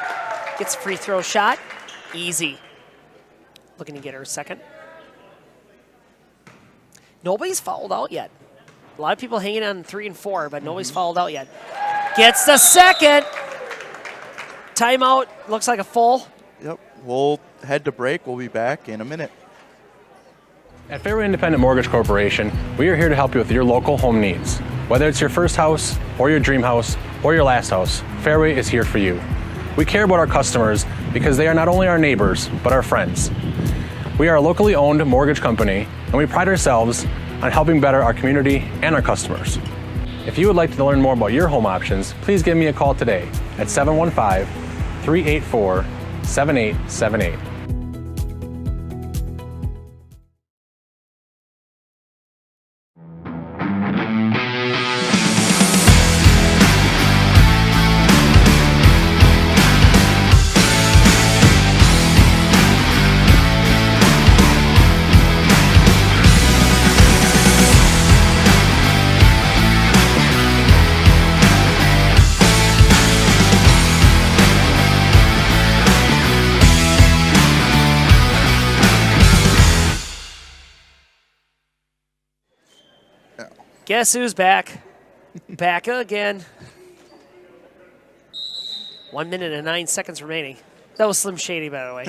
Gets a free throw shot. Easy. Looking to get her second. Nobody's fouled out yet. A lot of people hanging on 3 and 4, but nobody's fouled out yet. Gets the second. Timeout. Looks like a full. Yep. We'll head to break. We'll be back in a minute. At Fairway Independent Mortgage Corporation, we are here to help you with your local home needs. Whether it's your first house, or your dream house, or your last house, Fairway is here for you. We care about our customers because they are not only our neighbors, but our friends. We are a locally owned mortgage company, and we pride ourselves on helping better our community and our customers. If you would like to learn more about your home options, please give me a call today at 715-384-7878. Guess who's back? Back again. 1 minute and 9 seconds remaining. That was Slim Shady, by the way.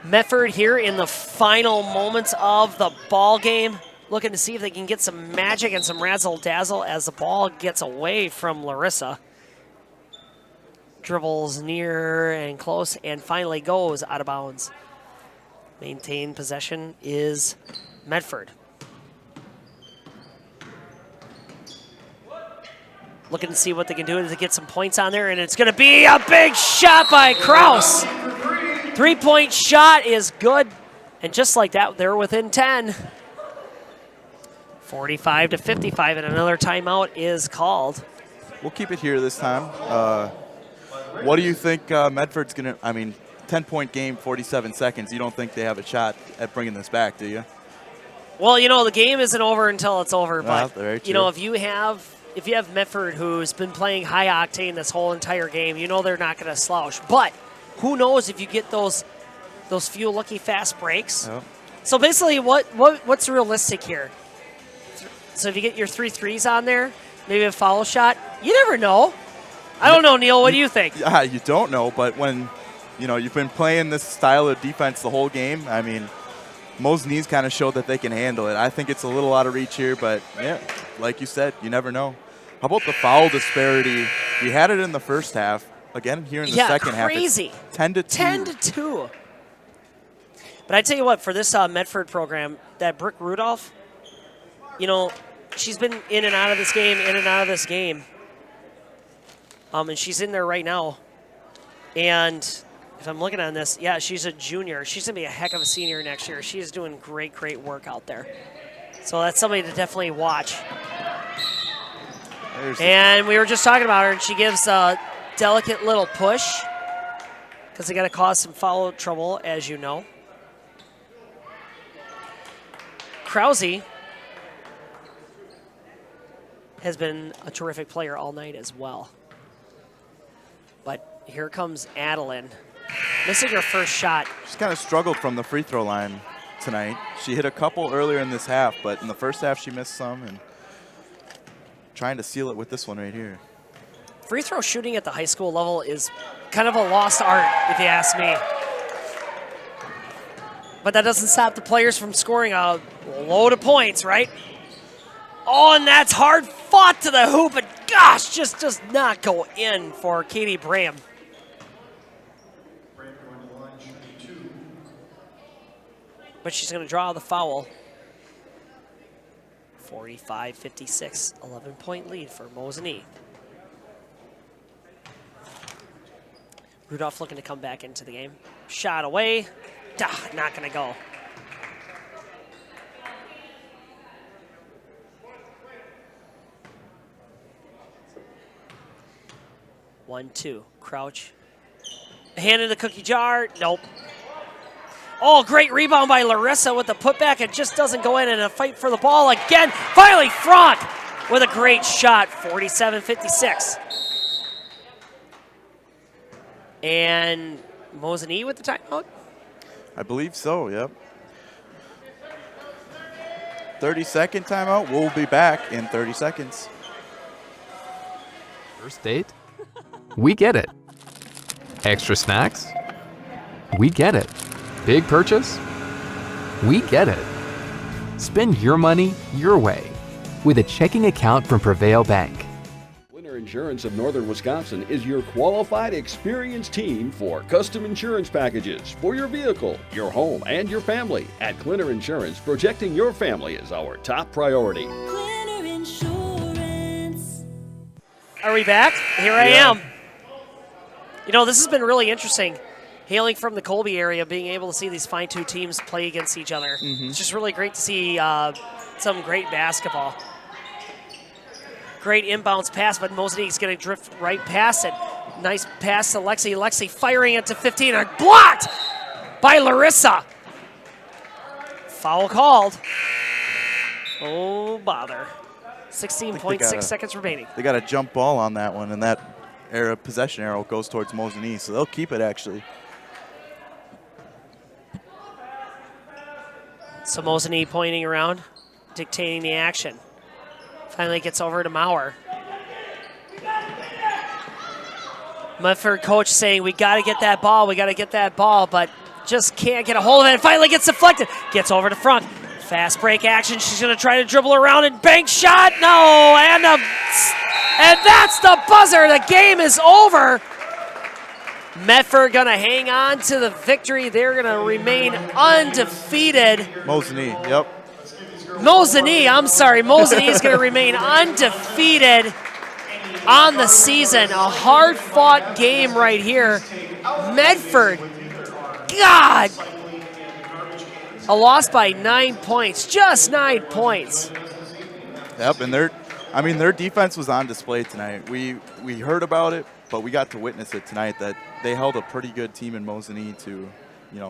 Medford here in the final moments of the ball game, looking to see if they can get some magic and some razzle-dazzle as the ball gets away from Larissa. Dribbles near and close and finally goes out of bounds. Maintained possession is Medford. Looking to see what they can do to get some points on there, and it's going to be a big shot by Kraus. 3-point shot is good, and just like that, they're within 10. 45-55, and another timeout is called. We'll keep it here this time. What do you think Medford's going to, 10-point game, 47 seconds. You don't think they have a shot at bringing this back, do you? Well, the game isn't over until it's over, but, very true. if you have Medford, who's been playing high octane this whole entire game, they're not going to slouch. But who knows if you get those few lucky fast breaks. Yep. So basically, what's realistic here? So if you get your 3 threes on there, maybe a foul shot, you never know. I don't know, Neil. What do you think? Yeah, you don't know, but when you've been playing this style of defense the whole game, Mosinee's kind of showed that they can handle it. I think it's a little out of reach here, but yeah, like you said, you never know. How about the foul disparity? We had it in the first half. Again, here in the second crazy. half, it's 10-2. 10-2. But I tell you what, for this Medford program, that Brooke Rudolph, she's been in and out of this game, and she's in there right now. And if I'm looking on this, yeah, she's a junior. She's going to be a heck of a senior next year. She is doing great work out there. So that's somebody to definitely watch. And we were just talking about her, and she gives a delicate little push because they got to cause some foul trouble, as you know. Krause has been a terrific player all night as well. But here comes Adeline, missing her first shot. She's kind of struggled from the free throw line tonight. She hit a couple earlier in this half, but in the first half she missed some, and trying to seal it with this one right here. Free throw shooting at the high school level is kind of a lost art, if you ask me. But that doesn't stop the players from scoring a load of points, right? Oh, and that's hard fought to the hoop, and gosh, just does not go in for Katie Bram. But she's going to draw the foul. 45-56, 11-point lead for Mosinee. Rudolph looking to come back into the game. Shot away. Not going to go. One, two. Crouch. Hand in the cookie jar. Nope. Oh, great rebound by Larissa with the putback. It just doesn't go in, and a fight for the ball again. Finally, Franck with a great shot. 47-56. And Mosinee with the timeout? I believe so, yep. 30-second timeout. We'll be back in 30 seconds. First date? We get it. Extra snacks? We get it. Big purchase? We get it. Spend your money your way with a checking account from Prevail Bank. Clinner Insurance of Northern Wisconsin is your qualified, experienced team for custom insurance packages for your vehicle, your home, and your family. At Clinner Insurance, protecting your family is our top priority. Clinner Insurance. Are we back? Here I am. This has been really interesting. Hailing from the Colby area, being able to see these fine two teams play against each other. It's just really great to see some great basketball. Great inbounds pass, but Mosinee's going to drift right past it. Nice pass to Lexi. Lexi firing it to 15, and blocked by Larissa. Foul called. Oh, bother. 16.6 seconds remaining. They got a jump ball on that one, and that possession arrow goes towards Mosinee, so they'll keep it actually. So Mosinee pointing around. dictating the action. Finally gets over to Maurer. Medford coach saying, we got to get that ball, but just can't get a hold of it. And finally gets deflected. Gets over to Frunk. Fast break action. She's going to try to dribble around and bank shot. No, and that's the buzzer. The game is over. Medford going to hang on to the victory. They're going to remain undefeated. Mosinee, yep. Mosinee is going to remain undefeated on the season. A hard-fought game right here. Medford, God, a loss by 9 points, just 9 points. Yep, and their defense was on display tonight. We heard about it, but we got to witness it tonight that they held a pretty good team in Mosinee to,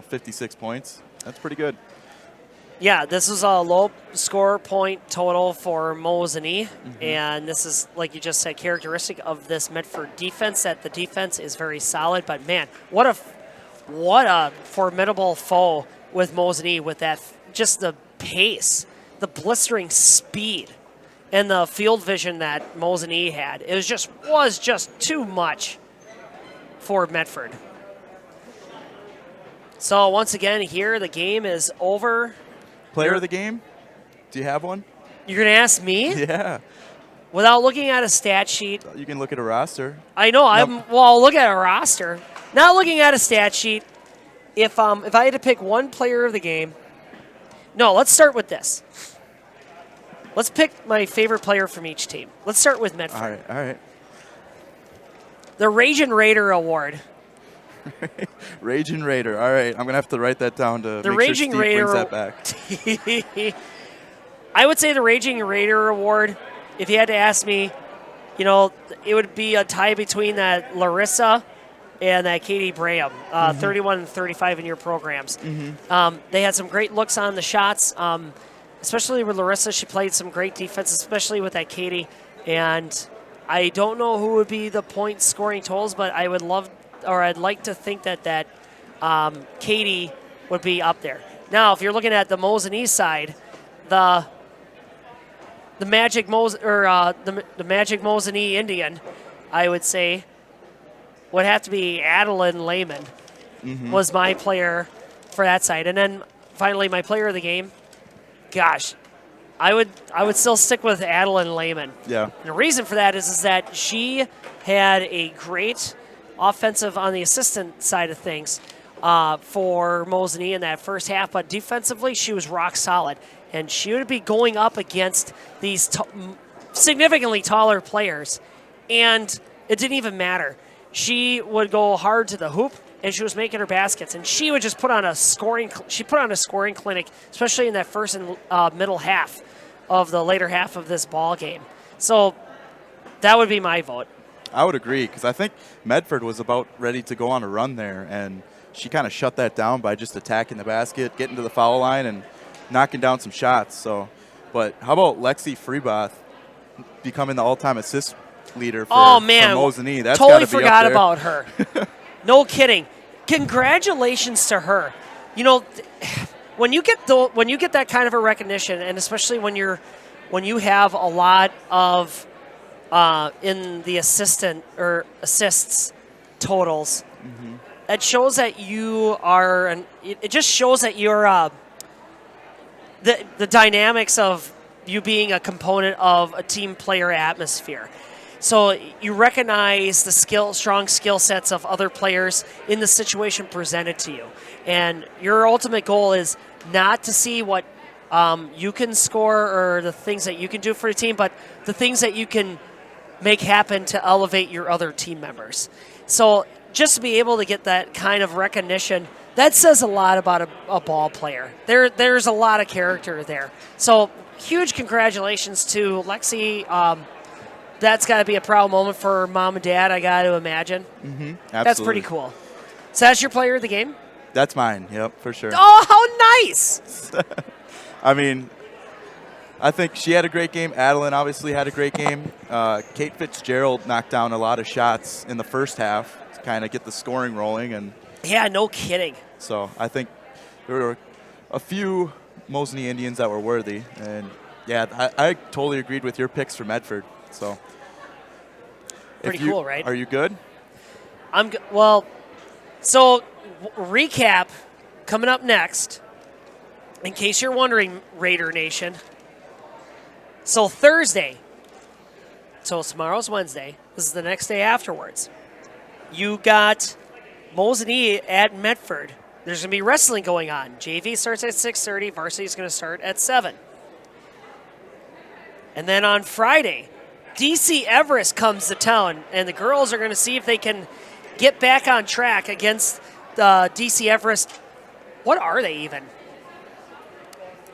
56 points. That's pretty good. Yeah, this is a low score point total for Mosinee, and this is, like you just said, characteristic of this Medford defense, that the defense is very solid, but man, what a formidable foe with Mosinee, with that, just the pace, the blistering speed, and the field vision that Mosinee had. It was just too much for Medford. So once again here, the game is over. Player of the game? Do you have one? You're going to ask me? Yeah. Without looking at a stat sheet. You can look at a roster. I know. I'll look at a roster. Not looking at a stat sheet. If I had to pick one player of the game. No, let's start with this. Let's pick my favorite player from each team. Let's start with Medford. All right. The Ragin' Raider Award. Raging Raider. All right, I'm going to have to write that down to the make Raging sure Steve Raider brings that back. I would say the Raging Raider Award, if you had to ask me, it would be a tie between that Larissa and that Katie Braham, 31 and 35 in your programs. They had some great looks on the shots, especially with Larissa. She played some great defense, especially with that Katie. And I don't know who would be the point scoring totals, but I'd like to think that Katie would be up there. Now, if you're looking at the Mosinee side, the Magic Mosinee Indian, I would say, would have to be Adeline Lehman. Was my player for that side. And then finally, my player of the game, gosh, I would still stick with Adeline Lehman. Yeah. And the reason for that is that she had a great offensive on the assistant side of things for Mosinee in that first half, but defensively she was rock solid, and she would be going up against these significantly taller players, and it didn't even matter. She would go hard to the hoop, and she was making her baskets, and she would just put on a scoring clinic, especially in that first and middle half of the later half of this ball game. So that would be my vote. I would agree, because I think Medford was about ready to go on a run there, and she kind of shut that down by just attacking the basket, getting to the foul line, and knocking down some shots. So, but how about Lexi Freeboth becoming the all-time assist leader for Mosinee? That's totally gotta be forgot up there. about her. No kidding. Congratulations to her. When you get that kind of a recognition, and especially when you have a lot of in the assists totals, it shows that you are, and it just shows that you're the dynamics of you being a component of a team player atmosphere. So you recognize the strong skill sets of other players in the situation presented to you, and your ultimate goal is not to see what you can score or the things that you can do for a team, but the things that you can make happen to elevate your other team members. So just to be able to get that kind of recognition, that says a lot about a ball player. There's a lot of character there. So huge congratulations to Lexi. That's got to be a proud moment for mom and dad, I got to imagine. Absolutely. That's pretty cool. So that's your player of the game? That's mine, yep, for sure. Oh, how nice! I mean, I think she had a great game. Adeline obviously had a great game. Kate Fitzgerald knocked down a lot of shots in the first half to kind of get the scoring rolling. And yeah, no kidding. So I think there were a few Mosinee Indians that were worthy, and Yeah, I totally agreed with your picks for Medford. So Pretty cool, right? Are you good? I'm good. Well, so recap coming up next. In case you're wondering, Raider Nation. So Thursday. So tomorrow's Wednesday. This is the next day afterwards. You got Mosinee at Medford. There's going to be wrestling going on. JV starts at 6:30. Varsity is going to start at 7. And then on Friday, DC Everest comes to town, and the girls are going to see if they can get back on track against DC Everest. What are they even?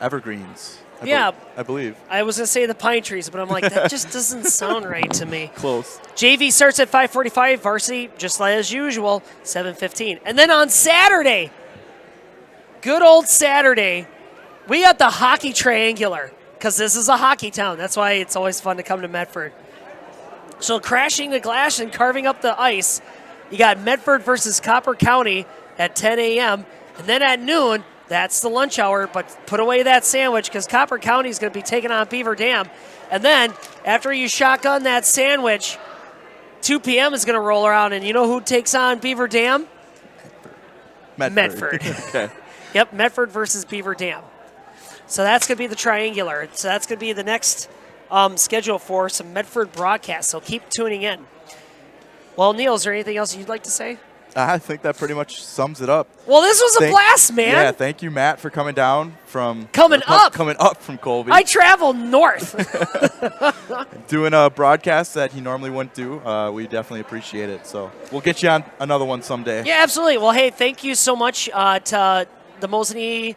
Evergreens. I believe. I was going to say the pine trees, but I'm like, that just doesn't sound right to me. Close. JV starts at 5:45. Varsity, just like as usual, 7:15. And then on Saturday, good old Saturday, we got the hockey triangular, because this is a hockey town. That's why it's always fun to come to Medford. So crashing the glass and carving up the ice, you got Medford versus Copper County at 10 a.m. And then at noon, that's the lunch hour, but put away that sandwich because Copper County is going to be taking on Beaver Dam. And then after you shotgun that sandwich, 2 p.m. is going to roll around, and you know who takes on Beaver Dam? Medford. Okay. Yep, Medford versus Beaver Dam. So that's going to be the triangular. So that's going to be the next schedule for some Medford broadcasts. So keep tuning in. Well, Neil, is there anything else you'd like to say? I think that pretty much sums it up. Well, this was a blast, man. Yeah, thank you, Matt, for coming down from coming up from Colby. I travel north. Doing a broadcast that he normally wouldn't do. We definitely appreciate it. So we'll get you on another one someday. Yeah, absolutely. Well, hey, thank you so much to the Mosinee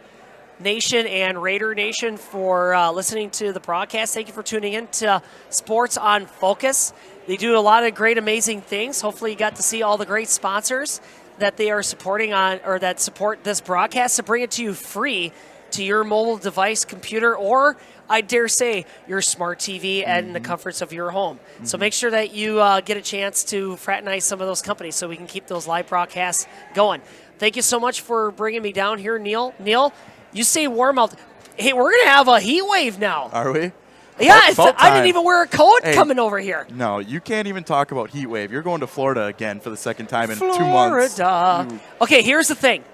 Nation and Raider Nation for listening to the broadcast. Thank you for tuning in to Sports on Focus. They do a lot of great, amazing things. Hopefully you got to see all the great sponsors that they are supporting on, or that support this broadcast, to bring it to you free to your mobile device, computer, or I dare say your smart TV and in the comforts of your home. So make sure that you get a chance to fraternize some of those companies so we can keep those live broadcasts going. Thank you so much for bringing me down here, Neil. Neil, you say warm out. Hey, we're going to have a heat wave now. Are we? Yeah, I didn't even wear a coat coming over here. No, you can't even talk about heat wave. You're going to Florida again for the second time in 2 months. Florida. Okay, here's the thing.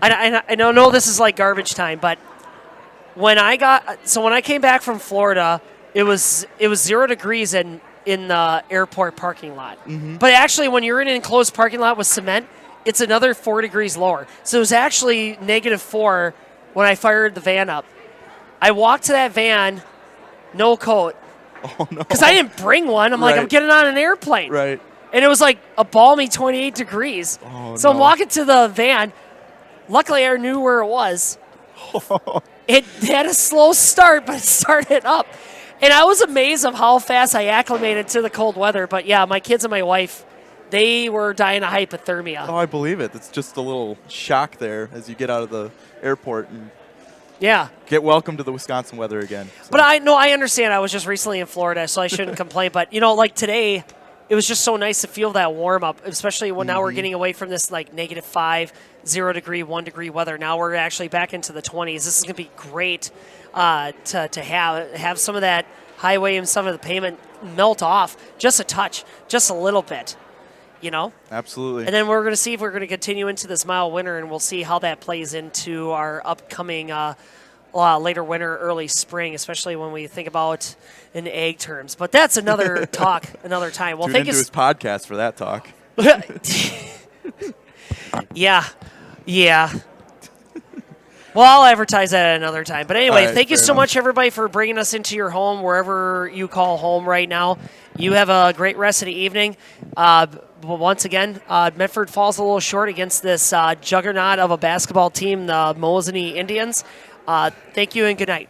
I know this is like garbage time, but when I came back from Florida, it was 0 degrees in the airport parking lot. Mm-hmm. But actually, when you're in an enclosed parking lot with cement, it's another 4 degrees lower. So it was actually -4 when I fired the van up. I walked to that van. No coat. Oh, no. Because I didn't bring one. I'm like, I'm getting on an airplane. Right. And it was like a balmy 28 degrees. Oh, so I'm walking to the van. Luckily, I knew where it was. It had a slow start, but it started up. And I was amazed of how fast I acclimated to the cold weather. But yeah, my kids and my wife, they were dying of hypothermia. Oh, I believe it. It's just a little shock there as you get out of the airport and get welcome to the Wisconsin weather again. So. But I understand. I was just recently in Florida, so I shouldn't complain. But, like today, it was just so nice to feel that warm up, especially when now we're getting away from this like -5, 0 degree, 1 degree weather. Now we're actually back into the 20s. This is going to be great to have some of that highway and some of the pavement melt off just a touch, just a little bit. Absolutely. And then we're going to see if we're going to continue into this mild winter, and we'll see how that plays into our upcoming later winter, early spring, especially when we think about in egg terms. But that's another talk, another time. Well, Tune into his podcast for that talk. Yeah. Well, I'll advertise that at another time. But anyway, thank you so much, everybody, for bringing us into your home, wherever you call home right now. You have a great rest of the evening. Once again, Medford falls a little short against this juggernaut of a basketball team, the Mosinee Indians. Thank you and good night.